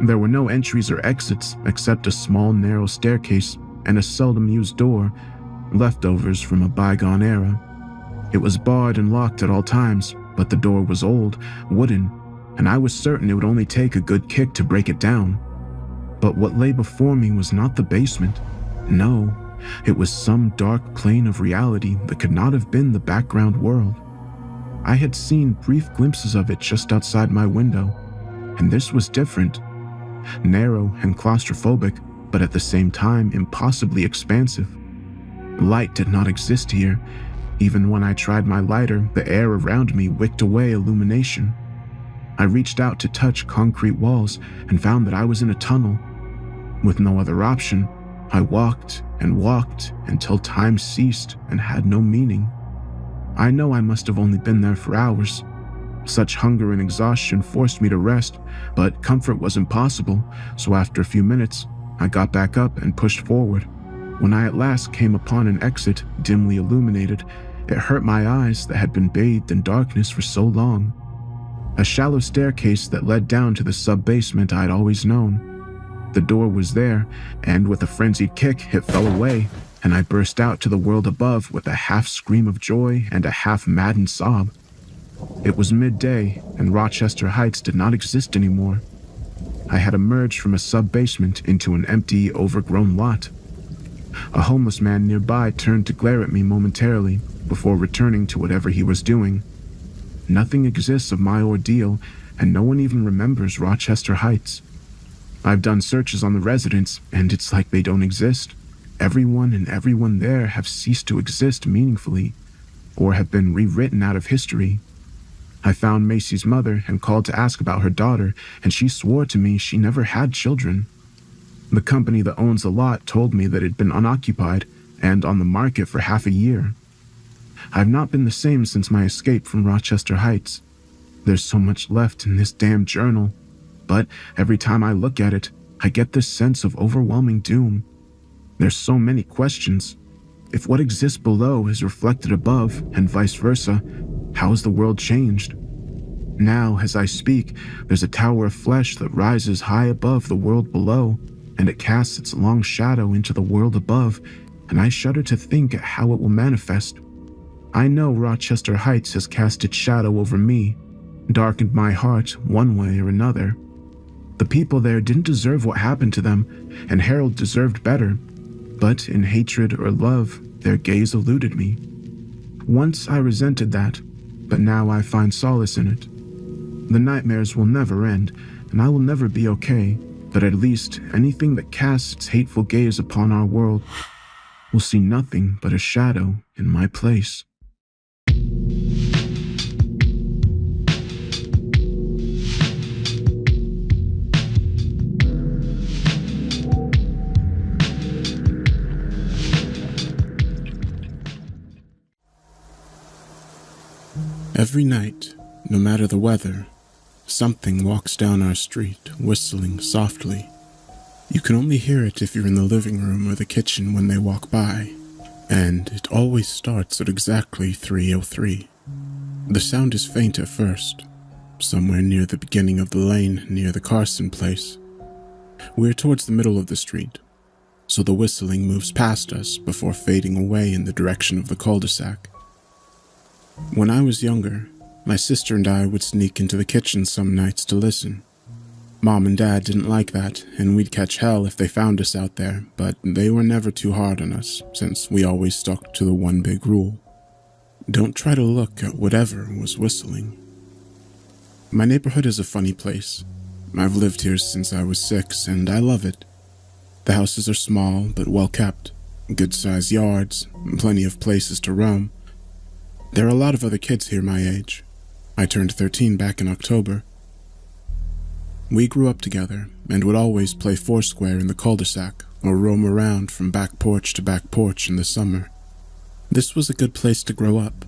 There were no entries or exits except a small narrow staircase and a seldom-used door, leftovers from a bygone era. It was barred and locked at all times, but the door was old, wooden, and I was certain it would only take a good kick to break it down. But what lay before me was not the basement. No, it was some dark plane of reality that could not have been the background world. I had seen brief glimpses of it just outside my window, and this was different. Narrow and claustrophobic, but at the same time impossibly expansive. Light did not exist here. Even when I tried my lighter, the air around me wicked away illumination. I reached out to touch concrete walls and found that I was in a tunnel. With no other option, I walked and walked until time ceased and had no meaning. I know I must have only been there for hours. Such hunger and exhaustion forced me to rest, but comfort was impossible, so after a few minutes, I got back up and pushed forward. When I at last came upon an exit dimly illuminated, it hurt my eyes that had been bathed in darkness for so long. A shallow staircase that led down to the sub-basement I'd always known. The door was there, and with a frenzied kick, it fell away, and I burst out to the world above with a half scream of joy and a half maddened sob. It was midday, and Rochester Heights did not exist anymore. I had emerged from a sub-basement into an empty, overgrown lot. A homeless man nearby turned to glare at me momentarily before returning to whatever he was doing. Nothing exists of my ordeal, and no one even remembers Rochester Heights. I've done searches on the residents, and it's like they don't exist. Everyone there have ceased to exist meaningfully, or have been rewritten out of history. I found Macy's mother and called to ask about her daughter, and she swore to me she never had children. The company that owns the lot told me that it had been unoccupied and on the market for half a year. I've not been the same since my escape from Rochester Heights. There's so much left in this damn journal, but every time I look at it, I get this sense of overwhelming doom. There's so many questions. If what exists below is reflected above, and vice versa, how has the world changed? Now, as I speak, there's a tower of flesh that rises high above the world below, and it casts its long shadow into the world above, and I shudder to think at how it will manifest. I know Rochester Heights has cast its shadow over me, darkened my heart one way or another. The people there didn't deserve what happened to them, and Harold deserved better. But in hatred or love, their gaze eluded me. Once I resented that, but now I find solace in it. The nightmares will never end, and I will never be okay, but at least anything that casts its hateful gaze upon our world will see nothing but a shadow in my place. Every night, no matter the weather, something walks down our street, whistling softly. You can only hear it if you're in the living room or the kitchen when they walk by, and it always starts at exactly 3:03. The sound is faint at first, somewhere near the beginning of the lane near the Carson place. We're towards the middle of the street, so the whistling moves past us before fading away in the direction of the cul-de-sac. When I was younger, my sister and I would sneak into the kitchen some nights to listen. Mom and Dad didn't like that, and we'd catch hell if they found us out there, but they were never too hard on us, since we always stuck to the one big rule. Don't try to look at whatever was whistling. My neighborhood is a funny place. I've lived here since I was 6, and I love it. The houses are small but well kept, good-sized yards, plenty of places to roam. There are a lot of other kids here my age. I turned 13 back in October. We grew up together and would always play foursquare in the cul-de-sac or roam around from back porch to back porch in the summer. This was a good place to grow up.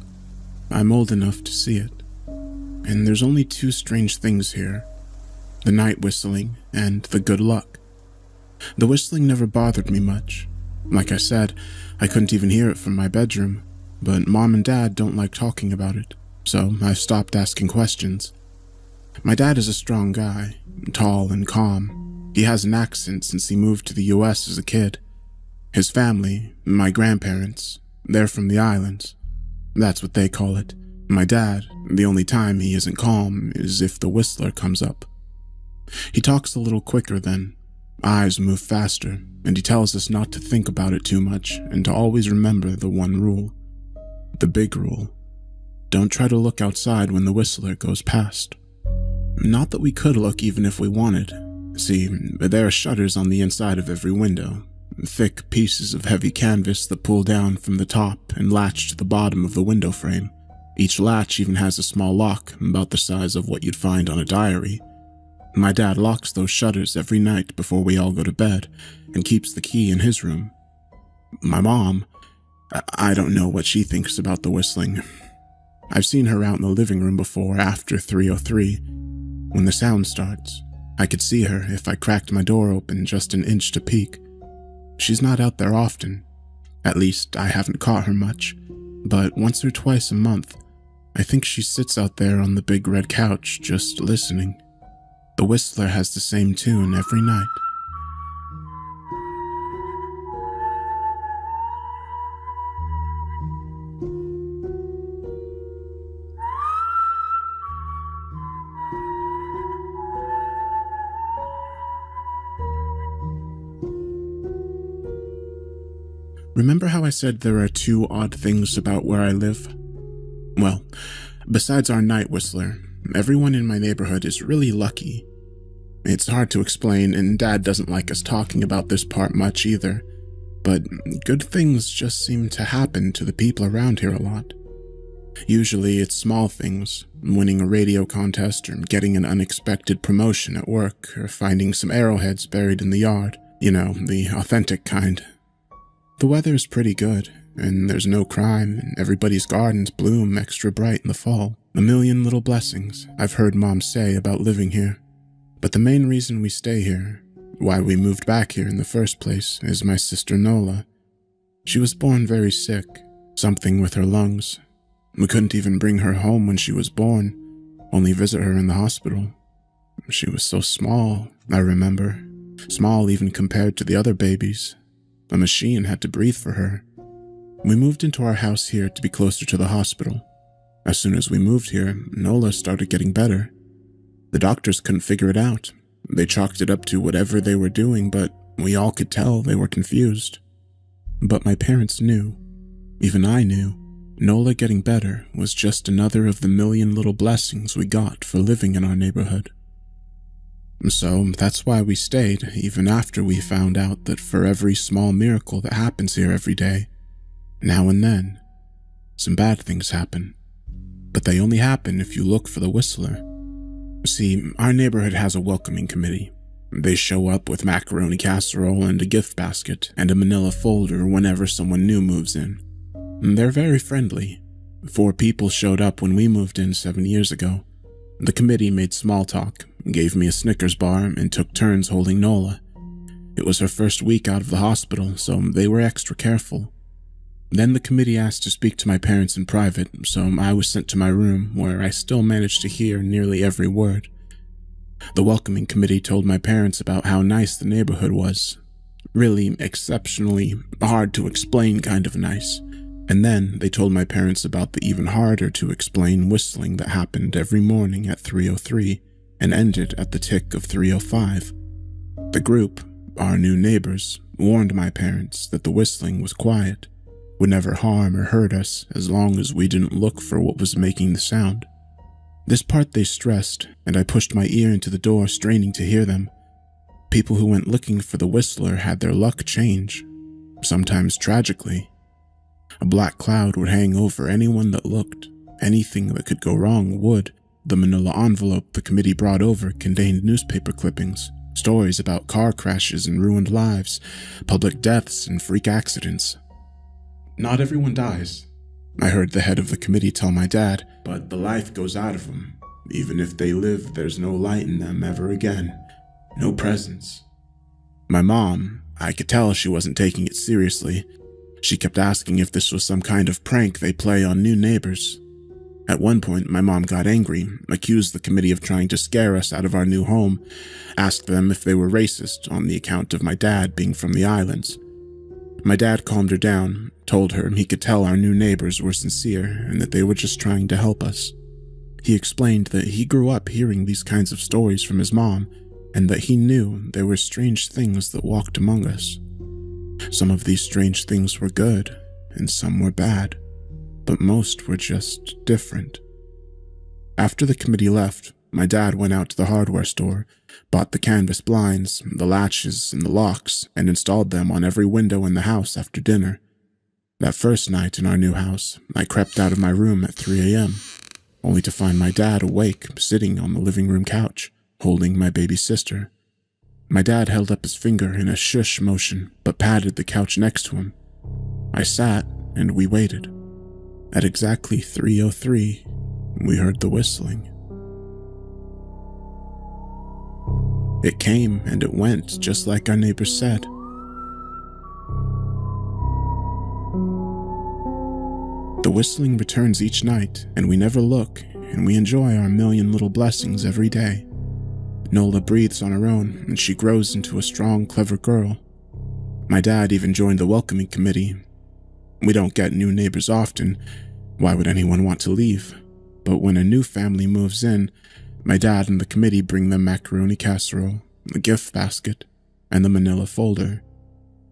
I'm old enough to see it. And there's only 2 strange things here: the night whistling and the good luck. The whistling never bothered me much. Like I said, I couldn't even hear it from my bedroom, but Mom and Dad don't like talking about it, so I've stopped asking questions. My dad is a strong guy, tall and calm. He has an accent since he moved to the US as a kid. His family, my grandparents, they're from the islands. That's what they call it. My dad, the only time he isn't calm is if the whistler comes up. He talks a little quicker then, eyes move faster, and he tells us not to think about it too much and to always remember the one rule. The big rule. Don't try to look outside when the whistler goes past. Not that we could look even if we wanted. See, there are shutters on the inside of every window, thick pieces of heavy canvas that pull down from the top and latch to the bottom of the window frame. Each latch even has a small lock about the size of what you'd find on a diary. My dad locks those shutters every night before we all go to bed and keeps the key in his room. My mom, I don't know what she thinks about the whistling. I've seen her out in the living room before after 3:03. When the sound starts, I could see her if I cracked my door open just an inch to peek. She's not out there often. At least I haven't caught her much, but once or twice a month, I think she sits out there on the big red couch just listening. The whistler has the same tune every night. Remember how I said there are 2 odd things about where I live? Well, besides our night whistler, everyone in my neighborhood is really lucky. It's hard to explain, and Dad doesn't like us talking about this part much either, but good things just seem to happen to the people around here a lot. Usually it's small things, winning a radio contest or getting an unexpected promotion at work or finding some arrowheads buried in the yard, the authentic kind. The weather is pretty good, and there's no crime, and everybody's gardens bloom extra bright in the fall. A million little blessings I've heard Mom say about living here. But the main reason we stay here, why we moved back here in the first place, is my sister Nola. She was born very sick, something with her lungs. We couldn't even bring her home when she was born, only visit her in the hospital. She was so small, I remember. Small even compared to the other babies. A machine had to breathe for her. We moved into our house here to be closer to the hospital. As soon as we moved here, Nola started getting better. The doctors couldn't figure it out. They chalked it up to whatever they were doing, but we all could tell they were confused. But my parents knew, even I knew, Nola getting better was just another of the million little blessings we got for living in our neighborhood. So that's why we stayed, even after we found out that for every small miracle that happens here every day, now and then, some bad things happen. But they only happen if you look for the Whistler. See, our neighborhood has a welcoming committee. They show up with macaroni casserole and a gift basket and a manila folder whenever someone new moves in. They're very friendly. 4 people showed up when we moved in 7 years ago. The committee made small talk, gave me a Snickers bar, and took turns holding Nola. It was her first week out of the hospital, so they were extra careful. Then the committee asked to speak to my parents in private, so I was sent to my room, where I still managed to hear nearly every word. The welcoming committee told my parents about how nice the neighborhood was. Really exceptionally hard to explain kind of nice. And then they told my parents about the even harder to explain whistling that happened every morning at 3:03 and ended at the tick of 3:05. The group, our new neighbors, warned my parents that the whistling was quiet, would never harm or hurt us as long as we didn't look for what was making the sound. This part they stressed, and I pushed my ear into the door, straining to hear them. People who went looking for the whistler had their luck change, sometimes tragically. A black cloud would hang over anyone that looked. Anything that could go wrong would. The manila envelope the committee brought over contained newspaper clippings, stories about car crashes and ruined lives, public deaths and freak accidents. Not everyone dies, I heard the head of the committee tell my dad, but the life goes out of them. Even if they live, there's no light in them ever again. No presence. My mom, I could tell she wasn't taking it seriously. She kept asking if this was some kind of prank they play on new neighbors. At one point, my mom got angry, accused the committee of trying to scare us out of our new home, asked them if they were racist on the account of my dad being from the islands. My dad calmed her down, told her he could tell our new neighbors were sincere and that they were just trying to help us. He explained that he grew up hearing these kinds of stories from his mom and that he knew there were strange things that walked among us. Some of these strange things were good and some were bad, but most were just different. After the committee left, my dad went out to the hardware store, bought the canvas blinds, the latches, and the locks, and installed them on every window in the house after dinner. That first night in our new house, I crept out of my room at 3 a.m., only to find my dad awake, sitting on the living room couch, holding my baby sister. My dad held up his finger in a shush motion, but patted the couch next to him. I sat, and we waited. At exactly 3:03, we heard the whistling. It came and it went, just like our neighbors said. The whistling returns each night, and we never look, and we enjoy our million little blessings every day. Nola breathes on her own, and she grows into a strong, clever girl. My dad even joined the welcoming committee. We don't get new neighbors often. Why would anyone want to leave? But when a new family moves in, my dad and the committee bring them macaroni casserole, the gift basket, and the manila folder.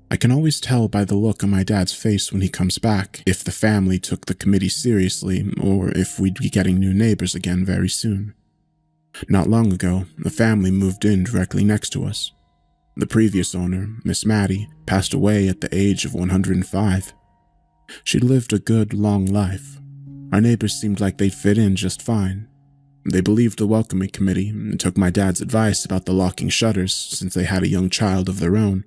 I can always tell by the look on my dad's face when he comes back if the family took the committee seriously or if we'd be getting new neighbors again very soon. Not long ago, a family moved in directly next to us. The previous owner, Miss Maddie, passed away at the age of 105. She lived a good, long life. Our neighbors seemed like they'd fit in just fine. They believed the welcoming committee and took my dad's advice about the locking shutters since they had a young child of their own.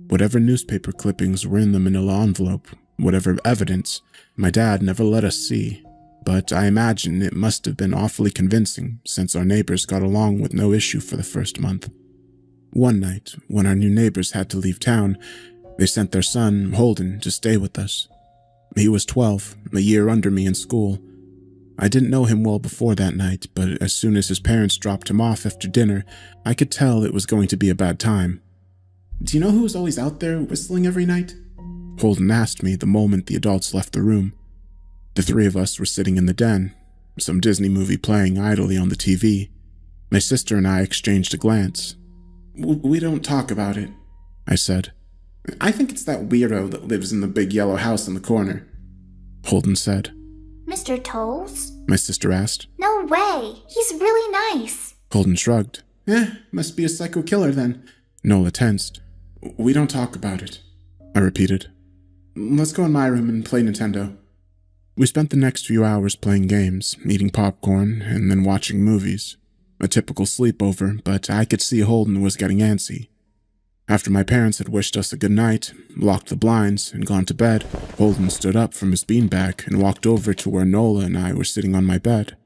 Whatever newspaper clippings were in the manila envelope, whatever evidence, my dad never let us see. But I imagine it must have been awfully convincing since our neighbors got along with no issue for the first month. One night, when our new neighbors had to leave town, they sent their son, Holden, to stay with us. He was 12, a year under me in school. I didn't know him well before that night, but as soon as his parents dropped him off after dinner, I could tell it was going to be a bad time. "Do you know who was always out there whistling every night?" Holden asked me the moment the adults left the room. The 3 of us were sitting in the den, some Disney movie playing idly on the TV. My sister and I exchanged a glance. "We don't talk about it," I said. I think it's that weirdo that lives in the big yellow house in the corner, Holden said. Mr. Tolls? My sister asked. No way. He's really nice. Holden shrugged. Must be a psycho killer then. Nola tensed. We don't talk about it, I repeated. Let's go in my room and play Nintendo. We spent the next few hours playing games, eating popcorn, and then watching movies. A typical sleepover, but I could see Holden was getting antsy. After my parents had wished us a good night, locked the blinds, and gone to bed, Holden stood up from his beanbag and walked over to where Nola and I were sitting on my bed.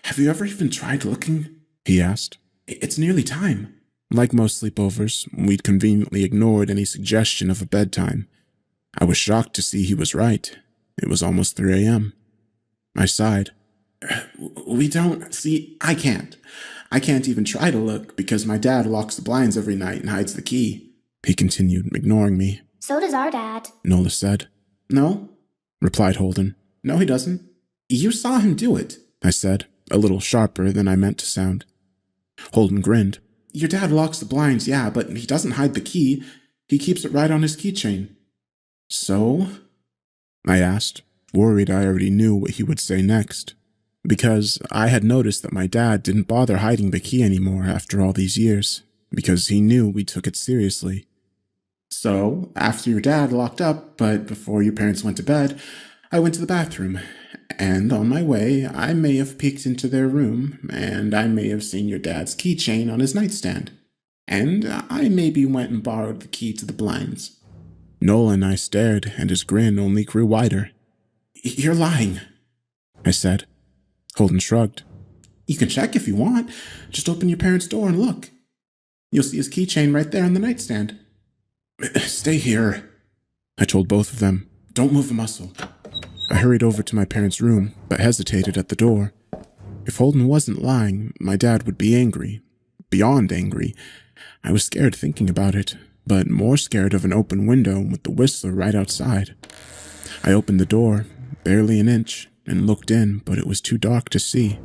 Have you ever even tried looking? He asked. It's nearly time. Like most sleepovers, we'd conveniently ignored any suggestion of a bedtime. I was shocked to see he was right. It was almost 3 a.m. I sighed. We don't. See, I can't. I can't even try to look because my dad locks the blinds every night and hides the key. He continued, ignoring me. So does our dad. Nola said. No, replied Holden. No, he doesn't. You saw him do it, I said, a little sharper than I meant to sound. Holden grinned. Your dad locks the blinds, yeah, but he doesn't hide the key. He keeps it right on his keychain. So? I asked, worried I already knew what he would say next. Because I had noticed that my dad didn't bother hiding the key anymore after all these years, because he knew we took it seriously. So, after your dad locked up, but before your parents went to bed, I went to the bathroom, and on my way, I may have peeked into their room, and I may have seen your dad's keychain on his nightstand, and I maybe went and borrowed the key to the blinds. Nola and I stared, and his grin only grew wider. You're lying, I said. Holden shrugged. You can check if you want. Just open your parents' door and look. You'll see his keychain right there on the nightstand. Stay here, I told both of them. Don't move a muscle. I hurried over to my parents' room, but hesitated at the door. If Holden wasn't lying, my dad would be angry. Beyond angry. I was scared thinking about it, but more scared of an open window with the whistler right outside. I opened the door, barely an inch, and looked in, but it was too dark to see.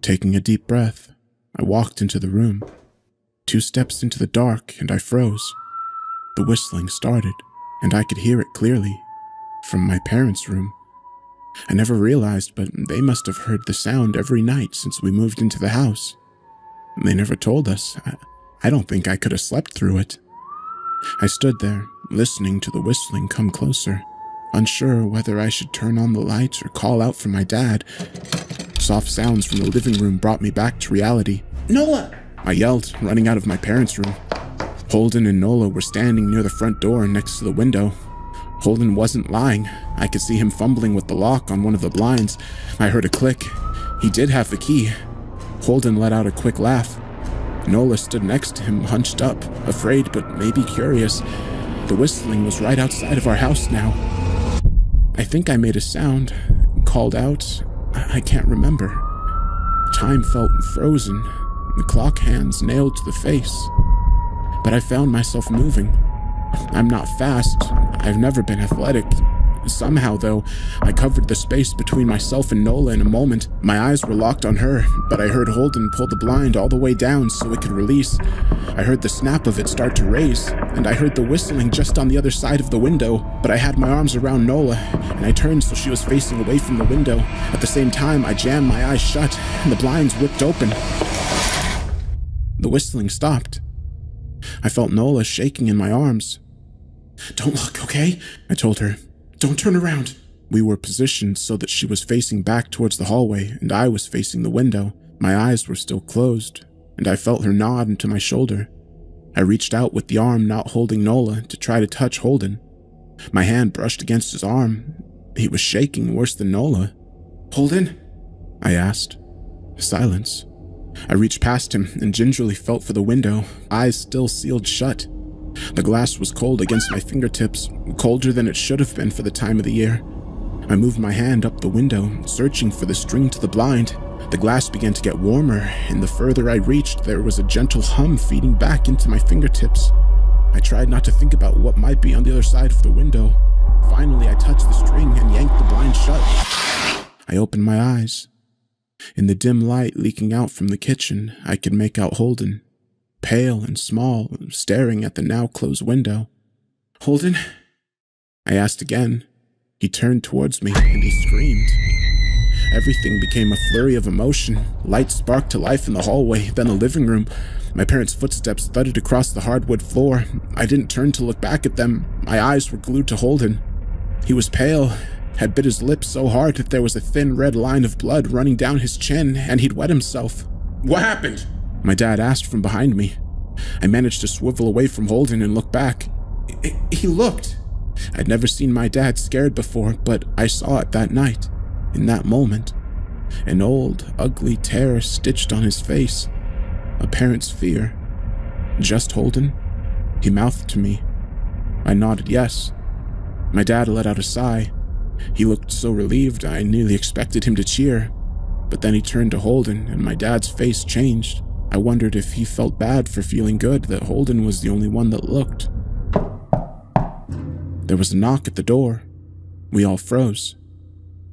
Taking a deep breath, I walked into the room. 2 steps into the dark, and I froze. The whistling started, and I could hear it clearly, from my parents' room. I never realized, but they must have heard the sound every night since we moved into the house. They never told us. I don't think I could have slept through it. I stood there, listening to the whistling come closer, unsure whether I should turn on the light or call out for my dad. Soft sounds from the living room brought me back to reality. Nola! I yelled, running out of my parents' room. Holden and Nola were standing near the front door next to the window. Holden wasn't lying. I could see him fumbling with the lock on one of the blinds. I heard a click. He did have the key. Holden let out a quick laugh. Nola stood next to him, hunched up, afraid but maybe curious. The whistling was right outside of our house now. I think I made a sound, called out. I can't remember. Time felt frozen, the clock hands nailed to the face. But I found myself moving. I'm not fast. I've never been athletic. Somehow, though, I covered the space between myself and Nola in a moment. My eyes were locked on her, but I heard Holden pull the blind all the way down so it could release. I heard the snap of it start to raise, and I heard the whistling just on the other side of the window, but I had my arms around Nola, and I turned so she was facing away from the window. At the same time, I jammed my eyes shut, and the blinds whipped open. The whistling stopped. I felt Nola shaking in my arms. Don't look, okay? I told her. Don't turn around. We were positioned so that she was facing back towards the hallway and I was facing the window. My eyes were still closed, and I felt her nod into my shoulder. I reached out with the arm not holding Nola to try to touch Holden. My hand brushed against his arm. He was shaking worse than Nola. Holden? I asked. Silence. I reached past him and gingerly felt for the window, eyes still sealed shut. The glass was cold against my fingertips, colder than it should have been for the time of the year. I moved my hand up the window, searching for the string to the blind. The glass began to get warmer, and the further I reached, there was a gentle hum feeding back into my fingertips. I tried not to think about what might be on the other side of the window. Finally, I touched the string and yanked the blind shut. I opened my eyes. In the dim light leaking out from the kitchen, I could make out Holden, pale and small, staring at the now closed window. Holden? I asked again. He turned towards me and he screamed. Everything became a flurry of emotion. Lights sparked to life in the hallway, then the living room. My parents' footsteps thudded across the hardwood floor. I didn't turn to look back at them. My eyes were glued to Holden. He was pale, had bit his lips so hard that there was a thin red line of blood running down his chin, and he'd wet himself. "What happened?" my dad asked from behind me. I managed to swivel away from Holden and look back. He looked. I'd never seen my dad scared before, but I saw it that night, in that moment. An old, ugly tear stitched on his face. A parent's fear. "Just Holden?" he mouthed to me. I nodded yes. My dad let out a sigh. He looked so relieved I nearly expected him to cheer. But then he turned to Holden and my dad's face changed. I wondered if he felt bad for feeling good that Holden was the only one that looked. There was a knock at the door. We all froze.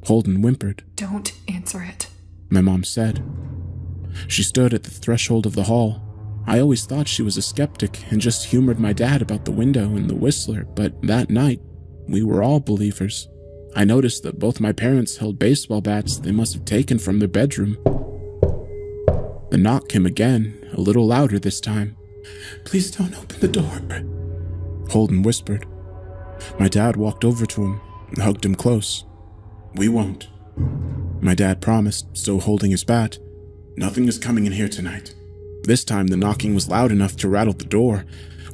Holden whimpered. "Don't answer it," my mom said. She stood at the threshold of the hall. I always thought she was a skeptic and just humored my dad about the window and the whistler, but that night, we were all believers. I noticed that both my parents held baseball bats they must have taken from their bedroom. The knock came again, a little louder this time. "Please don't open the door," Holden whispered. My dad walked over to him and hugged him close. "We won't," my dad promised, still holding his bat. "Nothing is coming in here tonight." This time the knocking was loud enough to rattle the door.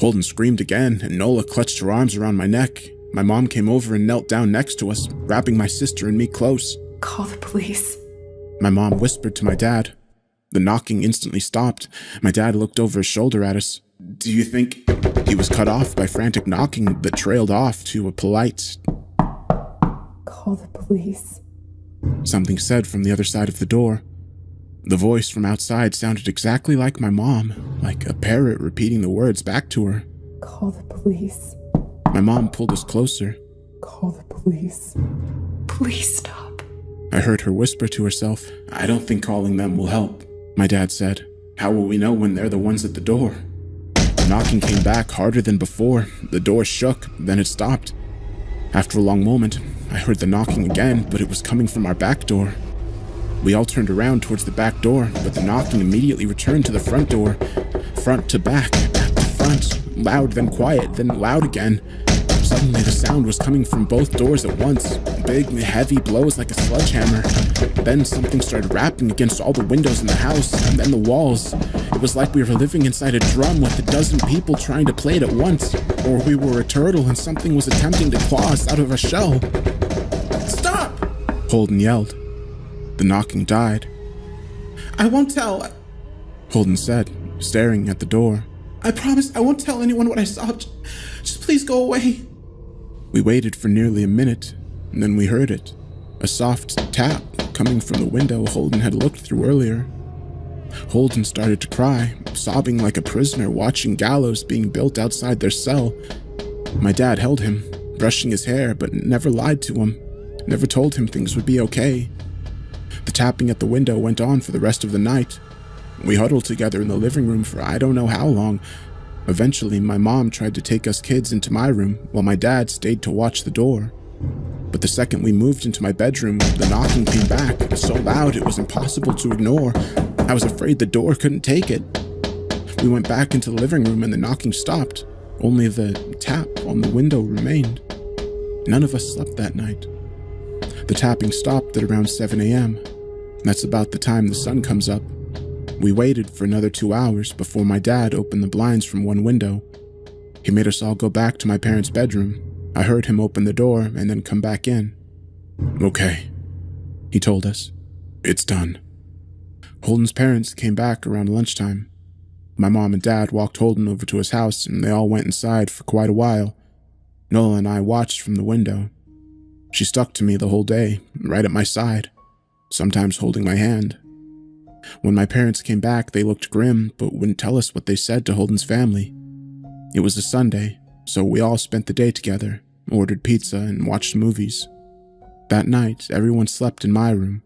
Holden screamed again, and Nola clutched her arms around my neck. My mom came over and knelt down next to us, wrapping my sister and me close. "Call the police," my mom whispered to my dad. The knocking instantly stopped. My dad looked over his shoulder at us. "Do you think—" He was cut off by frantic knocking that trailed off to a polite, "Call the police," something said from the other side of the door. The voice from outside sounded exactly like my mom, like a parrot repeating the words back to her. "Call the police." My mom pulled us closer. "Call the police. Please stop." I heard her whisper to herself. "I don't think calling them will help," my dad said. "How will we know when they're the ones at the door?" The knocking came back harder than before. The door shook, then it stopped. After a long moment, I heard the knocking again, but it was coming from our back door. We all turned around towards the back door, but the knocking immediately returned to the front door. Front to back, back to front. Loud, then quiet, then loud again. Suddenly the sound was coming from both doors at once. Big, heavy blows like a sledgehammer. Then something started rapping against all the windows in the house, and then the walls. It was like we were living inside a drum with a dozen people trying to play it at once. Or we were a turtle and something was attempting to claw us out of a shell. "Stop!" Holden yelled. The knocking died. "I won't tell," Holden said, staring at the door. "I promise I won't tell anyone what I saw. Just please go away." We waited for nearly a minute, and then we heard it. A soft tap coming from the window Holden had looked through earlier. Holden started to cry, sobbing like a prisoner watching gallows being built outside their cell. My dad held him, brushing his hair, but never lied to him, never told him things would be okay. The tapping at the window went on for the rest of the night. We huddled together in the living room for I don't know how long. Eventually, my mom tried to take us kids into my room while my dad stayed to watch the door. But the second we moved into my bedroom, the knocking came back, so loud it was impossible to ignore. I was afraid the door couldn't take it. We went back into the living room and the knocking stopped. Only the tap on the window remained. None of us slept that night. The tapping stopped at around 7 a.m. That's about the time the sun comes up. We waited for another 2 hours before my dad opened the blinds from one window. He made us all go back to my parents' bedroom. I heard him open the door and then come back in. "Okay," he told us. "It's done." Holden's parents came back around lunchtime. My mom and dad walked Holden over to his house and they all went inside for quite a while. Nola and I watched from the window. She stuck to me the whole day, right at my side, sometimes holding my hand. When my parents came back, they looked grim, but wouldn't tell us what they said to Holden's family. It was a Sunday, so we all spent the day together, ordered pizza, and watched movies. That night, everyone slept in my room.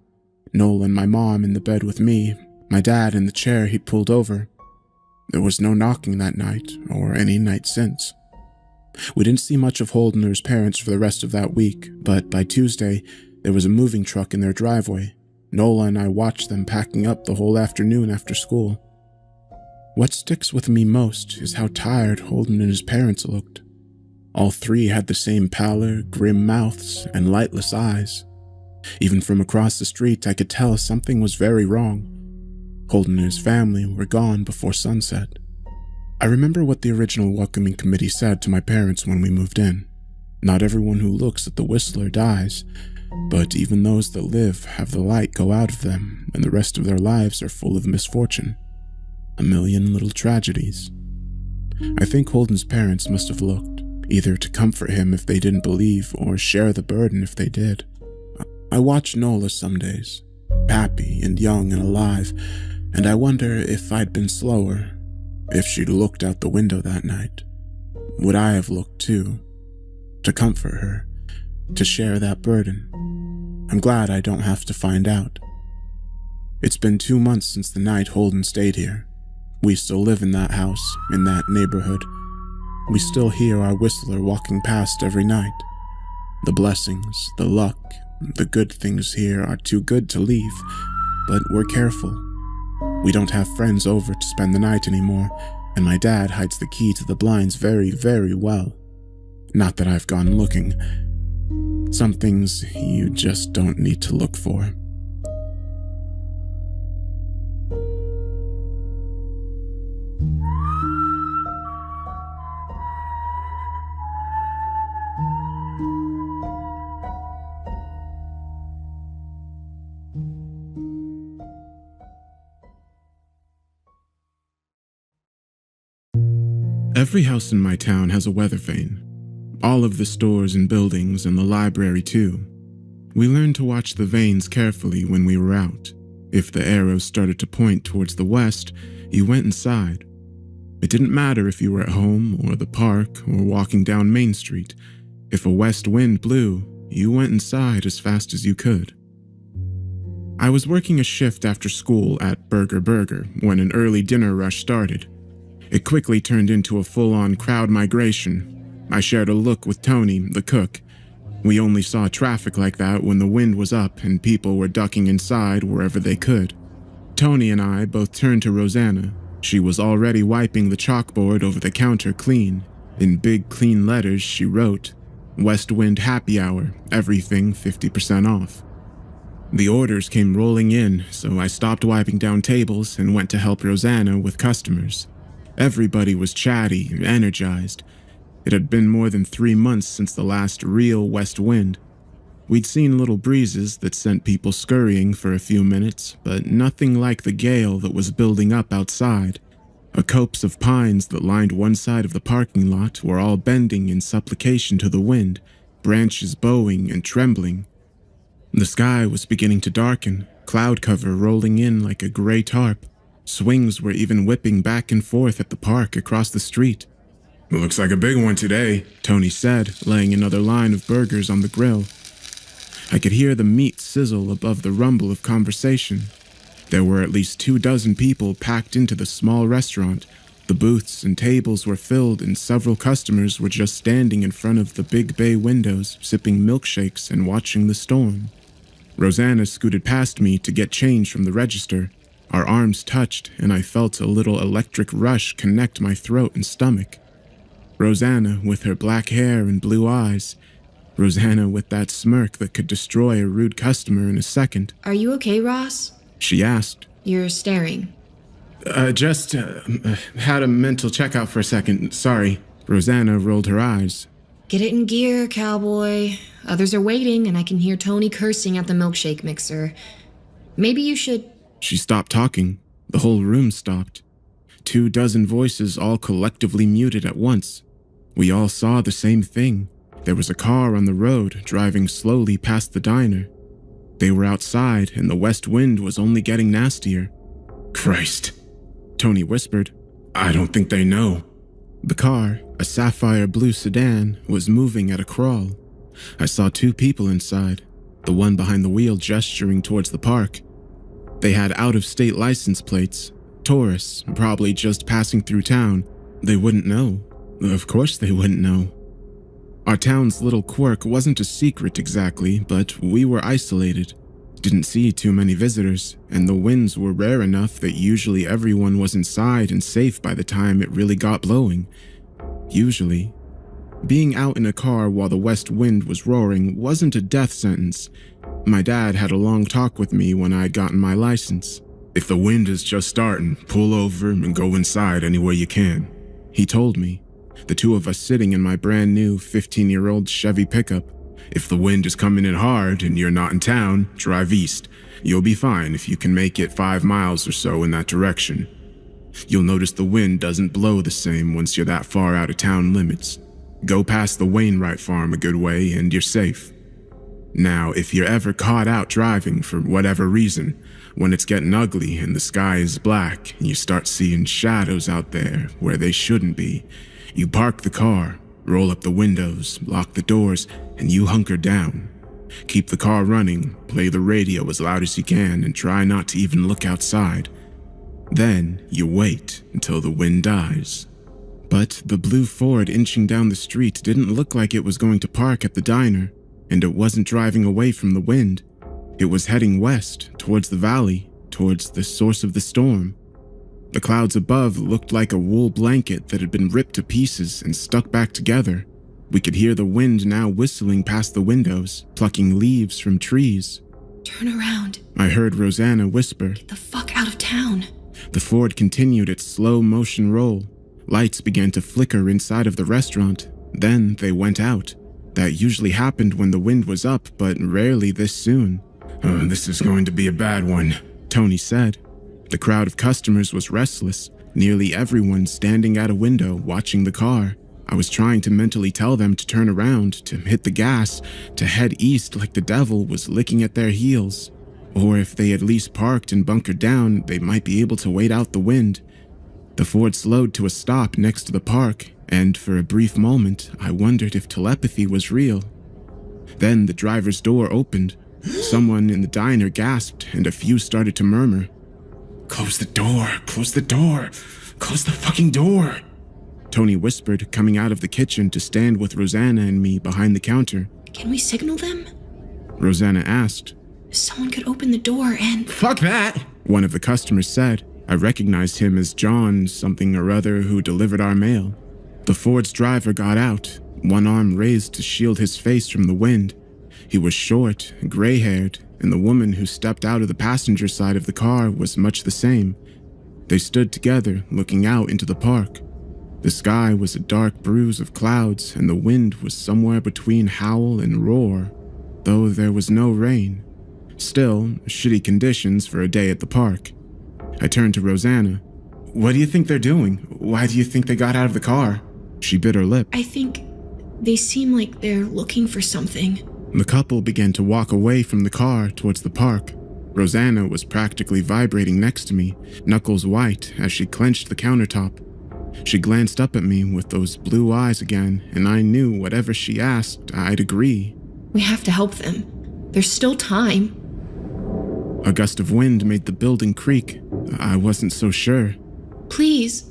Noel and my mom in the bed with me, my dad in the chair he'd pulled over. There was no knocking that night, or any night since. We didn't see much of Holden or his parents for the rest of that week, but by Tuesday, there was a moving truck in their driveway. Nola and I watched them packing up the whole afternoon after school. What sticks with me most is how tired Holden and his parents looked. All three had the same pallor, grim mouths, and lightless eyes. Even from across the street, I could tell something was very wrong. Holden and his family were gone before sunset. I remember what the original welcoming committee said to my parents when we moved in. Not everyone who looks at the Whistler dies, but even those that live have the light go out of them, and the rest of their lives are full of misfortune. A million little tragedies. I think Holden's parents must have looked, either to comfort him if they didn't believe, or share the burden if they did. I watch Nola some days, happy and young and alive, and I wonder if I'd been slower, if she'd looked out the window that night. Would I have looked too? To comfort her, to share that burden. I'm glad I don't have to find out. It's been 2 months since the night Holden stayed here. We still live in that house, in that neighborhood. We still hear our Whistler walking past every night. The blessings, the luck, the good things here are too good to leave, but we're careful. We don't have friends over to spend the night anymore, and my dad hides the key to the blinds very, very well. Not that I've gone looking. Some things you just don't need to look for. Every house in my town has a weather vane. All of the stores and buildings and the library too. We learned to watch the vanes carefully when we were out. If the arrows started to point towards the west, you went inside. It didn't matter if you were at home or the park or walking down Main Street. If a west wind blew, you went inside as fast as you could. I was working a shift after school at Burger when an early dinner rush started. It quickly turned into a full-on crowd migration. I shared a look with Tony, the cook. We only saw traffic like that when the wind was up and people were ducking inside wherever they could. Tony and I both turned to Rosanna. She was already wiping the chalkboard over the counter clean. In big clean letters she wrote, "West Wind Happy Hour, everything 50% off." The orders came rolling in, so I stopped wiping down tables and went to help Rosanna with customers. Everybody was chatty and energized. It had been more than 3 months since the last real west wind. We'd seen little breezes that sent people scurrying for a few minutes, but nothing like the gale that was building up outside. A copse of pines that lined one side of the parking lot were all bending in supplication to the wind, branches bowing and trembling. The sky was beginning to darken, cloud cover rolling in like a gray tarp. Swings were even whipping back and forth at the park across the street. "Looks like a big one today," Tony said, laying another line of burgers on the grill. I could hear the meat sizzle above the rumble of conversation. There were at least 24 people packed into the small restaurant. The booths and tables were filled and several customers were just standing in front of the big bay windows, sipping milkshakes and watching the storm. Rosanna scooted past me to get change from the register. Our arms touched, and I felt a little electric rush connect my throat and stomach. Rosanna with her black hair and blue eyes. Rosanna with that smirk that could destroy a rude customer in a second. Are you okay, Ross? She asked. You're staring. Just had a mental checkout for a second. Sorry. Rosanna rolled her eyes. Get it in gear, cowboy. Others are waiting, and I can hear Tony cursing at the milkshake mixer. Maybe you should... She stopped talking. The whole room stopped. 24 voices all collectively muted at once. We all saw the same thing. There was a car on the road driving slowly past the diner. They were outside and the west wind was only getting nastier. "Christ," Tony whispered. "I don't think they know." The car, a sapphire blue sedan, was moving at a crawl. I saw 2 people inside, the one behind the wheel gesturing towards the park. They had out-of-state license plates. Tourists, probably just passing through town. They wouldn't know. Of course they wouldn't know. Our town's little quirk wasn't a secret exactly, but we were isolated. Didn't see too many visitors, and the winds were rare enough that usually everyone was inside and safe by the time it really got blowing. Usually. Being out in a car while the west wind was roaring wasn't a death sentence. My dad had a long talk with me when I had gotten my license. If the wind is just starting, pull over and go inside any way you can, he told me, the two of us sitting in my brand new 15-year-old Chevy pickup. If the wind is coming in hard and you're not in town, drive east. You'll be fine if you can make it 5 miles or so in that direction. You'll notice the wind doesn't blow the same once you're that far out of town limits. Go past the Wainwright farm a good way and you're safe. Now, if you're ever caught out driving for whatever reason, when it's getting ugly and the sky is black and you start seeing shadows out there where they shouldn't be, you park the car, roll up the windows, lock the doors, and you hunker down. Keep the car running, play the radio as loud as you can, and try not to even look outside. Then you wait until the wind dies. But the blue Ford inching down the street didn't look like it was going to park at the diner, and it wasn't driving away from the wind. It was heading west, towards the valley, towards the source of the storm. The clouds above looked like a wool blanket that had been ripped to pieces and stuck back together. We could hear the wind now whistling past the windows, plucking leaves from trees. Turn around. I heard Rosanna whisper. Get the fuck out of town. The Ford continued its slow motion roll. Lights began to flicker inside of the restaurant. Then they went out. That usually happened when the wind was up, but rarely this soon. Oh, this is going to be a bad one, Tony said. The crowd of customers was restless, nearly everyone standing at a window watching the car. I was trying to mentally tell them to turn around, to hit the gas, to head east like the devil was licking at their heels. Or if they at least parked and bunkered down, they might be able to wait out the wind. The Ford slowed to a stop next to the park, and for a brief moment, I wondered if telepathy was real. Then the driver's door opened. Someone in the diner gasped, and a few started to murmur. Close the door, close the door, close the fucking door. Tony whispered, coming out of the kitchen to stand with Rosanna and me behind the counter. Can we signal them? Rosanna asked. Someone could open the door and... Fuck that! One of the customers said. I recognized him as John something or other who delivered our mail. The Ford's driver got out, one arm raised to shield his face from the wind. He was short, gray-haired, and the woman who stepped out of the passenger side of the car was much the same. They stood together, looking out into the park. The sky was a dark bruise of clouds, and the wind was somewhere between howl and roar, though there was no rain. Still, shitty conditions for a day at the park. I turned to Rosanna. What do you think they're doing? Why do you think they got out of the car? She bit her lip. I think they seem like they're looking for something. The couple began to walk away from the car towards the park. Rosanna was practically vibrating next to me, knuckles white as she clenched the countertop. She glanced up at me with those blue eyes again, and I knew whatever she asked, I'd agree. We have to help them. There's still time. A gust of wind made the building creak. I wasn't so sure. Please,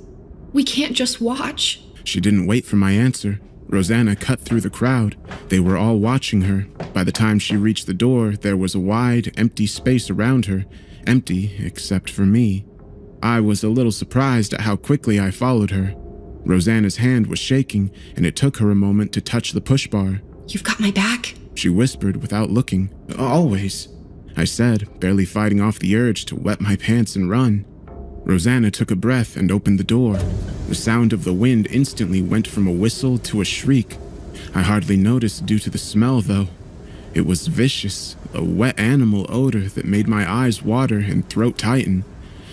we can't just watch. She didn't wait for my answer. Rosanna cut through the crowd. They were all watching her. By the time she reached the door, there was a wide, empty space around her. Empty, except for me. I was a little surprised at how quickly I followed her. Rosanna's hand was shaking, and it took her a moment to touch the push bar. You've got my back? She whispered without looking. Always, I said, barely fighting off the urge to wet my pants and run. Rosanna took a breath and opened the door. The sound of the wind instantly went from a whistle to a shriek. I hardly noticed due to the smell, though. It was vicious, a wet animal odor that made my eyes water and throat tighten.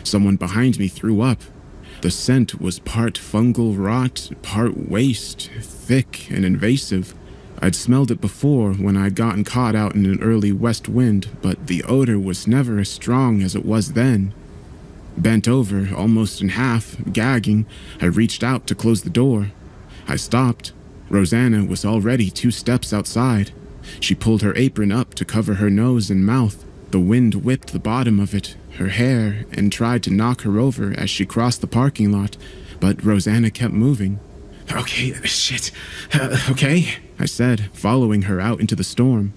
Someone behind me threw up. The scent was part fungal rot, part waste, thick and invasive. I'd smelled it before when I'd gotten caught out in an early west wind, but the odor was never as strong as it was then. Bent over, almost in half, gagging, I reached out to close the door. I stopped. Rosanna was already 2 steps outside. She pulled her apron up to cover her nose and mouth. The wind whipped the bottom of it, her hair, and tried to knock her over as she crossed the parking lot, but Rosanna kept moving. Okay, shit. Okay? I said, following her out into the storm.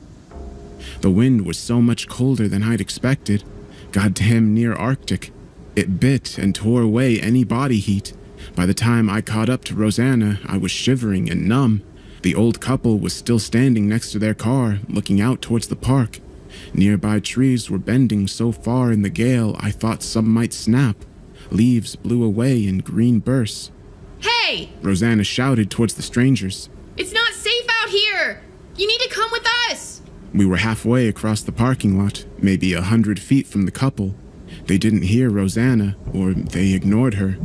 The wind was so much colder than I'd expected. Goddamn near Arctic. It bit and tore away any body heat. By the time I caught up to Rosanna, I was shivering and numb. The old couple was still standing next to their car, looking out towards the park. Nearby trees were bending so far in the gale I thought some might snap. Leaves blew away in green bursts. Hey! Rosanna shouted towards the strangers. It's not safe out here! You need to come with us! We were halfway across the parking lot, maybe 100 feet from the couple. They didn't hear Rosanna, or they ignored her.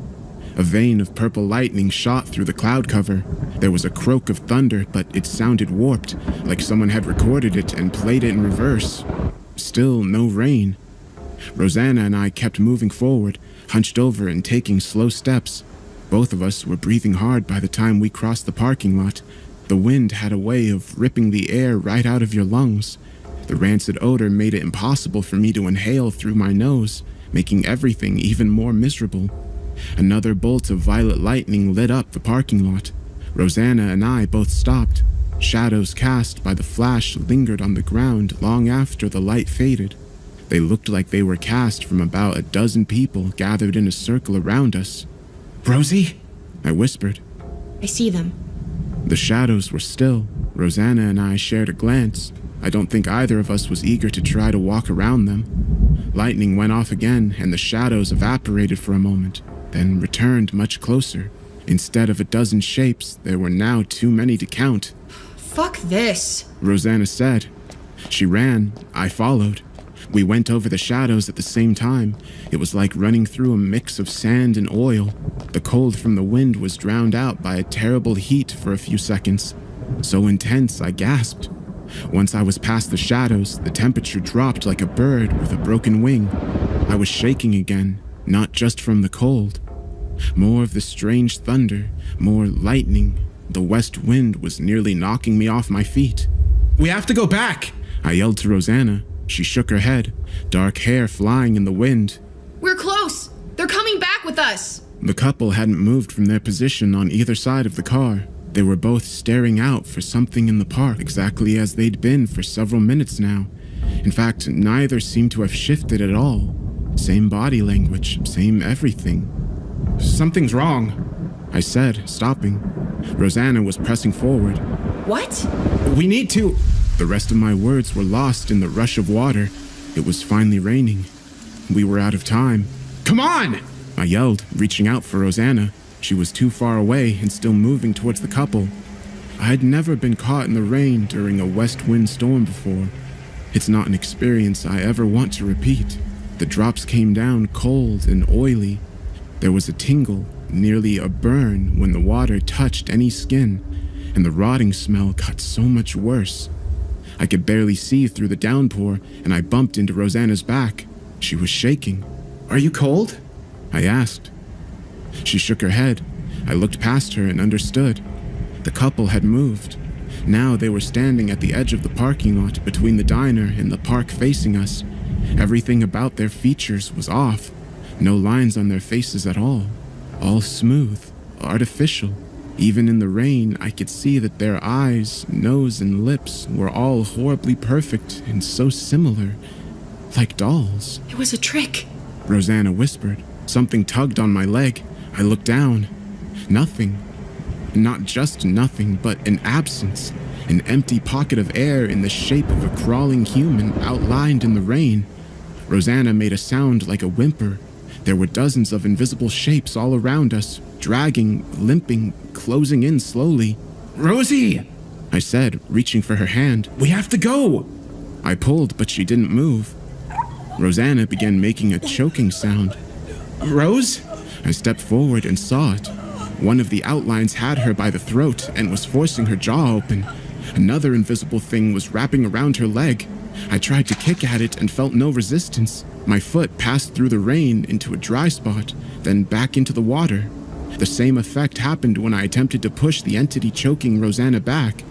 A vein of purple lightning shot through the cloud cover. There was a croak of thunder, but it sounded warped, like someone had recorded it and played it in reverse. Still no rain. Rosanna and I kept moving forward, hunched over and taking slow steps. Both of us were breathing hard by the time we crossed the parking lot. The wind had a way of ripping the air right out of your lungs. The rancid odor made it impossible for me to inhale through my nose, making everything even more miserable. Another bolt of violet lightning lit up the parking lot. Rosanna and I both stopped. Shadows cast by the flash lingered on the ground long after the light faded. They looked like they were cast from about a dozen people gathered in a circle around us. "Rosie?" I whispered. I see them. The shadows were still. Rosanna and I shared a glance. I don't think either of us was eager to try to walk around them. Lightning went off again, and the shadows evaporated for a moment, then returned much closer. Instead of a dozen shapes, there were now too many to count. Fuck this, Rosanna said. She ran. I followed. We went over the shadows at the same time. It was like running through a mix of sand and oil. The cold from the wind was drowned out by a terrible heat for a few seconds. So intense, I gasped. Once I was past the shadows, the temperature dropped like a bird with a broken wing. I was shaking again, not just from the cold. More of the strange thunder, more lightning. The west wind was nearly knocking me off my feet. "We have to go back!" I yelled to Rosanna. She shook her head, dark hair flying in the wind. We're close! They're coming back with us! The couple hadn't moved from their position on either side of the car. They were both staring out for something in the park, exactly as they'd been for several minutes now. In fact, neither seemed to have shifted at all. Same body language, same everything. "Something's wrong," I said, stopping. Rosanna was pressing forward. What? "We need to..." The rest of my words were lost in the rush of water. It was finally raining. We were out of time. "Come on!" I yelled, reaching out for Rosanna. She was too far away and still moving towards the couple. I had never been caught in the rain during a west wind storm before. It's not an experience I ever want to repeat. The drops came down cold and oily. There was a tingle, nearly a burn, when the water touched any skin, and the rotting smell got so much worse. I could barely see through the downpour, and I bumped into Rosanna's back. She was shaking. "Are you cold?" I asked. She shook her head. I looked past her and understood. The couple had moved. Now they were standing at the edge of the parking lot between the diner and the park facing us. Everything about their features was off. No lines on their faces at all. All smooth, artificial. Even in the rain, I could see that their eyes, nose, and lips were all horribly perfect and so similar. Like dolls. It was a trick, Rosanna whispered. Something tugged on my leg. I looked down. Nothing. Not just nothing, but an absence. An empty pocket of air in the shape of a crawling human outlined in the rain. Rosanna made a sound like a whimper. There were dozens of invisible shapes all around us, dragging, limping, closing in slowly. "Rosie!" I said, reaching for her hand. "We have to go!" I pulled, but she didn't move. Rosanna began making a choking sound. "Rose?" I stepped forward and saw it. One of the outlines had her by the throat and was forcing her jaw open. Another invisible thing was wrapping around her leg. I tried to kick at it and felt no resistance. My foot passed through the rain into a dry spot, then back into the water. The same effect happened when I attempted to push the entity choking Rosanna back.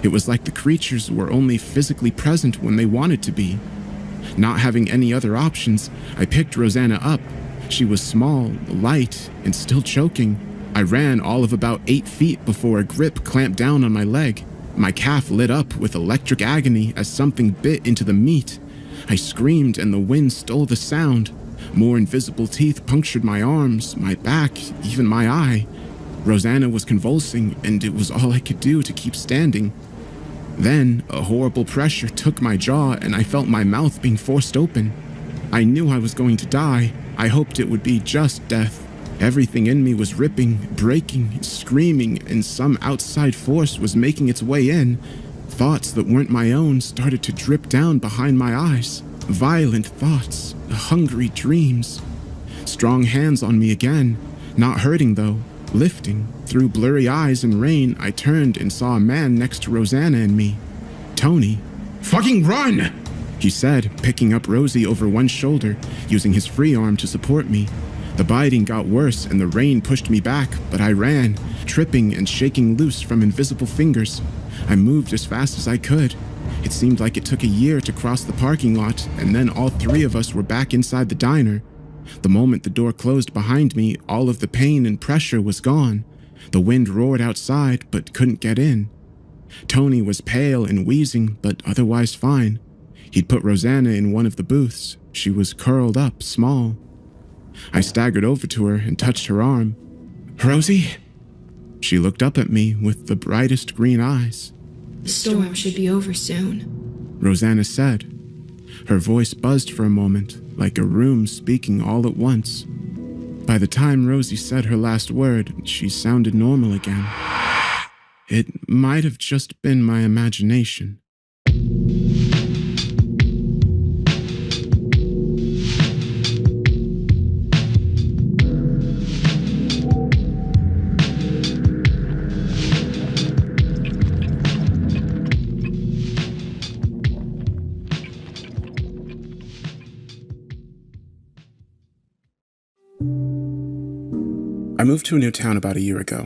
It was like the creatures were only physically present when they wanted to be. Not having any other options, I picked Rosanna up. She was small, light, and still choking. I ran all of about 8 feet before a grip clamped down on my leg. My calf lit up with electric agony as something bit into the meat. I screamed and the wind stole the sound. More invisible teeth punctured my arms, my back, even my eye. Rosanna was convulsing, and it was all I could do to keep standing. Then, a horrible pressure took my jaw, and I felt my mouth being forced open. I knew I was going to die. I hoped it would be just death. Everything in me was ripping, breaking, screaming, and some outside force was making its way in. Thoughts that weren't my own started to drip down behind my eyes. Violent thoughts, hungry dreams. Strong hands on me again, not hurting though, lifting. Through blurry eyes and rain, I turned and saw a man next to Rosanna and me. Tony. "Fucking run!" he said, picking up Rosie over one shoulder, using his free arm to support me. The biting got worse and the rain pushed me back, but I ran, tripping and shaking loose from invisible fingers. I moved as fast as I could. It seemed like it took a year to cross the parking lot, and then all three of us were back inside the diner. The moment the door closed behind me, all of the pain and pressure was gone. The wind roared outside, but couldn't get in. Tony was pale and wheezing, but otherwise fine. He'd put Rosanna in one of the booths. She was curled up, small. I staggered over to her and touched her arm. "Rosie?" She looked up at me with the brightest green eyes. "The storm should be over soon," Rosanna said. Her voice buzzed for a moment, like a room speaking all at once. By the time Rosie said her last word, she sounded normal again. It might have just been my imagination. I moved to a new town about a year ago.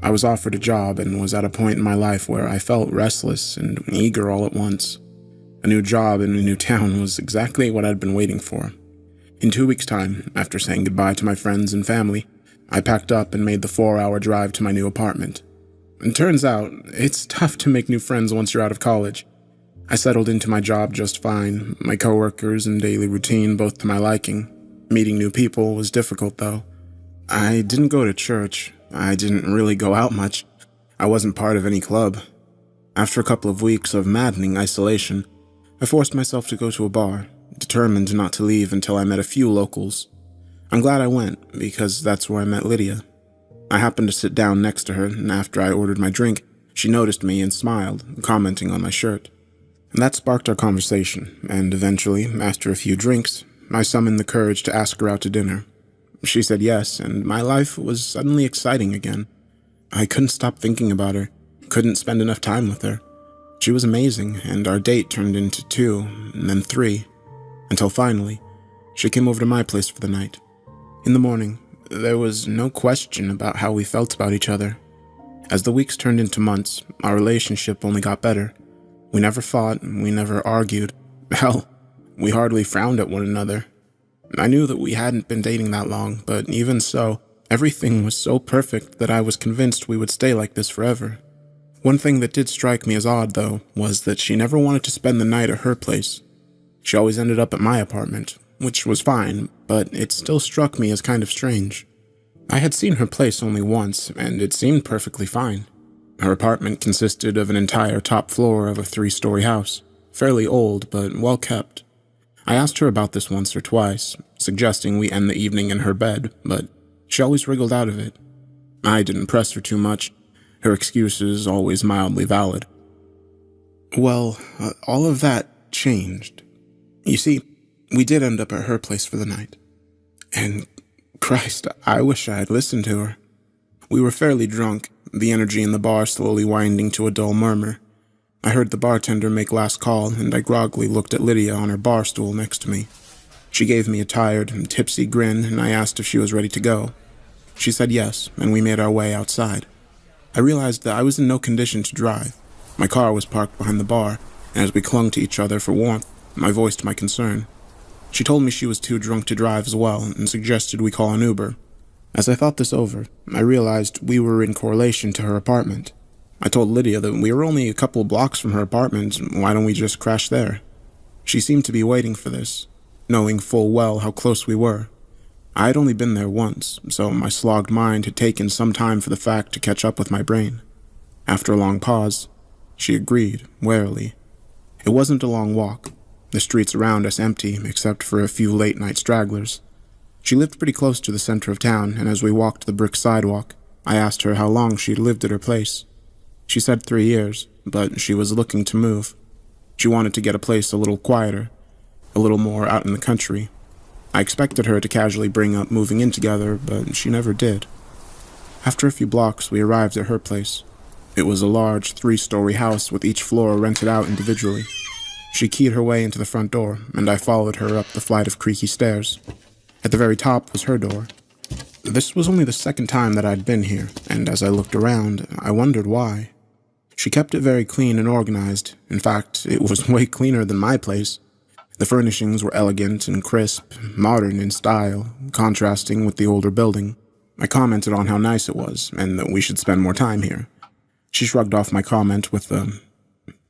I was offered a job and was at a point in my life where I felt restless and eager all at once. A new job in a new town was exactly what I'd been waiting for. In 2 weeks' time, after saying goodbye to my friends and family, I packed up and made the 4-hour drive to my new apartment. It turns out, it's tough to make new friends once you're out of college. I settled into my job just fine, my coworkers and daily routine both to my liking. Meeting new people was difficult though. I didn't go to church. I didn't really go out much. I wasn't part of any club. After a couple of weeks of maddening isolation, I forced myself to go to a bar, determined not to leave until I met a few locals. I'm glad I went, because that's where I met Lydia. I happened to sit down next to her, and after I ordered my drink, she noticed me and smiled, commenting on my shirt. And that sparked our conversation, and eventually, after a few drinks, I summoned the courage to ask her out to dinner. She said yes, and my life was suddenly exciting again. I couldn't stop thinking about her, couldn't spend enough time with her. She was amazing, and our date turned into 2, and then 3, until finally, she came over to my place for the night. In the morning, there was no question about how we felt about each other. As the weeks turned into months, our relationship only got better. We never fought, we never argued. Hell, we hardly frowned at one another. I knew that we hadn't been dating that long, but even so, everything was so perfect that I was convinced we would stay like this forever. One thing that did strike me as odd, though, was that she never wanted to spend the night at her place. She always ended up at my apartment, which was fine, but it still struck me as kind of strange. I had seen her place only once, and it seemed perfectly fine. Her apartment consisted of an entire top floor of a 3-story house, fairly old but well kept. I asked her about this once or twice, suggesting we end the evening in her bed, but she always wriggled out of it. I didn't press her too much, her excuses always mildly valid. Well, all of that changed. You see, we did end up at her place for the night. And, Christ, I wish I had listened to her. We were fairly drunk, the energy in the bar slowly winding to a dull murmur. I heard the bartender make last call, and I groggily looked at Lydia on her bar stool next to me. She gave me a tired and tipsy grin, and I asked if she was ready to go. She said yes, and we made our way outside. I realized that I was in no condition to drive. My car was parked behind the bar, and as we clung to each other for warmth, I voiced my concern. She told me she was too drunk to drive as well, and suggested we call an Uber. As I thought this over, I realized we were in correlation to her apartment. I told Lydia that we were only a couple blocks from her apartment. Why don't we just crash there? She seemed to be waiting for this, knowing full well how close we were. I had only been there once, so my slogged mind had taken some time for the fact to catch up with my brain. After a long pause, she agreed, warily. It wasn't a long walk. The streets around us empty, except for a few late-night stragglers. She lived pretty close to the center of town, and as we walked the brick sidewalk, I asked her how long she'd lived at her place. She said 3 years, but she was looking to move. She wanted to get a place a little quieter, a little more out in the country. I expected her to casually bring up moving in together, but she never did. After a few blocks, we arrived at her place. It was a large 3-story house with each floor rented out individually. She keyed her way into the front door, and I followed her up the flight of creaky stairs. At the very top was her door. This was only the second time that I'd been here, and as I looked around, I wondered why. She kept it very clean and organized. In fact, it was way cleaner than my place. The furnishings were elegant and crisp, modern in style, contrasting with the older building. I commented on how nice it was, and that we should spend more time here. She shrugged off my comment with a,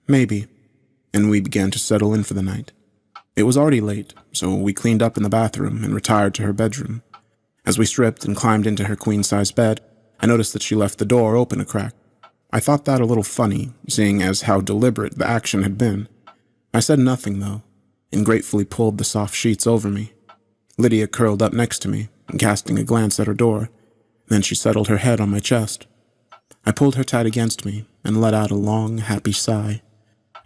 maybe, and we began to settle in for the night. It was already late, so we cleaned up in the bathroom and retired to her bedroom. As we stripped and climbed into her queen-size bed, I noticed that she left the door open a crack. I thought that a little funny, seeing as how deliberate the action had been. I said nothing, though, and gratefully pulled the soft sheets over me. Lydia curled up next to me, casting a glance at her door. Then she settled her head on my chest. I pulled her tight against me and let out a long, happy sigh.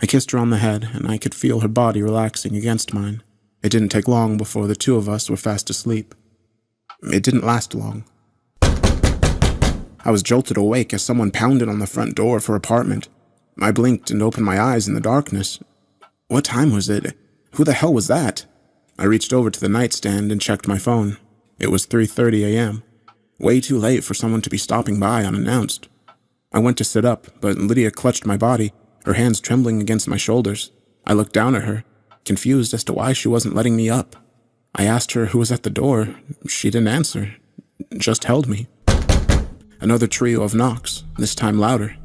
I kissed her on the head, and I could feel her body relaxing against mine. It didn't take long before the two of us were fast asleep. It didn't last long. I was jolted awake as someone pounded on the front door of her apartment. I blinked and opened my eyes in the darkness. What time was it? Who the hell was that? I reached over to the nightstand and checked my phone. It was 3:30 a.m. Way too late for someone to be stopping by unannounced. I went to sit up, but Lydia clutched my body, her hands trembling against my shoulders. I looked down at her, confused as to why she wasn't letting me up. I asked her who was at the door. She didn't answer, just held me. Another trio of knocks, this time louder.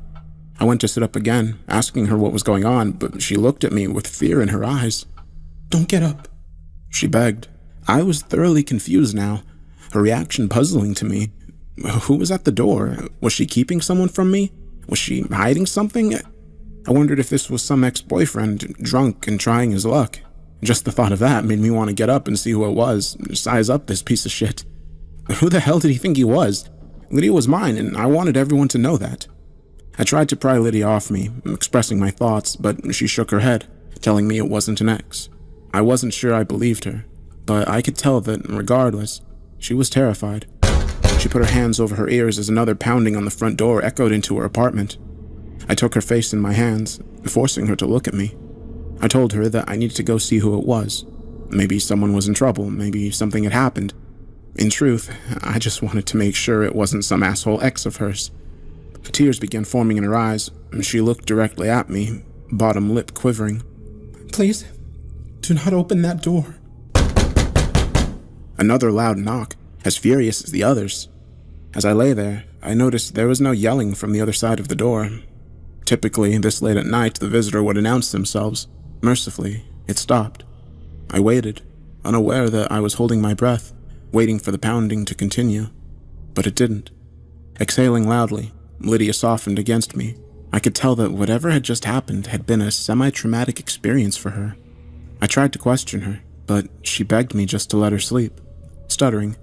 I went to sit up again, asking her what was going on, but she looked at me with fear in her eyes. "Don't get up," she begged. I was thoroughly confused now, her reaction puzzling to me. Who was at the door? Was she keeping someone from me? Was she hiding something? I wondered if this was some ex-boyfriend, drunk and trying his luck. Just the thought of that made me want to get up and see who it was, size up this piece of shit. Who the hell did he think he was? Lydia was mine, and I wanted everyone to know that. I tried to pry Lydia off me, expressing my thoughts, but she shook her head, telling me it wasn't an ex. I wasn't sure I believed her, but I could tell that, regardless, she was terrified. She put her hands over her ears as another pounding on the front door echoed into her apartment. I took her face in my hands, forcing her to look at me. I told her that I needed to go see who it was. Maybe someone was in trouble, maybe something had happened. In truth, I just wanted to make sure it wasn't some asshole ex of hers. Tears began forming in her eyes, and she looked directly at me, bottom lip quivering. "Please, do not open that door." Another loud knock, as furious as the others. As I lay there, I noticed there was no yelling from the other side of the door. Typically, this late at night, the visitor would announce themselves. Mercifully, it stopped. I waited, unaware that I was holding my breath, waiting for the pounding to continue. But it didn't. Exhaling loudly, Lydia softened against me. I could tell that whatever had just happened had been a semi-traumatic experience for her. I tried to question her, but she begged me just to let her sleep. Stuttering,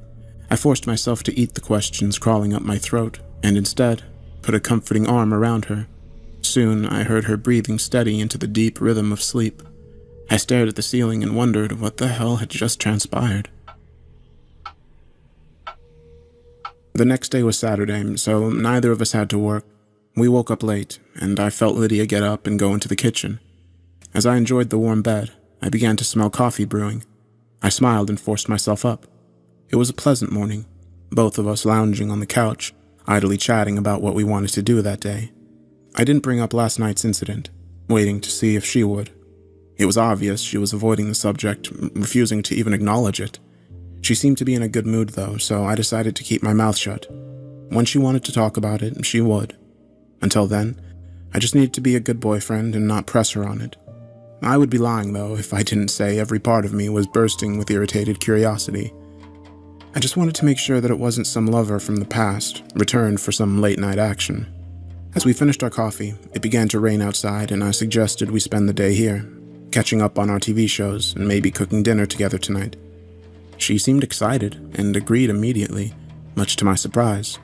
I forced myself to eat the questions crawling up my throat, and instead, put a comforting arm around her. Soon, I heard her breathing steady into the deep rhythm of sleep. I stared at the ceiling and wondered what the hell had just transpired. The next day was Saturday, so neither of us had to work. We woke up late, and I felt Lydia get up and go into the kitchen. As I enjoyed the warm bed, I began to smell coffee brewing. I smiled and forced myself up. It was a pleasant morning, both of us lounging on the couch, idly chatting about what we wanted to do that day. I didn't bring up last night's incident, waiting to see if she would. It was obvious she was avoiding the subject, refusing to even acknowledge it. She seemed to be in a good mood, though, so I decided to keep my mouth shut. When she wanted to talk about it, she would. Until then, I just needed to be a good boyfriend and not press her on it. I would be lying, though, if I didn't say every part of me was bursting with irritated curiosity. I just wanted to make sure that it wasn't some lover from the past, returned for some late-night action. As we finished our coffee, it began to rain outside, and I suggested we spend the day here, catching up on our TV shows and maybe cooking dinner together tonight. She seemed excited and agreed immediately, much to my surprise.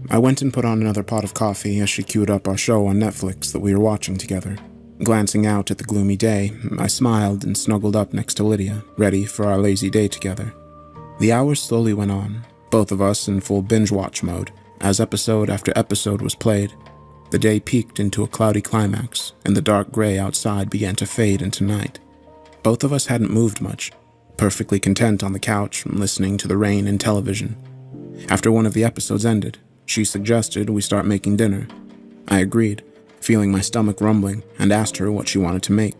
I went and put on another pot of coffee as she queued up our show on Netflix that we were watching together. Glancing out at the gloomy day, I smiled and snuggled up next to Lydia, ready for our lazy day together. The hours slowly went on, both of us in full binge-watch mode, as episode after episode was played. The day peaked into a cloudy climax, and the dark gray outside began to fade into night. Both of us hadn't moved much, perfectly content on the couch, listening to the rain and television. After one of the episodes ended, she suggested we start making dinner. I agreed, feeling my stomach rumbling, and asked her what she wanted to make.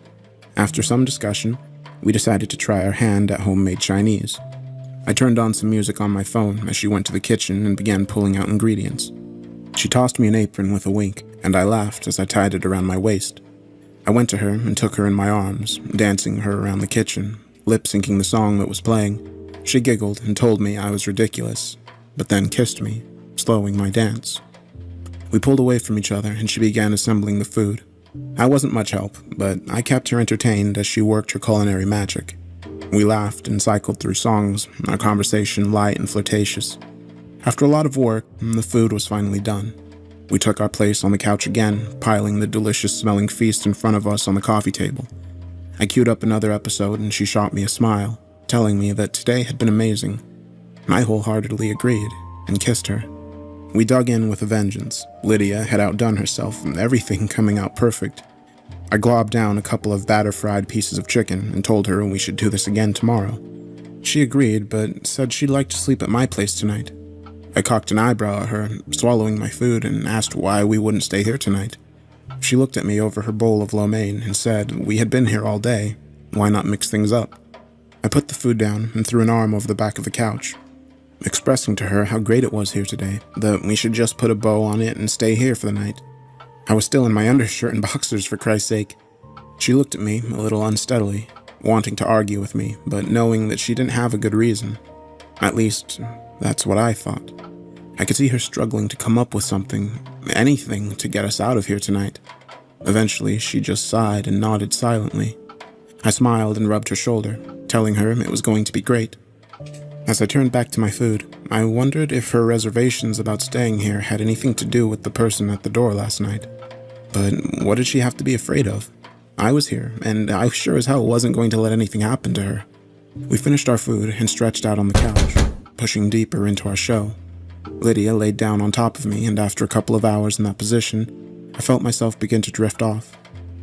After some discussion, we decided to try our hand at homemade Chinese. I turned on some music on my phone as she went to the kitchen and began pulling out ingredients. She tossed me an apron with a wink, and I laughed as I tied it around my waist. I went to her and took her in my arms, dancing her around the kitchen, lip-syncing the song that was playing. She giggled and told me I was ridiculous, but then kissed me, slowing my dance. We pulled away from each other and she began assembling the food. I wasn't much help, but I kept her entertained as she worked her culinary magic. We laughed and cycled through songs, our conversation light and flirtatious. After a lot of work, the food was finally done. We took our place on the couch again, piling the delicious-smelling feast in front of us on the coffee table. I queued up another episode and she shot me a smile, telling me that today had been amazing. I wholeheartedly agreed and kissed her. We dug in with a vengeance. Lydia had outdone herself, everything coming out perfect. I globbed down a couple of batter-fried pieces of chicken and told her we should do this again tomorrow. She agreed, but said she'd like to sleep at my place tonight. I cocked an eyebrow at her, swallowing my food, and asked why we wouldn't stay here tonight. She looked at me over her bowl of lo mein and said we had been here all day. Why not mix things up? I put the food down and threw an arm over the back of the couch, expressing to her how great it was here today, that we should just put a bow on it and stay here for the night. I was still in my undershirt and boxers, for Christ's sake. She looked at me a little unsteadily, wanting to argue with me, but knowing that she didn't have a good reason. At least, that's what I thought. I could see her struggling to come up with something, anything, to get us out of here tonight. Eventually, she just sighed and nodded silently. I smiled and rubbed her shoulder, telling her it was going to be great. As I turned back to my food, I wondered if her reservations about staying here had anything to do with the person at the door last night. But what did she have to be afraid of? I was here, and I sure as hell wasn't going to let anything happen to her. We finished our food and stretched out on the couch, pushing deeper into our show. Lydia laid down on top of me, and after a couple of hours in that position, I felt myself begin to drift off.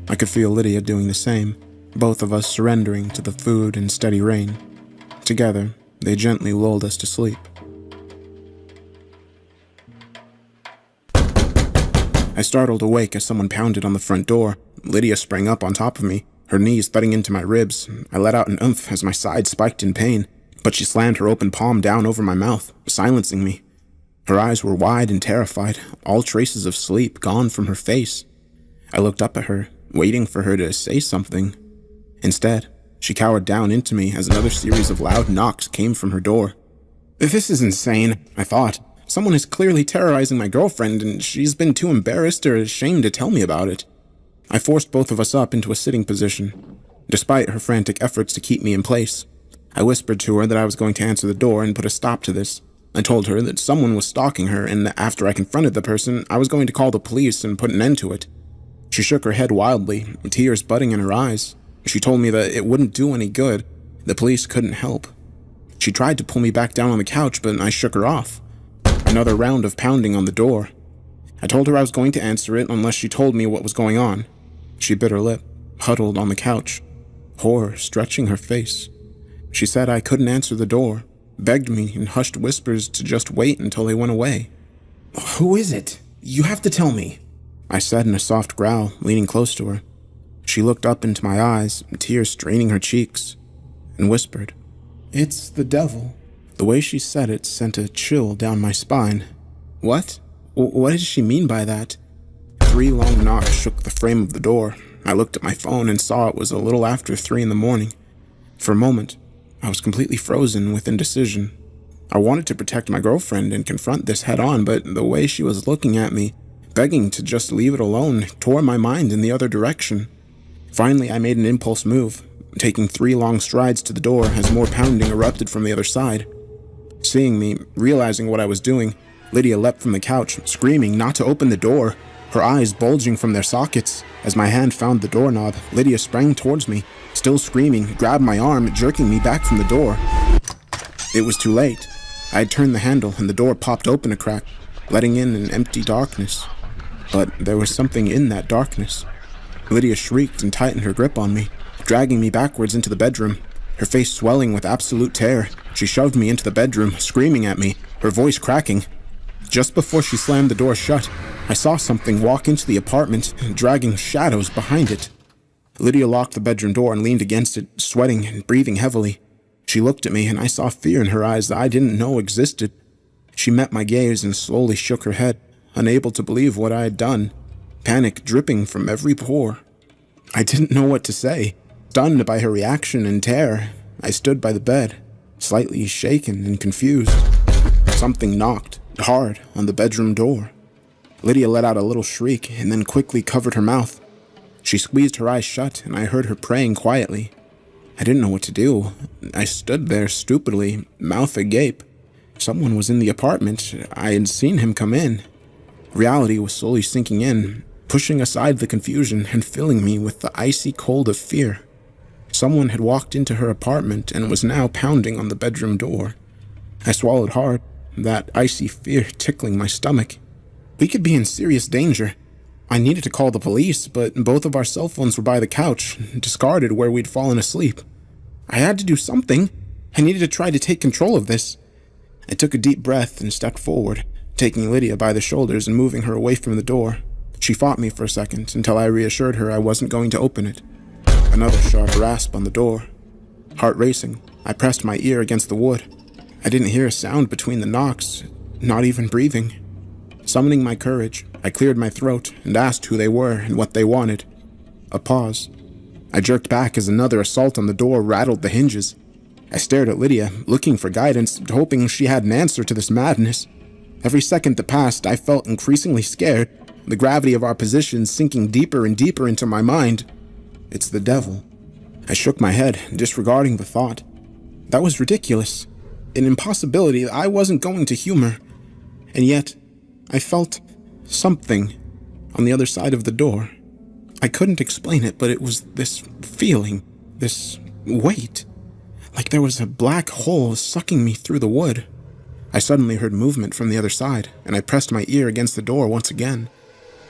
I could feel Lydia doing the same, both of us surrendering to the food and steady rain. Together, they gently lulled us to sleep. I startled awake as someone pounded on the front door. Lydia sprang up on top of me, her knees thudding into my ribs. I let out an oomph as my side spiked in pain, but she slammed her open palm down over my mouth, silencing me. Her eyes were wide and terrified, all traces of sleep gone from her face. I looked up at her, waiting for her to say something. Instead, she cowered down into me as another series of loud knocks came from her door. This is insane, I thought. Someone is clearly terrorizing my girlfriend, and she's been too embarrassed or ashamed to tell me about it. I forced both of us up into a sitting position. Despite her frantic efforts to keep me in place, I whispered to her that I was going to answer the door and put a stop to this. I told her that someone was stalking her, and that after I confronted the person, I was going to call the police and put an end to it. She shook her head wildly, tears budding in her eyes. She told me that it wouldn't do any good. The police couldn't help. She tried to pull me back down on the couch, but I shook her off. Another round of pounding on the door. I told her I was going to answer it unless she told me what was going on. She bit her lip, huddled on the couch, horror stretching her face. She said I couldn't answer the door, begged me in hushed whispers to just wait until they went away. "Who is it? You have to tell me," I said in a soft growl, leaning close to her. She looked up into my eyes, tears straining her cheeks, and whispered, "It's the devil." The way she said it sent a chill down my spine. What? What did she mean by that? 3 long knocks shook the frame of the door. I looked at my phone and saw it was a little after 3 in the morning. For a moment, I was completely frozen with indecision. I wanted to protect my girlfriend and confront this head on, but the way she was looking at me, begging to just leave it alone, tore my mind in the other direction. Finally, I made an impulse move, taking 3 long strides to the door as more pounding erupted from the other side. Seeing me, realizing what I was doing, Lydia leapt from the couch, screaming not to open the door, her eyes bulging from their sockets. As my hand found the doorknob, Lydia sprang towards me, still screaming, grabbed my arm, jerking me back from the door. It was too late. I had turned the handle and the door popped open a crack, letting in an empty darkness. But there was something in that darkness. Lydia shrieked and tightened her grip on me, dragging me backwards into the bedroom. Her face swelling with absolute terror, she shoved me into the bedroom, screaming at me, her voice cracking. Just before she slammed the door shut, I saw something walk into the apartment, dragging shadows behind it. Lydia locked the bedroom door and leaned against it, sweating and breathing heavily. She looked at me, and I saw fear in her eyes that I didn't know existed. She met my gaze and slowly shook her head, unable to believe what I had done, panic dripping from every pore. I didn't know what to say. Stunned by her reaction and terror, I stood by the bed, slightly shaken and confused. Something knocked, hard, on the bedroom door. Lydia let out a little shriek and then quickly covered her mouth. She squeezed her eyes shut, and I heard her praying quietly. I didn't know what to do. I stood there stupidly, mouth agape. Someone was in the apartment. I had seen him come in. Reality was slowly sinking in, pushing aside the confusion and filling me with the icy cold of fear. Someone had walked into her apartment and was now pounding on the bedroom door. I swallowed hard, that icy fear tickling my stomach. We could be in serious danger. I needed to call the police, but both of our cell phones were by the couch, discarded where we'd fallen asleep. I had to do something. I needed to try to take control of this. I took a deep breath and stepped forward, taking Lydia by the shoulders and moving her away from the door. She fought me for a second until I reassured her I wasn't going to open it. Another sharp rasp on the door. Heart racing, I pressed my ear against the wood. I didn't hear a sound between the knocks, not even breathing. Summoning my courage, I cleared my throat and asked who they were and what they wanted. A pause. I jerked back as another assault on the door rattled the hinges. I stared at Lydia, looking for guidance, hoping she had an answer to this madness. Every second that passed, I felt increasingly scared, the gravity of our position sinking deeper and deeper into my mind. It's the devil. I shook my head, disregarding the thought. That was ridiculous. An impossibility I wasn't going to humor. And yet, I felt something on the other side of the door. I couldn't explain it, but it was this feeling, this weight, like there was a black hole sucking me through the wood. I suddenly heard movement from the other side, and I pressed my ear against the door once again.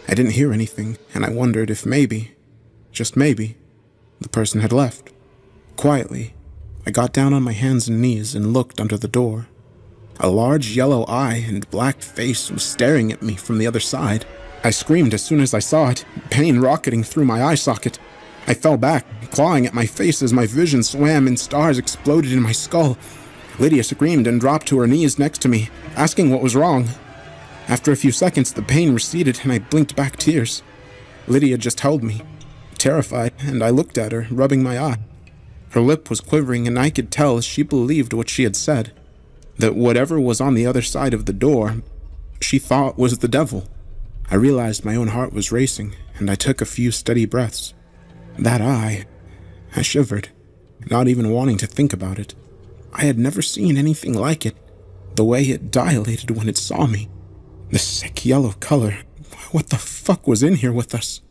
I didn't hear anything, and I wondered if maybe, just maybe, the person had left. Quietly, I got down on my hands and knees and looked under the door. A large yellow eye and black face was staring at me from the other side. I screamed as soon as I saw it, pain rocketing through my eye socket. I fell back, clawing at my face as my vision swam and stars exploded in my skull. Lydia screamed and dropped to her knees next to me, asking what was wrong. After a few seconds, the pain receded and I blinked back tears. Lydia just held me, terrified, and I looked at her, rubbing my eye. Her lip was quivering and I could tell she believed what she had said. That whatever was on the other side of the door, she thought was the devil. I realized my own heart was racing, and I took a few steady breaths. That eye, I shivered, not even wanting to think about it. I had never seen anything like it. The way it dilated when it saw me. The sick yellow color. What the fuck was in here with us?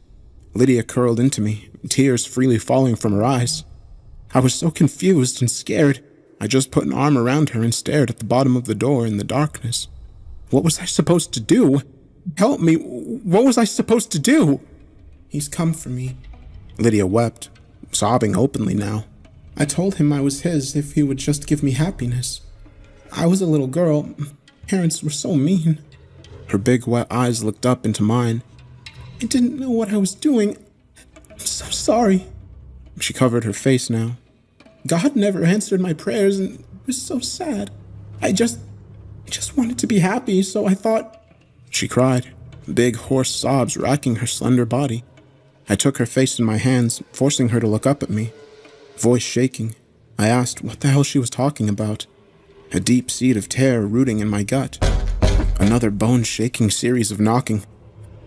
Lydia curled into me, tears freely falling from her eyes. I was so confused and scared. I just put an arm around her and stared at the bottom of the door in the darkness. What was I supposed to do? Help me, what was I supposed to do? He's come for me. Lydia wept, sobbing openly now. I told him I was his if he would just give me happiness. I was a little girl. Parents were so mean. Her big wet eyes looked up into mine. I didn't know what I was doing. I'm so sorry. She covered her face now. God never answered my prayers and it was so sad. I just wanted to be happy, so I thought... She cried, big hoarse sobs racking her slender body. I took her face in my hands, forcing her to look up at me. Voice shaking, I asked what the hell she was talking about. A deep seed of terror rooting in my gut. Another bone-shaking series of knocking.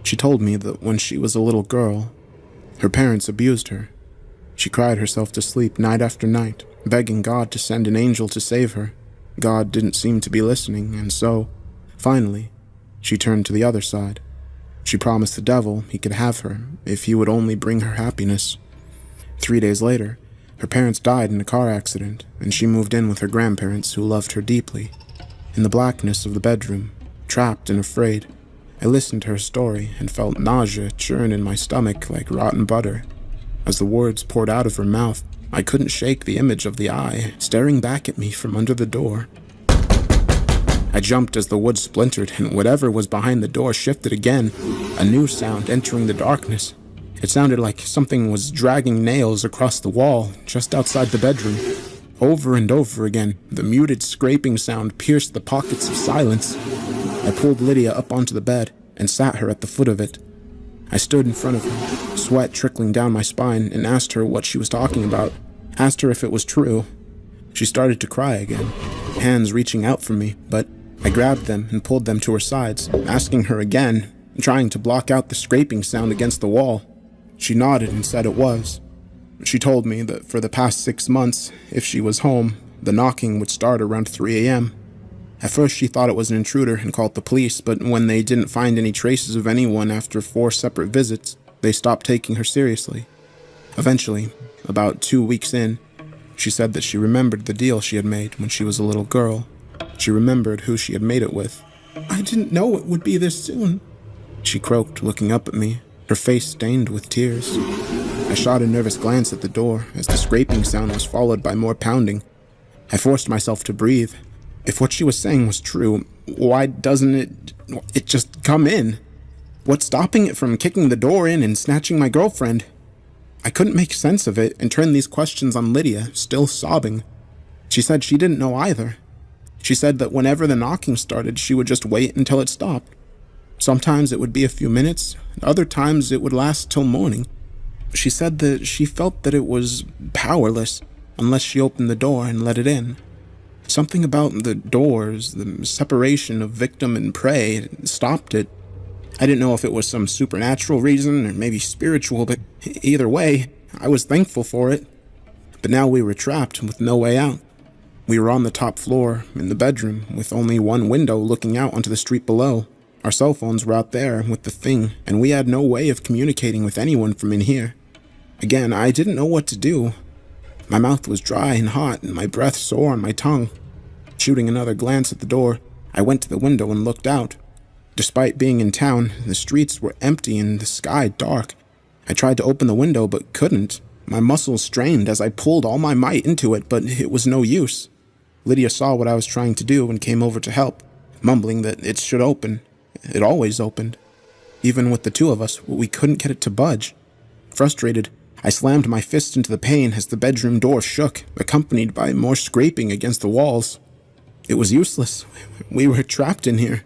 She told me that when she was a little girl, her parents abused her. She cried herself to sleep night after night, begging God to send an angel to save her. God didn't seem to be listening, and so, finally, she turned to the other side. She promised the devil he could have her if he would only bring her happiness. 3 days later, her parents died in a car accident, and she moved in with her grandparents who loved her deeply. In the blackness of the bedroom, trapped and afraid, I listened to her story and felt nausea churn in my stomach like rotten butter. As the words poured out of her mouth, I couldn't shake the image of the eye staring back at me from under the door. I jumped as the wood splintered, and whatever was behind the door shifted again, a new sound entering the darkness. It sounded like something was dragging nails across the wall just outside the bedroom. Over and over again, the muted scraping sound pierced the pockets of silence. I pulled Lydia up onto the bed and sat her at the foot of it. I stood in front of her, sweat trickling down my spine, and asked her what she was talking about, asked her if it was true. She started to cry again, hands reaching out for me, but I grabbed them and pulled them to her sides, asking her again, trying to block out the scraping sound against the wall. She nodded and said it was. She told me that for the past 6 months, if she was home, the knocking would start around 3 a.m. At first she thought it was an intruder and called the police, but when they didn't find any traces of anyone after 4 separate visits, they stopped taking her seriously. Eventually, about 2 weeks in, she said that she remembered the deal she had made when she was a little girl. She remembered who she had made it with. "I didn't know it would be this soon," she croaked, looking up at me, her face stained with tears. I shot a nervous glance at the door as the scraping sound was followed by more pounding. I forced myself to breathe. If what she was saying was true, why doesn't it just come in? What's stopping it from kicking the door in and snatching my girlfriend? I couldn't make sense of it and turned these questions on Lydia, still sobbing. She said she didn't know either. She said that whenever the knocking started, she would just wait until it stopped. Sometimes it would be a few minutes, and other times it would last till morning. She said that she felt that it was powerless unless she opened the door and let it in. Something about the doors, the separation of victim and prey, stopped it. I didn't know if it was some supernatural reason or maybe spiritual, but either way, I was thankful for it. But now we were trapped with no way out. We were on the top floor, in the bedroom, with only one window looking out onto the street below. Our cell phones were out there with the thing, and we had no way of communicating with anyone from in here. Again, I didn't know what to do. My mouth was dry and hot, and my breath sore on my tongue. Shooting another glance at the door, I went to the window and looked out. Despite being in town, the streets were empty and the sky dark. I tried to open the window but couldn't. My muscles strained as I pulled all my might into it, but it was no use. Lydia saw what I was trying to do and came over to help, mumbling that it should open. It always opened. Even with the two of us, we couldn't get it to budge. Frustrated, I slammed my fist into the pane as the bedroom door shook, accompanied by more scraping against the walls. It was useless. We were trapped in here.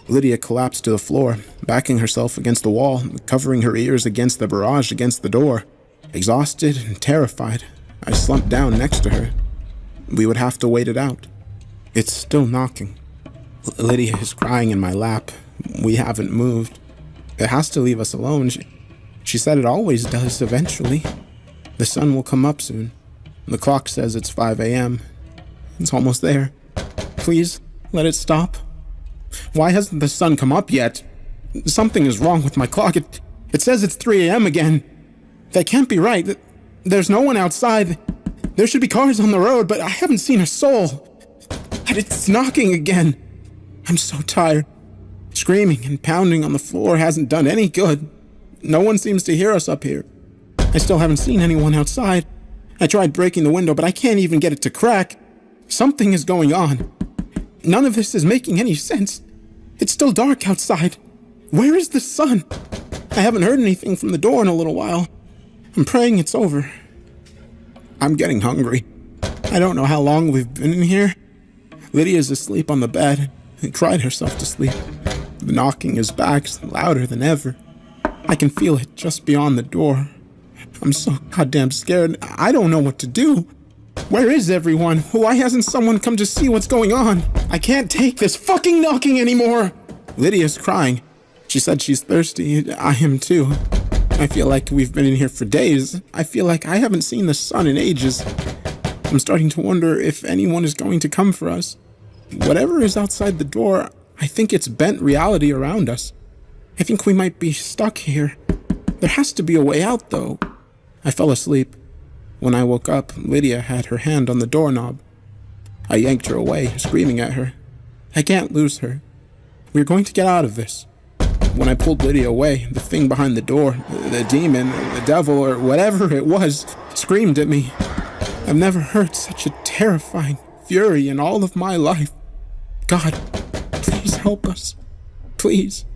Lydia collapsed to the floor, backing herself against the wall, covering her ears against the barrage against the door. Exhausted and terrified, I slumped down next to her. We would have to wait it out. It's still knocking. Lydia is crying in my lap. We haven't moved. It has to leave us alone. She said it always does eventually. The sun will come up soon. The clock says it's 5 a.m. It's almost there. Please, let it stop. Why hasn't the sun come up yet? Something is wrong with my clock. It says it's 3 a.m. again. That can't be right. There's no one outside. There should be cars on the road, but I haven't seen a soul. And it's knocking again. I'm so tired. Screaming and pounding on the floor hasn't done any good. No one seems to hear us up here. I still haven't seen anyone outside. I tried breaking the window, but I can't even get it to crack. Something is going on. None of this is making any sense. It's still dark outside. Where is the sun? I haven't heard anything from the door in a little while. I'm praying it's over. I'm getting hungry. I don't know how long we've been in here. Lydia's asleep on the bed and cried herself to sleep. The knocking is back, louder than ever. I can feel it just beyond the door. I'm so goddamn scared. I don't know what to do. Where is everyone? Why hasn't someone come to see what's going on? I can't take this fucking knocking anymore. Lydia's crying. She said she's thirsty. I am too. I feel like we've been in here for days. I feel like I haven't seen the sun in ages. I'm starting to wonder if anyone is going to come for us. Whatever is outside the door, I think it's bent reality around us. I think we might be stuck here. There has to be a way out, though. I fell asleep. When I woke up, Lydia had her hand on the doorknob. I yanked her away, screaming at her. I can't lose her. We're going to get out of this. When I pulled Lydia away, the thing behind the door, the demon, the devil, or whatever it was, screamed at me. I've never heard such a terrifying fury in all of my life. God, please help us. Please.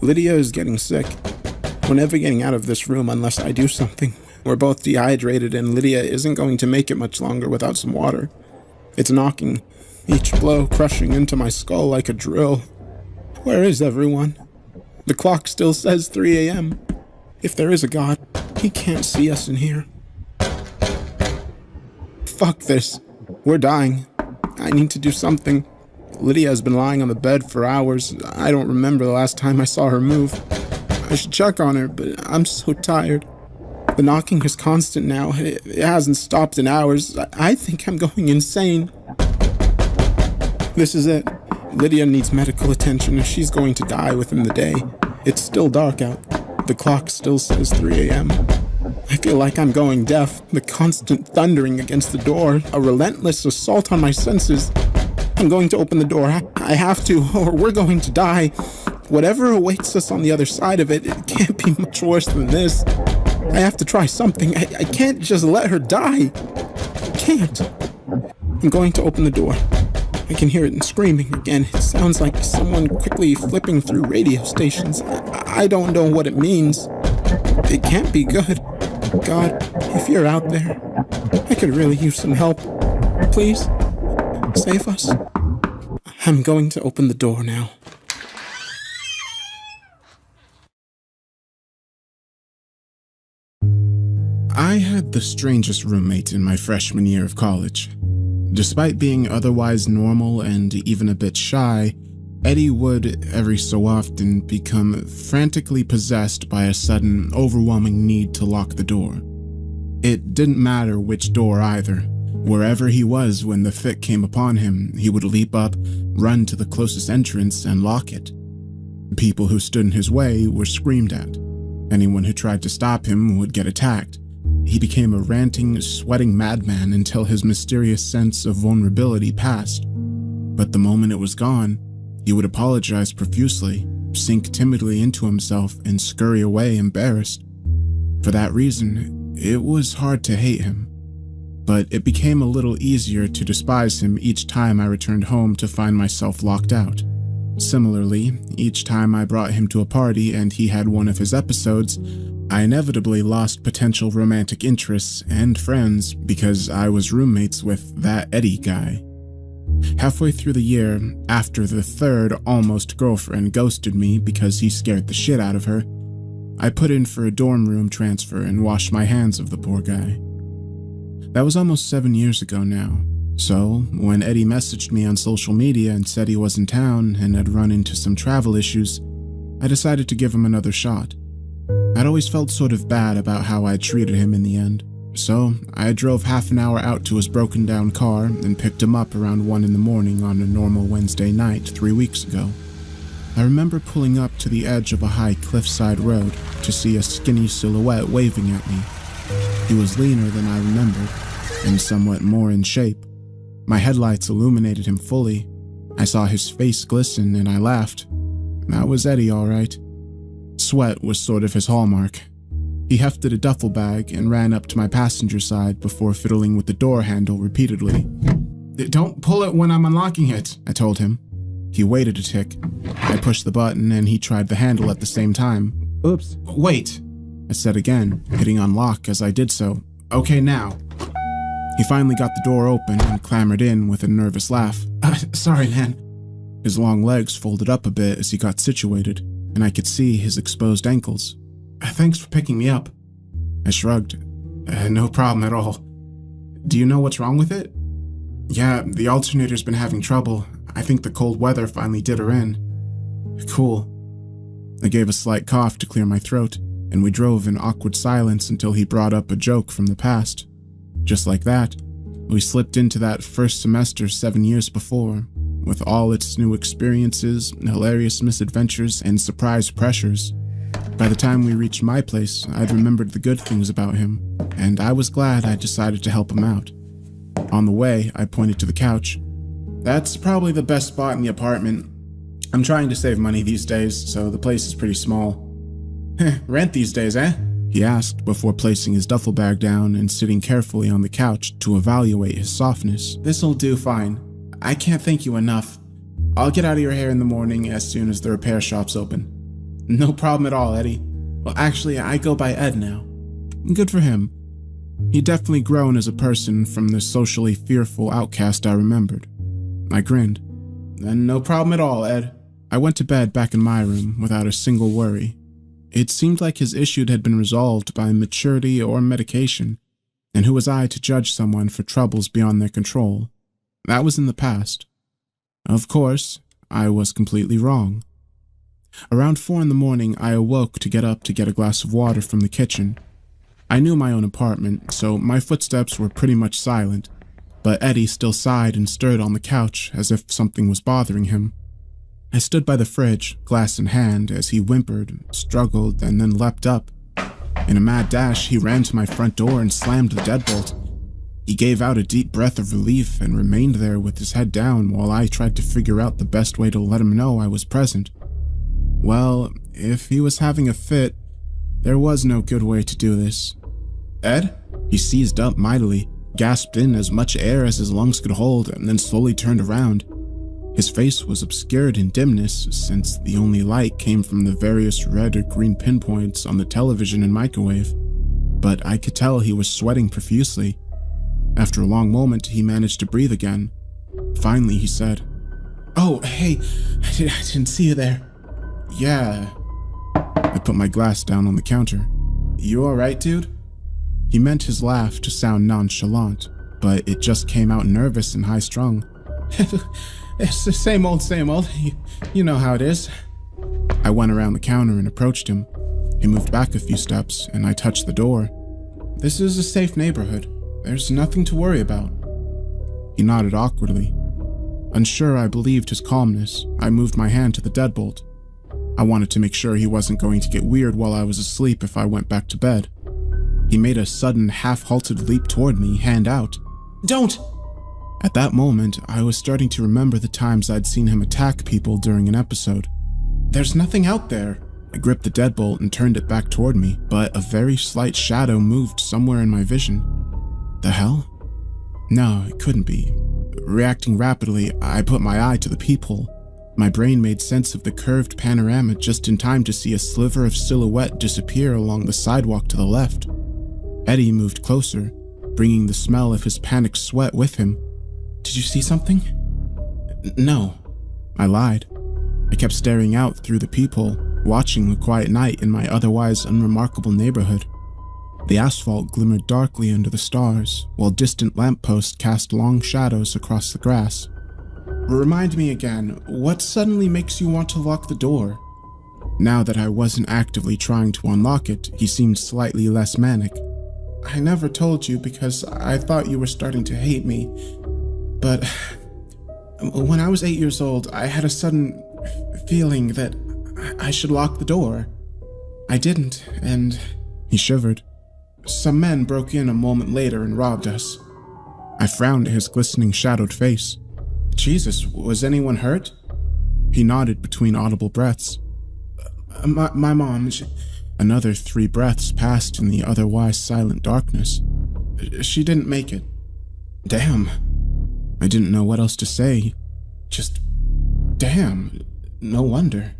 Lydia is getting sick. We're never getting out of this room unless I do something. We're both dehydrated and Lydia isn't going to make it much longer without some water. It's knocking, each blow crushing into my skull like a drill. Where is everyone? The clock still says 3 a.m. If there is a God, he can't see us in here. Fuck this. We're dying. I need to do something. Lydia has been lying on the bed for hours. I don't remember the last time I saw her move. I should check on her, but I'm so tired. The knocking is constant now. It hasn't stopped in hours. I think I'm going insane. This is it. Lydia needs medical attention. She's going to die within the day. It's still dark out. The clock still says 3 a.m. I feel like I'm going deaf. The constant thundering against the door, a relentless assault on my senses. I'm going to open the door. I have to, or we're going to die. Whatever awaits us on the other side of it, it can't be much worse than this. I have to try something. I can't just let her die. I can't. I'm going to open the door. I can hear it screaming again. It sounds like someone quickly flipping through radio stations. I don't know what it means. It can't be good. God, if you're out there, I could really use some help. Please, save us. I'm going to open the door now. I had the strangest roommate in my freshman year of college. Despite being otherwise normal and even a bit shy, Eddie would, every so often, become frantically possessed by a sudden, overwhelming need to lock the door. It didn't matter which door either. Wherever he was when the fit came upon him, he would leap up, run to the closest entrance, and lock it. People who stood in his way were screamed at. Anyone who tried to stop him would get attacked. He became a ranting, sweating madman until his mysterious sense of vulnerability passed. But the moment it was gone, he would apologize profusely, sink timidly into himself, and scurry away embarrassed. For that reason, it was hard to hate him. But it became a little easier to despise him each time I returned home to find myself locked out. Similarly, each time I brought him to a party and he had one of his episodes, I inevitably lost potential romantic interests and friends because I was roommates with that Eddie guy. Halfway through the year, after the third almost girlfriend ghosted me because he scared the shit out of her, I put in for a dorm room transfer and washed my hands of the poor guy. That was almost 7 years ago now, so when Eddie messaged me on social media and said he was in town and had run into some travel issues, I decided to give him another shot. I'd always felt sort of bad about how I treated him in the end, so I drove half an hour out to his broken down car and picked him up around 1 a.m. on a normal Wednesday night 3 weeks ago. I remember pulling up to the edge of a high cliffside road to see a skinny silhouette waving at me. He was leaner than I remembered, and somewhat more in shape. My headlights illuminated him fully. I saw his face glisten and I laughed. That was Eddie, all right. Sweat was sort of his hallmark. He hefted a duffel bag and ran up to my passenger side before fiddling with the door handle repeatedly. "Don't pull it when I'm unlocking it," I told him. He waited a tick. I pushed the button and he tried the handle at the same time. "Oops. Wait," I said again, hitting unlock as I did so. "Okay, now." He finally got the door open and clambered in with a nervous laugh. Sorry, man." His long legs folded up a bit as he got situated, and I could see his exposed ankles. "Thanks for picking me up." I shrugged. No problem at all. "Do you know what's wrong with it?" "Yeah, the alternator's been having trouble. I think the cold weather finally did her in." "Cool." I gave a slight cough to clear my throat, and we drove in awkward silence until he brought up a joke from the past. Just like that, we slipped into that first semester 7 years before, with all its new experiences, hilarious misadventures, and surprise pressures. By the time we reached my place, I'd remembered the good things about him, and I was glad I decided to help him out. On the way, I pointed to the couch. "That's probably the best spot in the apartment. I'm trying to save money these days, so the place is pretty small." "Rent these days, eh?" he asked before placing his duffel bag down and sitting carefully on the couch to evaluate his softness. "This'll do fine. I can't thank you enough. I'll get out of your hair in the morning as soon as the repair shop's open." "No problem at all, Eddie. Well, actually, I go by Ed now." Good for him. He'd definitely grown as a person from the socially fearful outcast I remembered. I grinned. "Then no problem at all, Ed." I went to bed back in my room without a single worry. It seemed like his issue had been resolved by maturity or medication, and who was I to judge someone for troubles beyond their control? That was in the past. Of course, I was completely wrong. Around 4 in the morning, I awoke to get up to get a glass of water from the kitchen. I knew my own apartment, so my footsteps were pretty much silent, but Eddie still sighed and stirred on the couch as if something was bothering him. I stood by the fridge, glass in hand, as he whimpered, struggled, and then leapt up. In a mad dash, he ran to my front door and slammed the deadbolt. He gave out a deep breath of relief and remained there with his head down while I tried to figure out the best way to let him know I was present. Well, if he was having a fit, there was no good way to do this. "Ed?" He seized up mightily, gasped in as much air as his lungs could hold, and then slowly turned around. His face was obscured in dimness, since the only light came from the various red or green pinpoints on the television and microwave, but I could tell he was sweating profusely. After a long moment, he managed to breathe again. Finally, he said, "Oh, hey, I didn't see you there." "Yeah." I put my glass down on the counter. "You alright, dude?" He meant his laugh to sound nonchalant, but it just came out nervous and high-strung. "It's the same old, same old. You know how it is." I went around the counter and approached him. He moved back a few steps, and I touched the door. "This is a safe neighborhood. There's nothing to worry about." He nodded awkwardly. Unsure I believed his calmness, I moved my hand to the deadbolt. I wanted to make sure he wasn't going to get weird while I was asleep if I went back to bed. He made a sudden, half-halted leap toward me, hand out. "Don't!" At that moment, I was starting to remember the times I'd seen him attack people during an episode. "There's nothing out there." I gripped the deadbolt and turned it back toward me, but a very slight shadow moved somewhere in my vision. The hell? No, it couldn't be. Reacting rapidly, I put my eye to the peephole. My brain made sense of the curved panorama just in time to see a sliver of silhouette disappear along the sidewalk to the left. Eddie moved closer, bringing the smell of his panicked sweat with him. "Did you see something?" "No." I lied. I kept staring out through the peephole, watching the quiet night in my otherwise unremarkable neighborhood. The asphalt glimmered darkly under the stars, while distant lampposts cast long shadows across the grass. "Remind me again, what suddenly makes you want to lock the door?" Now that I wasn't actively trying to unlock it, he seemed slightly less manic. "I never told you because I thought you were starting to hate me. But when I was 8 years old, I had a sudden feeling that I should lock the door. I didn't, and..." He shivered. "Some men broke in a moment later and robbed us." I frowned at his glistening shadowed face. "Jesus, was anyone hurt?" He nodded between audible breaths. My mom, Another 3 breaths passed in the otherwise silent darkness. "She didn't make it." Damn. I didn't know what else to say. Just, damn. No wonder.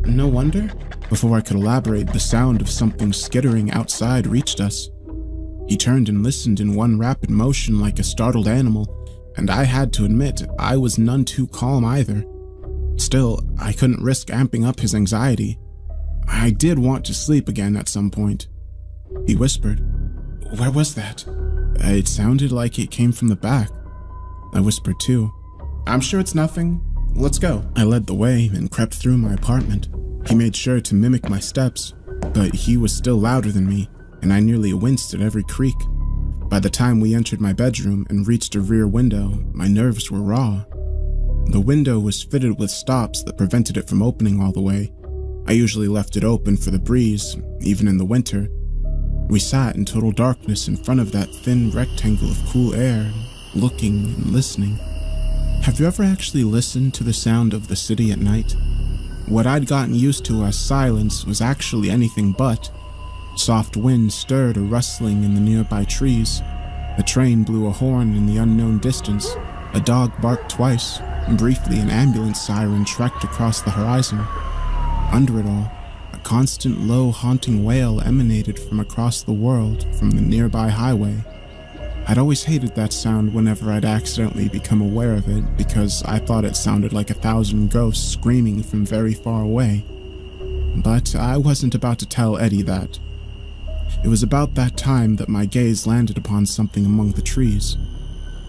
No wonder? Before I could elaborate, the sound of something skittering outside reached us. He turned and listened in one rapid motion like a startled animal, and I had to admit I was none too calm either. Still, I couldn't risk amping up his anxiety. I did want to sleep again at some point. He whispered, "Where was that?" It sounded like it came from the back. I whispered too. "I'm sure it's nothing. Let's go." I led the way and crept through my apartment. He made sure to mimic my steps, but he was still louder than me, and I nearly winced at every creak. By the time we entered my bedroom and reached a rear window, my nerves were raw. The window was fitted with stops that prevented it from opening all the way. I usually left it open for the breeze, even in the winter. We sat in total darkness in front of that thin rectangle of cool air, looking and listening. Have you ever actually listened to the sound of the city at night? What I'd gotten used to as silence was actually anything but. Soft wind stirred a rustling in the nearby trees. A train blew a horn in the unknown distance. A dog barked twice, and briefly an ambulance siren trekked across the horizon. Under it all, a constant low haunting wail emanated from across the world from the nearby highway. I'd always hated that sound whenever I'd accidentally become aware of it because I thought it sounded like 1,000 ghosts screaming from very far away. But I wasn't about to tell Eddie that. It was about that time that my gaze landed upon something among the trees.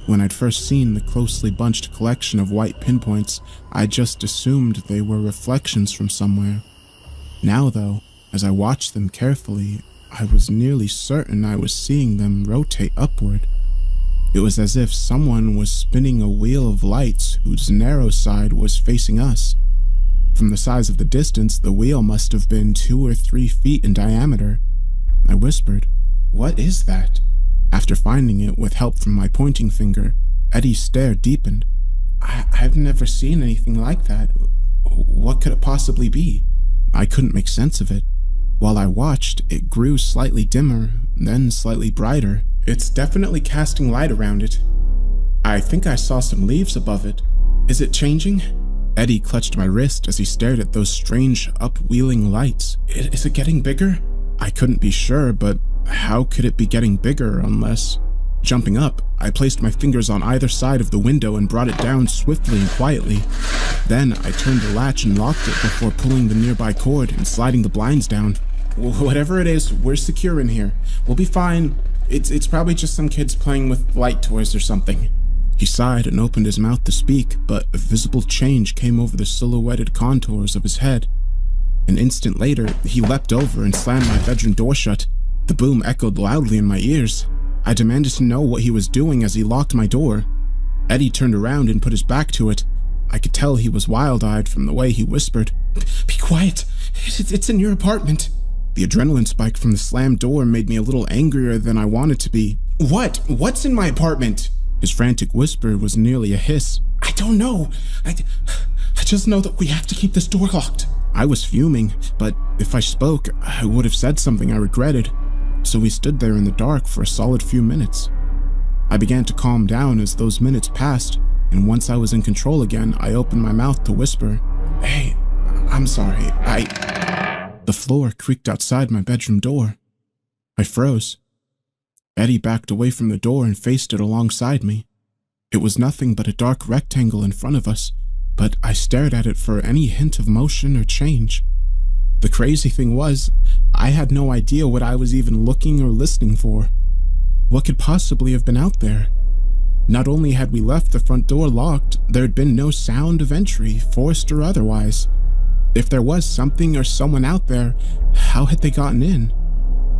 When I'd first seen the closely bunched collection of white pinpoints, I just assumed they were reflections from somewhere. Now though, as I watched them carefully, I was nearly certain I was seeing them rotate upward. It was as if someone was spinning a wheel of lights whose narrow side was facing us. From the size of the distance, the wheel must have been 2 or 3 feet in diameter. I whispered, "What is that?" After finding it with help from my pointing finger, Eddie's stare deepened. I've never seen anything like that. What could it possibly be? I couldn't make sense of it. While I watched, it grew slightly dimmer, then slightly brighter. It's definitely casting light around it. I think I saw some leaves above it. Is it changing? Eddie clutched my wrist as he stared at those strange, upwheeling lights. Is it getting bigger? I couldn't be sure, but how could it be getting bigger unless... Jumping up, I placed my fingers on either side of the window and brought it down swiftly and quietly. Then I turned the latch and locked it before pulling the nearby cord and sliding the blinds down. Whatever it is, we're secure in here. We'll be fine. It's probably just some kids playing with light toys or something. He sighed and opened his mouth to speak, but a visible change came over the silhouetted contours of his head. An instant later, he leapt over and slammed my bedroom door shut. The boom echoed loudly in my ears. I demanded to know what he was doing as he locked my door. Eddie turned around and put his back to it. I could tell he was wild-eyed from the way he whispered, "Be quiet. It's in your apartment." The adrenaline spike from the slammed door made me a little angrier than I wanted to be. What's in my apartment?" His frantic whisper was nearly a hiss. "I don't know. I just know that we have to keep this door locked." I was fuming, but if I spoke, I would have said something I regretted. So we stood there in the dark for a solid few minutes. I began to calm down as those minutes passed, and once I was in control again, I opened my mouth to whisper, "Hey, I'm sorry, The floor creaked outside my bedroom door. I froze. Eddie backed away from the door and faced it alongside me. It was nothing but a dark rectangle in front of us, but I stared at it for any hint of motion or change. The crazy thing was, I had no idea what I was even looking or listening for. What could possibly have been out there? Not only had we left the front door locked, there had been no sound of entry, forced or otherwise. If there was something or someone out there, how had they gotten in?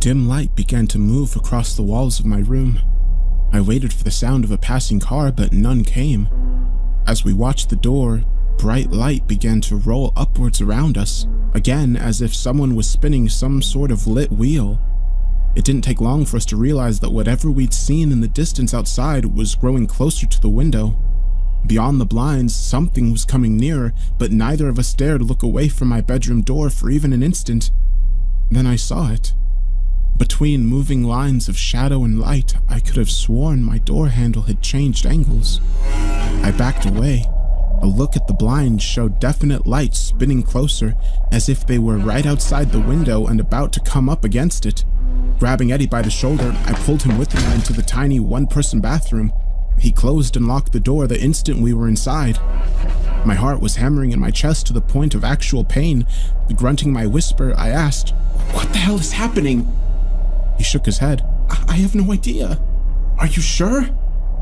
Dim light began to move across the walls of my room. I waited for the sound of a passing car, but none came. As we watched the door, bright light began to roll upwards around us, again as if someone was spinning some sort of lit wheel. It didn't take long for us to realize that whatever we'd seen in the distance outside was growing closer to the window. Beyond the blinds, something was coming nearer, but neither of us dared look away from my bedroom door for even an instant. Then I saw it. Between moving lines of shadow and light, I could have sworn my door handle had changed angles. I backed away. A look at the blind showed definite lights spinning closer, as if they were right outside the window and about to come up against it. Grabbing Eddie by the shoulder, I pulled him with me into the tiny one-person bathroom. He closed and locked the door the instant we were inside. My heart was hammering in my chest to the point of actual pain. Grunting my whisper, I asked, "What the hell is happening?" He shook his head. I have no idea." "Are you sure?"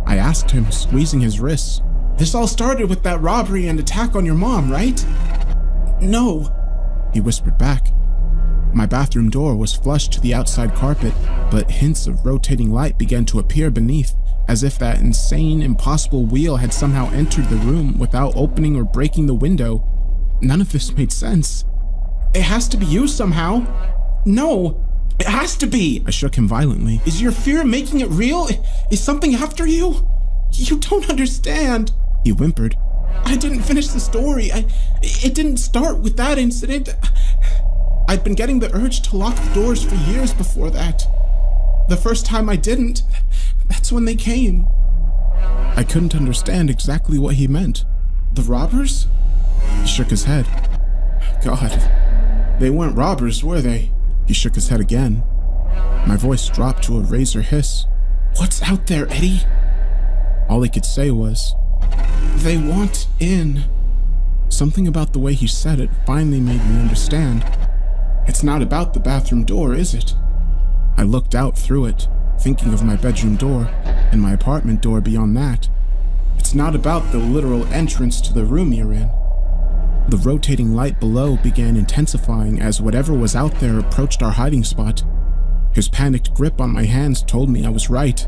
I asked him, squeezing his wrists. "This all started with that robbery and attack on your mom, right?" "No," he whispered back. My bathroom door was flush to the outside carpet, but hints of rotating light began to appear beneath, as if that insane, impossible wheel had somehow entered the room without opening or breaking the window. None of this made sense. "It has to be you somehow." "No, it has to be!" I shook him violently. "Is your fear making it real? Is something after you? You don't understand." He whimpered. "I didn't finish the story. It didn't start with that incident. I'd been getting the urge to lock the doors for years before that. The first time I didn't, that's when they came." I couldn't understand exactly what he meant. "The robbers?" He shook his head. "God, they weren't robbers, were they?" He shook his head again. My voice dropped to a razor hiss. "What's out there, Eddie?" All he could say was, "They want in." Something about the way he said it finally made me understand. "It's not about the bathroom door, is it?" I looked out through it, thinking of my bedroom door and my apartment door beyond that. "It's not about the literal entrance to the room you're in." The rotating light below began intensifying as whatever was out there approached our hiding spot. His panicked grip on my hands told me I was right.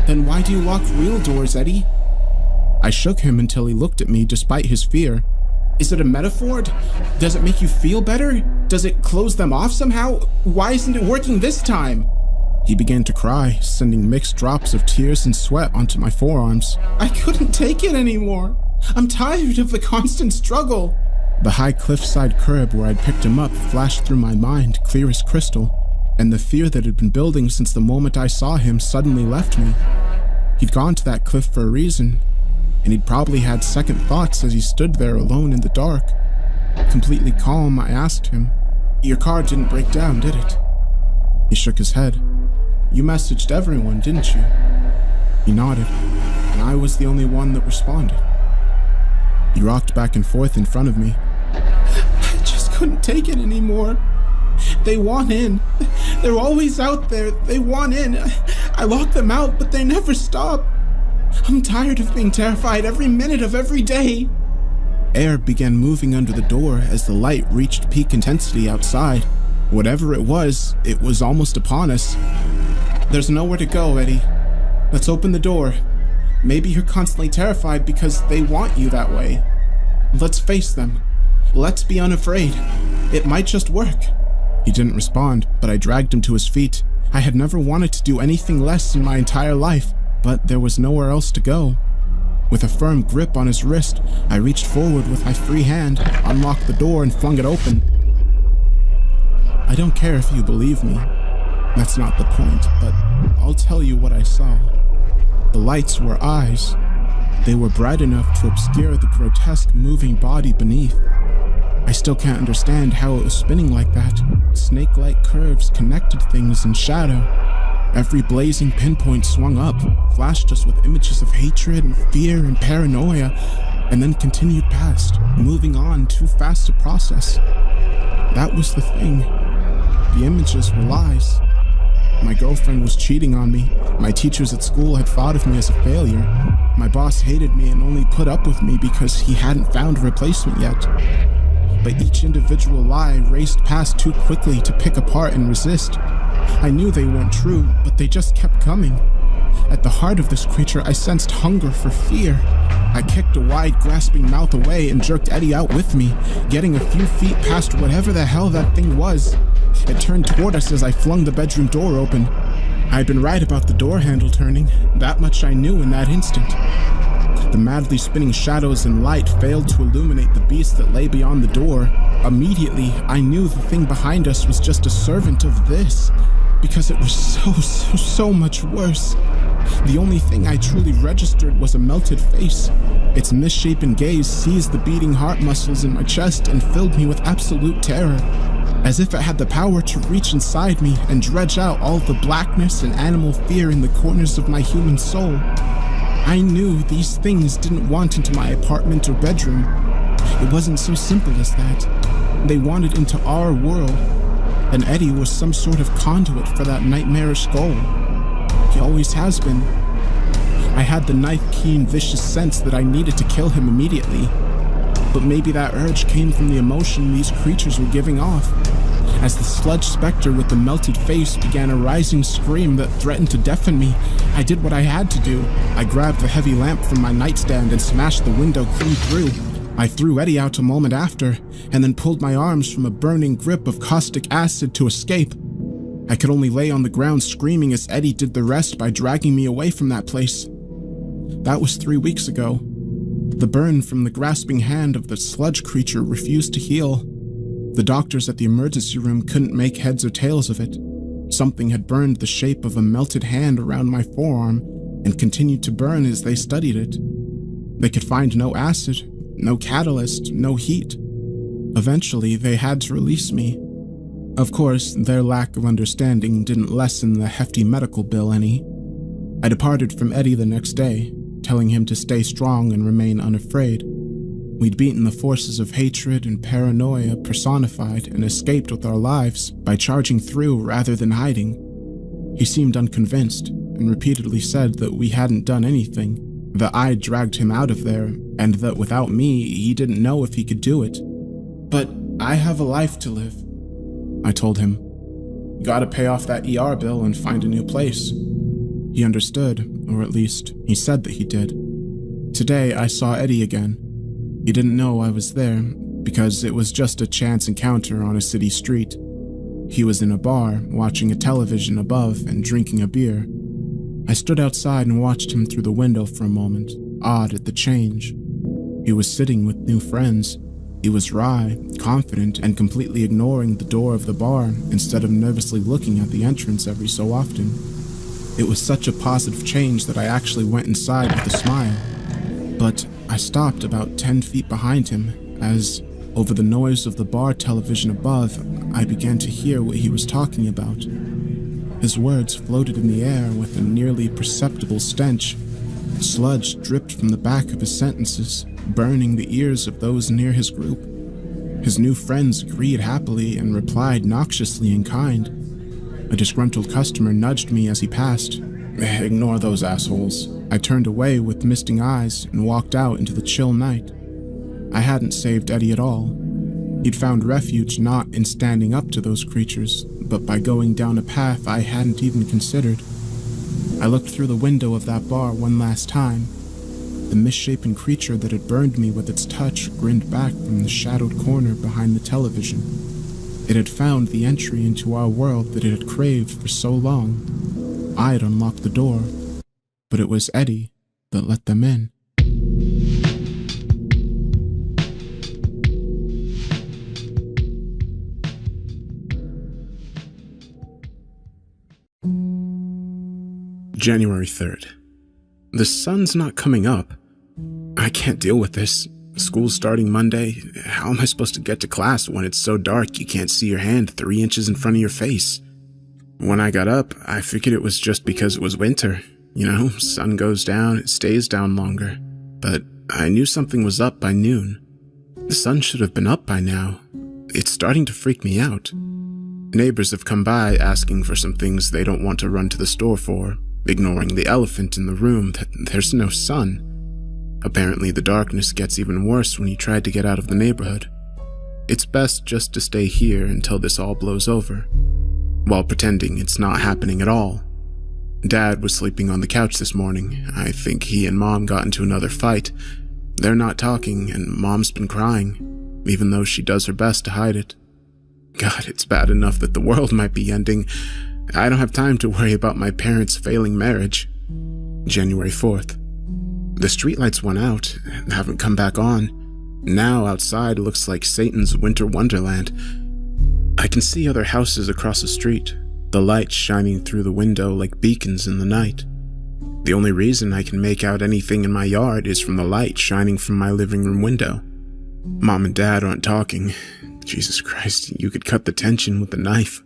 "Then why do you lock real doors, Eddie?" I shook him until he looked at me despite his fear. "Is it a metaphor? Does it make you feel better? Does it close them off somehow? Why isn't it working this time?" He began to cry, sending mixed drops of tears and sweat onto my forearms. "I couldn't take it anymore. I'm tired of the constant struggle." The high cliffside curb where I'd picked him up flashed through my mind, clear as crystal, and the fear that had been building since the moment I saw him suddenly left me. He'd gone to that cliff for a reason, and he'd probably had second thoughts as he stood there alone in the dark. Completely calm, I asked him, "Your car didn't break down, did it?" He shook his head. "You messaged everyone, didn't you?" He nodded, and I was the only one that responded. He rocked back and forth in front of me. "I just couldn't take it anymore. They want in. They're always out there. They want in. I lock them out, but they never stop. I'm tired of being terrified every minute of every day." Air began moving under the door as the light reached peak intensity outside. Whatever it was almost upon us. "There's nowhere to go, Eddie. Let's open the door. Maybe you're constantly terrified because they want you that way. Let's face them. Let's be unafraid. It might just work." He didn't respond, but I dragged him to his feet. I had never wanted to do anything less in my entire life, but there was nowhere else to go. With a firm grip on his wrist, I reached forward with my free hand, unlocked the door, and flung it open. I don't care if you believe me. That's not the point, but I'll tell you what I saw. The lights were eyes. They were bright enough to obscure the grotesque moving body beneath. I still can't understand how it was spinning like that. Snake-like curves connected things in shadow. Every blazing pinpoint swung up, flashed us with images of hatred and fear and paranoia, and then continued past, moving on too fast to process. That was the thing. The images were lies. My girlfriend was cheating on me. My teachers at school had thought of me as a failure. My boss hated me and only put up with me because he hadn't found a replacement yet. But each individual lie raced past too quickly to pick apart and resist. I knew they weren't true, but they just kept coming. At the heart of this creature, I sensed hunger for fear. I kicked a wide, grasping mouth away and jerked Eddie out with me, getting a few feet past whatever the hell that thing was. It turned toward us as I flung the bedroom door open. I'd been right about the door handle turning. That much I knew in that instant. The madly spinning shadows and light failed to illuminate the beast that lay beyond the door. Immediately, I knew the thing behind us was just a servant of this, because it was so much worse. The only thing I truly registered was a melted face. Its misshapen gaze seized the beating heart muscles in my chest and filled me with absolute terror, as if it had the power to reach inside me and dredge out all the blackness and animal fear in the corners of my human soul. I knew these things didn't want into my apartment or bedroom. It wasn't so simple as that. They wanted into our world, and Eddie was some sort of conduit for that nightmarish goal. He always has been. I had the knife-keen, vicious sense that I needed to kill him immediately. But maybe that urge came from the emotion these creatures were giving off. As the sludge specter with the melted face began a rising scream that threatened to deafen me, I did what I had to do. I grabbed the heavy lamp from my nightstand and smashed the window clean through. I threw Eddie out a moment after, and then pulled my arms from a burning grip of caustic acid to escape. I could only lay on the ground screaming as Eddie did the rest by dragging me away from that place. That was 3 weeks ago. The burn from the grasping hand of the sludge creature refused to heal. The doctors at the emergency room couldn't make heads or tails of it. Something had burned the shape of a melted hand around my forearm and continued to burn as they studied it. They could find no acid, no catalyst, no heat. Eventually, they had to release me. Of course, their lack of understanding didn't lessen the hefty medical bill any. I departed from Eddie the next day, telling him to stay strong and remain unafraid. We'd beaten the forces of hatred and paranoia personified and escaped with our lives by charging through rather than hiding. He seemed unconvinced and repeatedly said that we hadn't done anything, that I'd dragged him out of there, and that without me, he didn't know if he could do it. But I have a life to live, I told him. Gotta pay off that ER bill and find a new place. He understood, or at least, he said that he did. Today, I saw Eddie again. He didn't know I was there, because it was just a chance encounter on a city street. He was in a bar, watching a television above and drinking a beer. I stood outside and watched him through the window for a moment, awed at the change. He was sitting with new friends. He was wry, confident, and completely ignoring the door of the bar instead of nervously looking at the entrance every so often. It was such a positive change that I actually went inside with a smile. But I stopped about 10 feet behind him as, over the noise of the bar television above, I began to hear what he was talking about. His words floated in the air with a nearly perceptible stench. Sludge dripped from the back of his sentences, burning the ears of those near his group. His new friends agreed happily and replied noxiously in kind. A disgruntled customer nudged me as he passed. "Ignore those assholes." I turned away with misting eyes and walked out into the chill night. I hadn't saved Eddie at all. He'd found refuge not in standing up to those creatures, but by going down a path I hadn't even considered. I looked through the window of that bar one last time. The misshapen creature that had burned me with its touch grinned back from the shadowed corner behind the television. It had found the entry into our world that it had craved for so long. I had unlocked the door, but it was Eddie that let them in. January 3rd. The sun's not coming up. I can't deal with this. School's starting Monday. How am I supposed to get to class when it's so dark you can't see your hand 3 inches in front of your face? When I got up, I figured it was just because it was winter. You know, sun goes down, it stays down longer. But I knew something was up by noon. The sun should have been up by now. It's starting to freak me out. Neighbors have come by asking for some things they don't want to run to the store for, ignoring the elephant in the room that there's no sun. Apparently the darkness gets even worse when you try to get out of the neighborhood. It's best just to stay here until this all blows over, while pretending it's not happening at all. Dad was sleeping on the couch this morning. I think he and Mom got into another fight. They're not talking, and Mom's been crying, even though she does her best to hide it. God, it's bad enough that the world might be ending. I don't have time to worry about my parents' failing marriage. January 4th. The streetlights went out and haven't come back on. Now outside looks like Satan's winter wonderland. I can see other houses across the street, the lights shining through the window like beacons in the night. The only reason I can make out anything in my yard is from the light shining from my living room window. Mom and Dad aren't talking. Jesus Christ, you could cut the tension with a knife.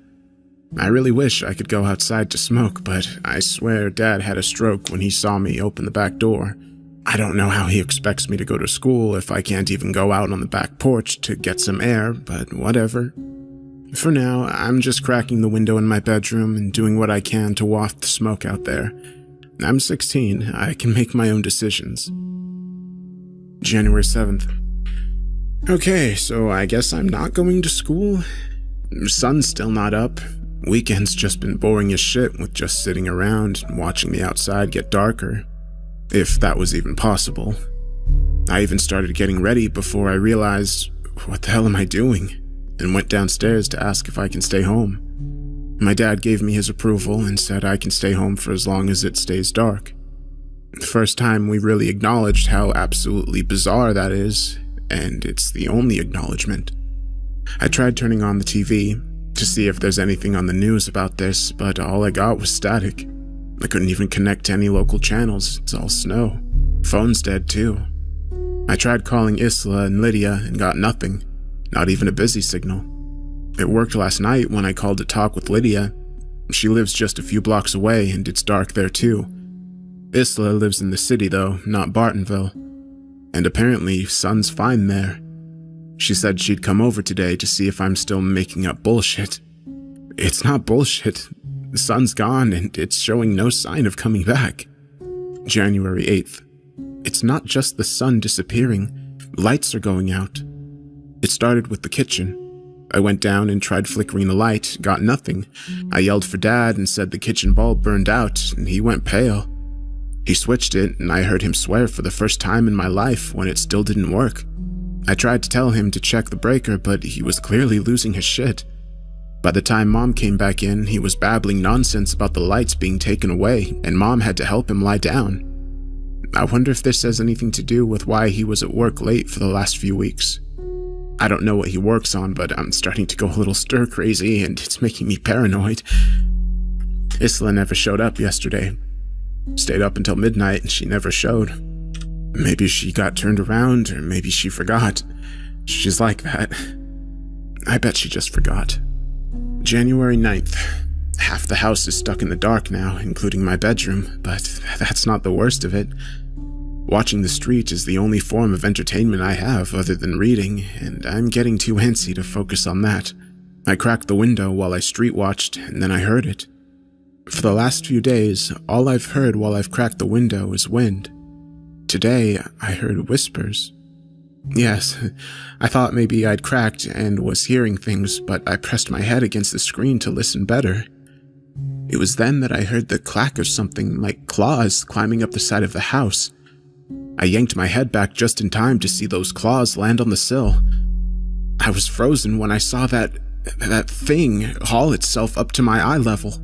I really wish I could go outside to smoke, but I swear Dad had a stroke when he saw me open the back door. I don't know how he expects me to go to school if I can't even go out on the back porch to get some air, but whatever. For now, I'm just cracking the window in my bedroom and doing what I can to waft the smoke out there. I'm 16, I can make my own decisions. January 7th. Okay, so I guess I'm not going to school. Sun's still not up. Weekend's just been boring as shit with just sitting around and watching the outside get darker. If that was even possible. I even started getting ready before I realized, what the hell am I doing? And went downstairs to ask if I can stay home. My dad gave me his approval and said I can stay home for as long as it stays dark. The first time we really acknowledged how absolutely bizarre that is, and it's the only acknowledgement. I tried turning on the TV to see if there's anything on the news about this, but all I got was static. I couldn't even connect to any local channels, it's all snow. Phone's dead too. I tried calling Isla and Lydia and got nothing. Not even a busy signal. It worked last night when I called to talk with Lydia. She lives just a few blocks away and it's dark there too. Isla lives in the city though, not Bartonville. And apparently, sun's fine there. She said she'd come over today to see if I'm still making up bullshit. It's not bullshit. The sun's gone and it's showing no sign of coming back. January 8th. It's not just the sun disappearing. Lights are going out. It started with the kitchen. I went down and tried flickering the light, got nothing. I yelled for Dad and said the kitchen bulb burned out, and he went pale. He switched it, and I heard him swear for the first time in my life when it still didn't work. I tried to tell him to check the breaker, but he was clearly losing his shit. By the time Mom came back in, he was babbling nonsense about the lights being taken away, and Mom had to help him lie down. I wonder if this has anything to do with why he was at work late for the last few weeks. I don't know what he works on, but I'm starting to go a little stir-crazy, and it's making me paranoid. Isla never showed up yesterday. Stayed up until midnight, and she never showed. Maybe she got turned around, or maybe she forgot. She's like that. I bet she just forgot. January 9th. Half the house is stuck in the dark now, including my bedroom, but that's not the worst of it. Watching the street is the only form of entertainment I have other than reading, and I'm getting too antsy to focus on that. I cracked the window while I street watched, and then I heard it. For the last few days, all I've heard while I've cracked the window is wind. Today, I heard whispers. Yes, I thought maybe I'd cracked and was hearing things, but I pressed my head against the screen to listen better. It was then that I heard the clack of something like claws climbing up the side of the house. I yanked my head back just in time to see those claws land on the sill. I was frozen when I saw that thing haul itself up to my eye level.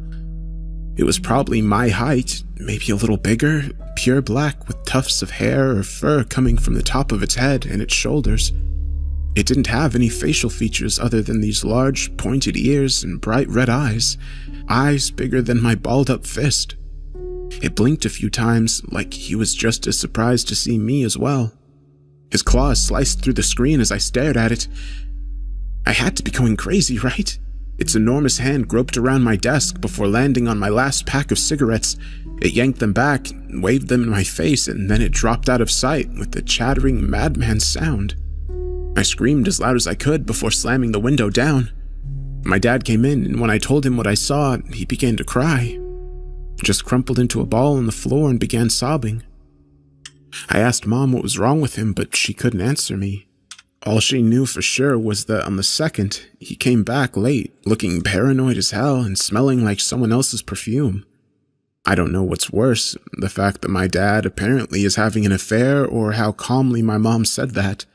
It was probably my height, maybe a little bigger, pure black with tufts of hair or fur coming from the top of its head and its shoulders. It didn't have any facial features other than these large, pointed ears and bright red eyes bigger than my balled-up fist. It blinked a few times, like he was just as surprised to see me as well. His claws sliced through the screen as I stared at it. I had to be going crazy, right? Its enormous hand groped around my desk before landing on my last pack of cigarettes. It yanked them back, waved them in my face, and then it dropped out of sight with a chattering madman sound. I screamed as loud as I could before slamming the window down. My dad came in, and when I told him what I saw, he began to cry. Just crumpled into a ball on the floor and began sobbing. I asked Mom what was wrong with him, but she couldn't answer me. All she knew for sure was that on the 2nd, he came back late, looking paranoid as hell and smelling like someone else's perfume. I don't know what's worse, the fact that my dad apparently is having an affair or how calmly my mom said that.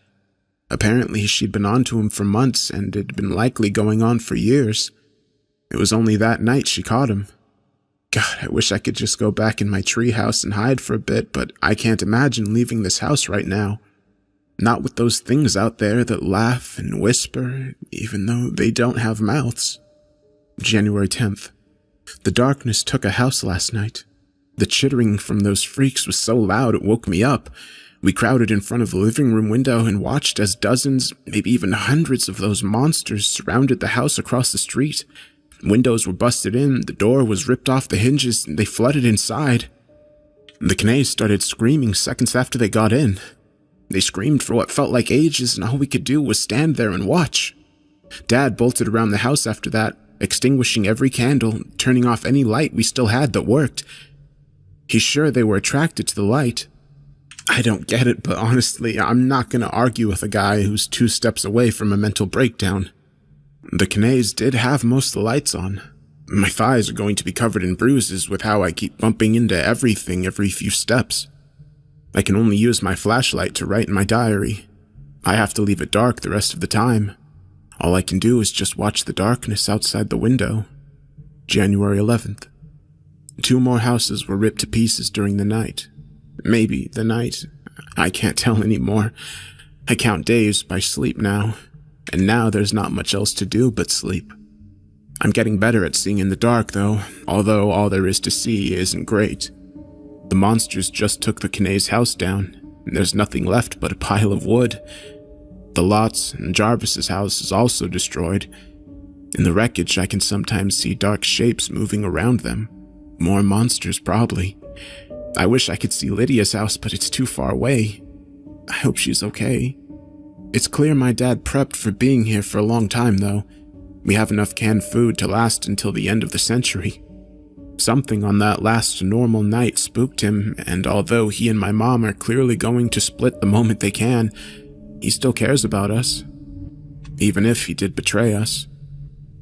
Apparently she'd been on to him for months and it'd been likely going on for years. It was only that night she caught him. God, I wish I could just go back in my treehouse and hide for a bit, but I can't imagine leaving this house right now. Not with those things out there that laugh and whisper, even though they don't have mouths. January 10th. The darkness took a house last night. The chittering from those freaks was so loud it woke me up. We crowded in front of the living room window and watched as dozens, maybe even hundreds of those monsters surrounded the house across the street. Windows were busted in, the door was ripped off the hinges, and they flooded inside. The Knays started screaming seconds after they got in. They screamed for what felt like ages, and all we could do was stand there and watch. Dad bolted around the house after that, extinguishing every candle, turning off any light we still had that worked. He's sure they were attracted to the light. I don't get it, but honestly, I'm not going to argue with a guy who's 2 steps away from a mental breakdown. The Knays did have most of the lights on. My thighs are going to be covered in bruises with how I keep bumping into everything every few steps. I can only use my flashlight to write in my diary. I have to leave it dark the rest of the time. All I can do is just watch the darkness outside the window. January 11th. 2 more houses were ripped to pieces during the night. Maybe the night. I can't tell anymore. I count days by sleep now, and now there's not much else to do but sleep. I'm getting better at seeing in the dark, though, although all there is to see isn't great. The monsters just took the Knays' house down, and there's nothing left but a pile of wood. The lots and Jarvis's house is also destroyed. In the wreckage, I can sometimes see dark shapes moving around them. More monsters, probably. I wish I could see Lydia's house, but it's too far away. I hope she's okay. It's clear my dad prepped for being here for a long time, though. We have enough canned food to last until the end of the century. Something on that last normal night spooked him, and although he and my mom are clearly going to split the moment they can, he still cares about us. Even if he did betray us.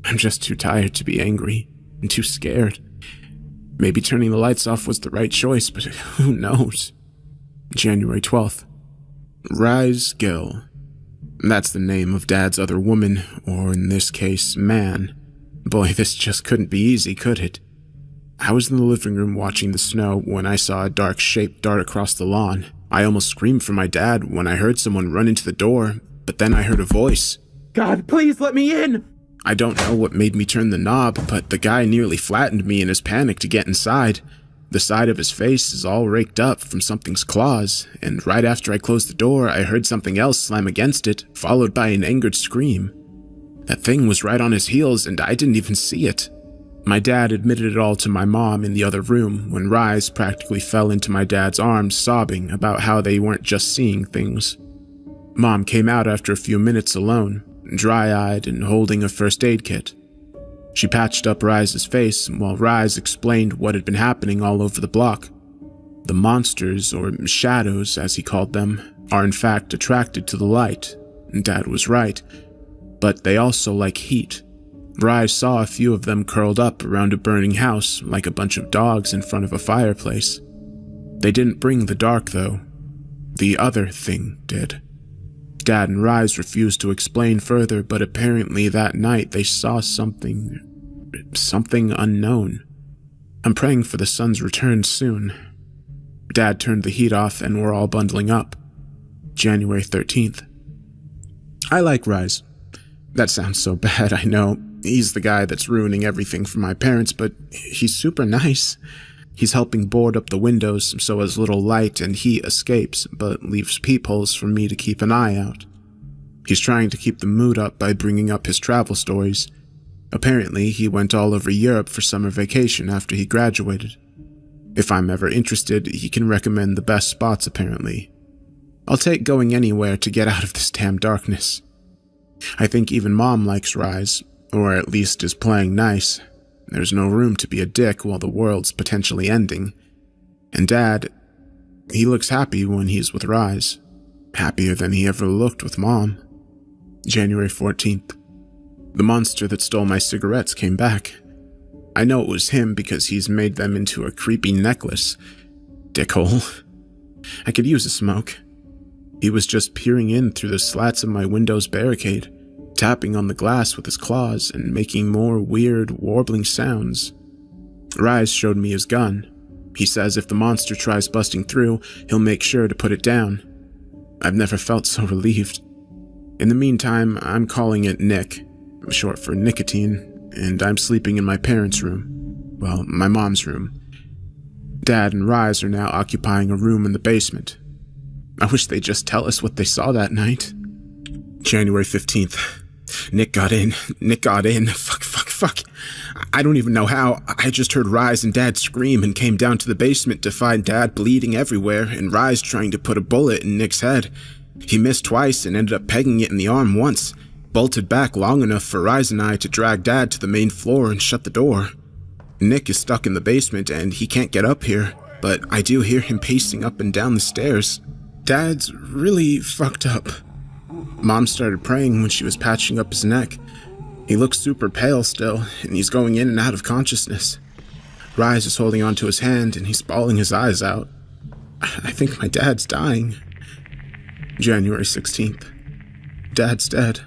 I'm just too tired to be angry, and too scared. Maybe turning the lights off was the right choice, but who knows? January 12th. Rise Gill. That's the name of Dad's other woman, or in this case, man. Boy, this just couldn't be easy, could it? I was in the living room watching the snow when I saw a dark shape dart across the lawn. I almost screamed for my dad when I heard someone run into the door, but then I heard a voice. God, please let me in! I don't know what made me turn the knob, but the guy nearly flattened me in his panic to get inside. The side of his face is all raked up from something's claws, and right after I closed the door, I heard something else slam against it, followed by an angered scream. That thing was right on his heels, and I didn't even see it. My dad admitted it all to my mom in the other room when Rise practically fell into my dad's arms, sobbing about how they weren't just seeing things. Mom came out after a few minutes alone, dry-eyed and holding a first aid kit. She patched up Rise's face while Rise explained what had been happening all over the block. The monsters, or shadows as he called them, are in fact attracted to the light. Dad was right, but they also like heat. Rise saw a few of them curled up around a burning house like a bunch of dogs in front of a fireplace. They didn't bring the dark, though. The other thing did. Dad and Rise refused to explain further, but apparently that night they saw something unknown. I'm praying for the sun's return soon. Dad turned the heat off and we're all bundling up. January 13th. I like Rise. That sounds so bad, I know. He's the guy that's ruining everything for my parents, but he's super nice. He's helping board up the windows so as little light and heat escapes, but leaves peepholes for me to keep an eye out. He's trying to keep the mood up by bringing up his travel stories. Apparently, he went all over Europe for summer vacation after he graduated. If I'm ever interested, he can recommend the best spots, apparently. I'll take going anywhere to get out of this damn darkness. I think even Mom likes Rise, or at least is playing nice. There's no room to be a dick while the world's potentially ending. And Dad, he looks happy when he's with Rise. Happier than he ever looked with Mom. January 14th. The monster that stole my cigarettes came back. I know it was him because he's made them into a creepy necklace. Dickhole. I could use a smoke. He was just peering in through the slats of my window's barricade, tapping on the glass with his claws and making more weird, warbling sounds. Rise showed me his gun. He says if the monster tries busting through, he'll make sure to put it down. I've never felt so relieved. In the meantime, I'm calling it Nick, short for nicotine, and I'm sleeping in my parents' room. Well, my mom's room. Dad and Rise are now occupying a room in the basement. I wish they'd just tell us what they saw that night. January 15th. Nick got in. Fuck. I don't even know how. I just heard Rise and Dad scream and came down to the basement to find Dad bleeding everywhere and Rise trying to put a bullet in Nick's head. He missed twice and ended up pegging it in the arm once, bolted back long enough for Rise and I to drag Dad to the main floor and shut the door. Nick is stuck in the basement and he can't get up here, but I do hear him pacing up and down the stairs. Dad's really fucked up. Mom started praying when she was patching up his neck. He looks super pale still, and he's going in and out of consciousness. Rise is holding onto his hand and he's bawling his eyes out. I think my dad's dying. January 16th. Dad's dead.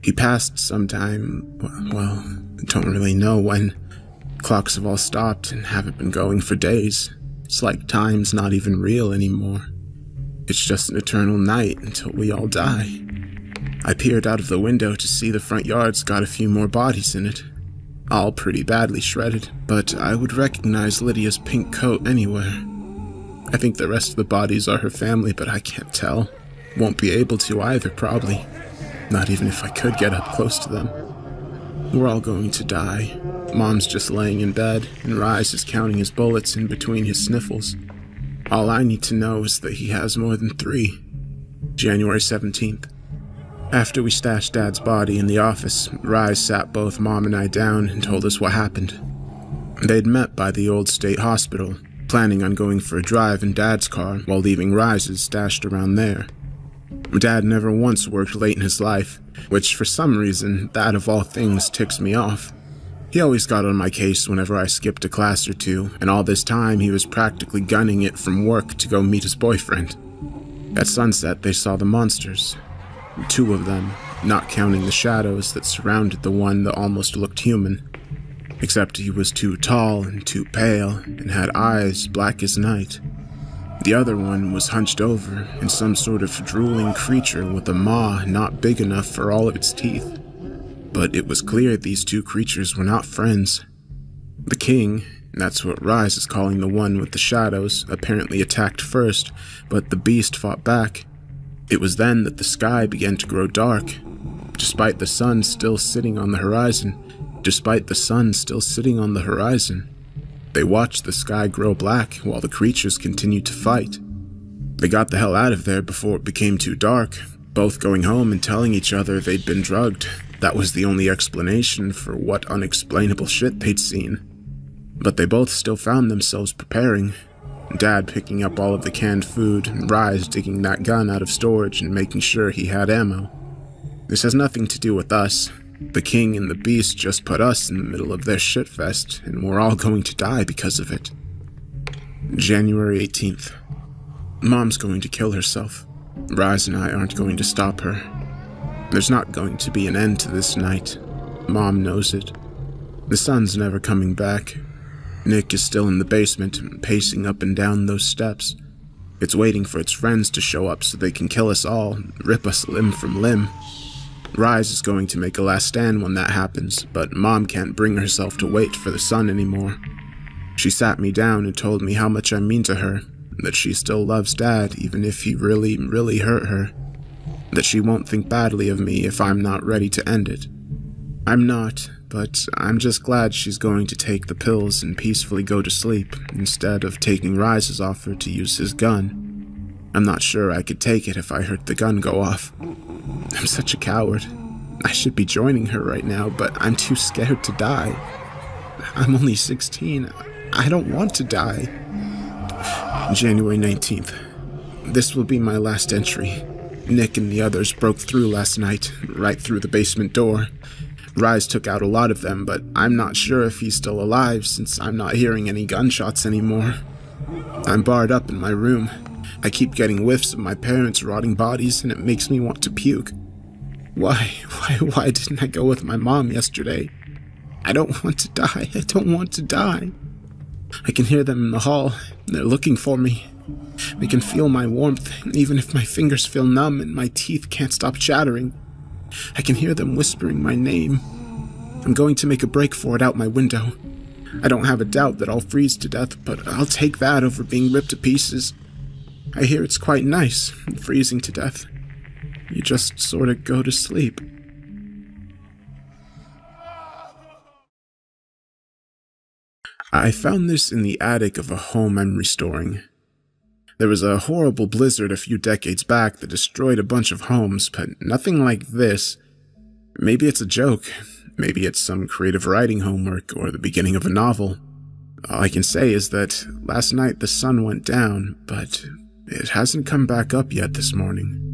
He passed sometime, well, I don't really know when. Clocks have all stopped and haven't been going for days. It's like time's not even real anymore. It's just an eternal night until we all die. I peered out of the window to see the front yard's got a few more bodies in it. All pretty badly shredded, but I would recognize Lydia's pink coat anywhere. I think the rest of the bodies are her family, but I can't tell. Won't be able to either, probably. Not even if I could get up close to them. We're all going to die. Mom's just laying in bed, and Rise is counting his bullets in between his sniffles. All I need to know is that he has more than 3. January 17th. After we stashed Dad's body in the office, Rise sat both Mom and I down and told us what happened. They'd met by the old state hospital, planning on going for a drive in Dad's car while leaving Rise's stashed around there. Dad never once worked late in his life, which for some reason, that of all things ticks me off. He always got on my case whenever I skipped a class or two, and all this time he was practically gunning it from work to go meet his boyfriend. At sunset, they saw the monsters. 2 of them, not counting the shadows that surrounded the one that almost looked human. Except he was too tall and too pale, and had eyes black as night. The other one was hunched over in some sort of drooling creature with a maw not big enough for all of its teeth. But it was clear these 2 creatures were not friends. The king, that's what Rise is calling the one with the shadows, apparently attacked first, but the beast fought back. It was then that the sky began to grow dark, despite the sun still sitting on the horizon. They watched the sky grow black while the creatures continued to fight. They got the hell out of there before it became too dark, both going home and telling each other they'd been drugged. That was the only explanation for what unexplainable shit they'd seen. But they both still found themselves preparing. Dad picking up all of the canned food, and Rise digging that gun out of storage and making sure he had ammo. This has nothing to do with us. The king and the beast just put us in the middle of their shitfest, and we're all going to die because of it. January 18th. Mom's going to kill herself. Rise and I aren't going to stop her. There's not going to be an end to this night. Mom knows it. The sun's never coming back. Nick is still in the basement, pacing up and down those steps. It's waiting for its friends to show up so they can kill us all, rip us limb from limb. Rise is going to make a last stand when that happens, but Mom can't bring herself to wait for the sun anymore. She sat me down and told me how much I mean to her, that she still loves Dad even if he really, really hurt her, that she won't think badly of me if I'm not ready to end it. I'm not, but I'm just glad she's going to take the pills and peacefully go to sleep instead of taking Rise's offer to use his gun. I'm not sure I could take it if I heard the gun go off. I'm such a coward. I should be joining her right now, but I'm too scared to die. I'm only 16. I don't want to die. January 19th. This will be my last entry. Nick and the others broke through last night, right through the basement door. Rise took out a lot of them, but I'm not sure if he's still alive since I'm not hearing any gunshots anymore. I'm barred up in my room. I keep getting whiffs of my parents' rotting bodies, and it makes me want to puke. Why didn't I go with my mom yesterday? I don't want to die. I don't want to die. I can hear them in the hall. They're looking for me. They can feel my warmth, even if my fingers feel numb and my teeth can't stop chattering. I can hear them whispering my name. I'm going to make a break for it out my window. I don't have a doubt that I'll freeze to death, but I'll take that over being ripped to pieces. I hear it's quite nice, freezing to death. You just sort of go to sleep. I found this in the attic of a home I'm restoring. There was a horrible blizzard a few decades back that destroyed a bunch of homes, but nothing like this. Maybe it's a joke. Maybe it's some creative writing homework or the beginning of a novel. All I can say is that last night the sun went down, but it hasn't come back up yet this morning.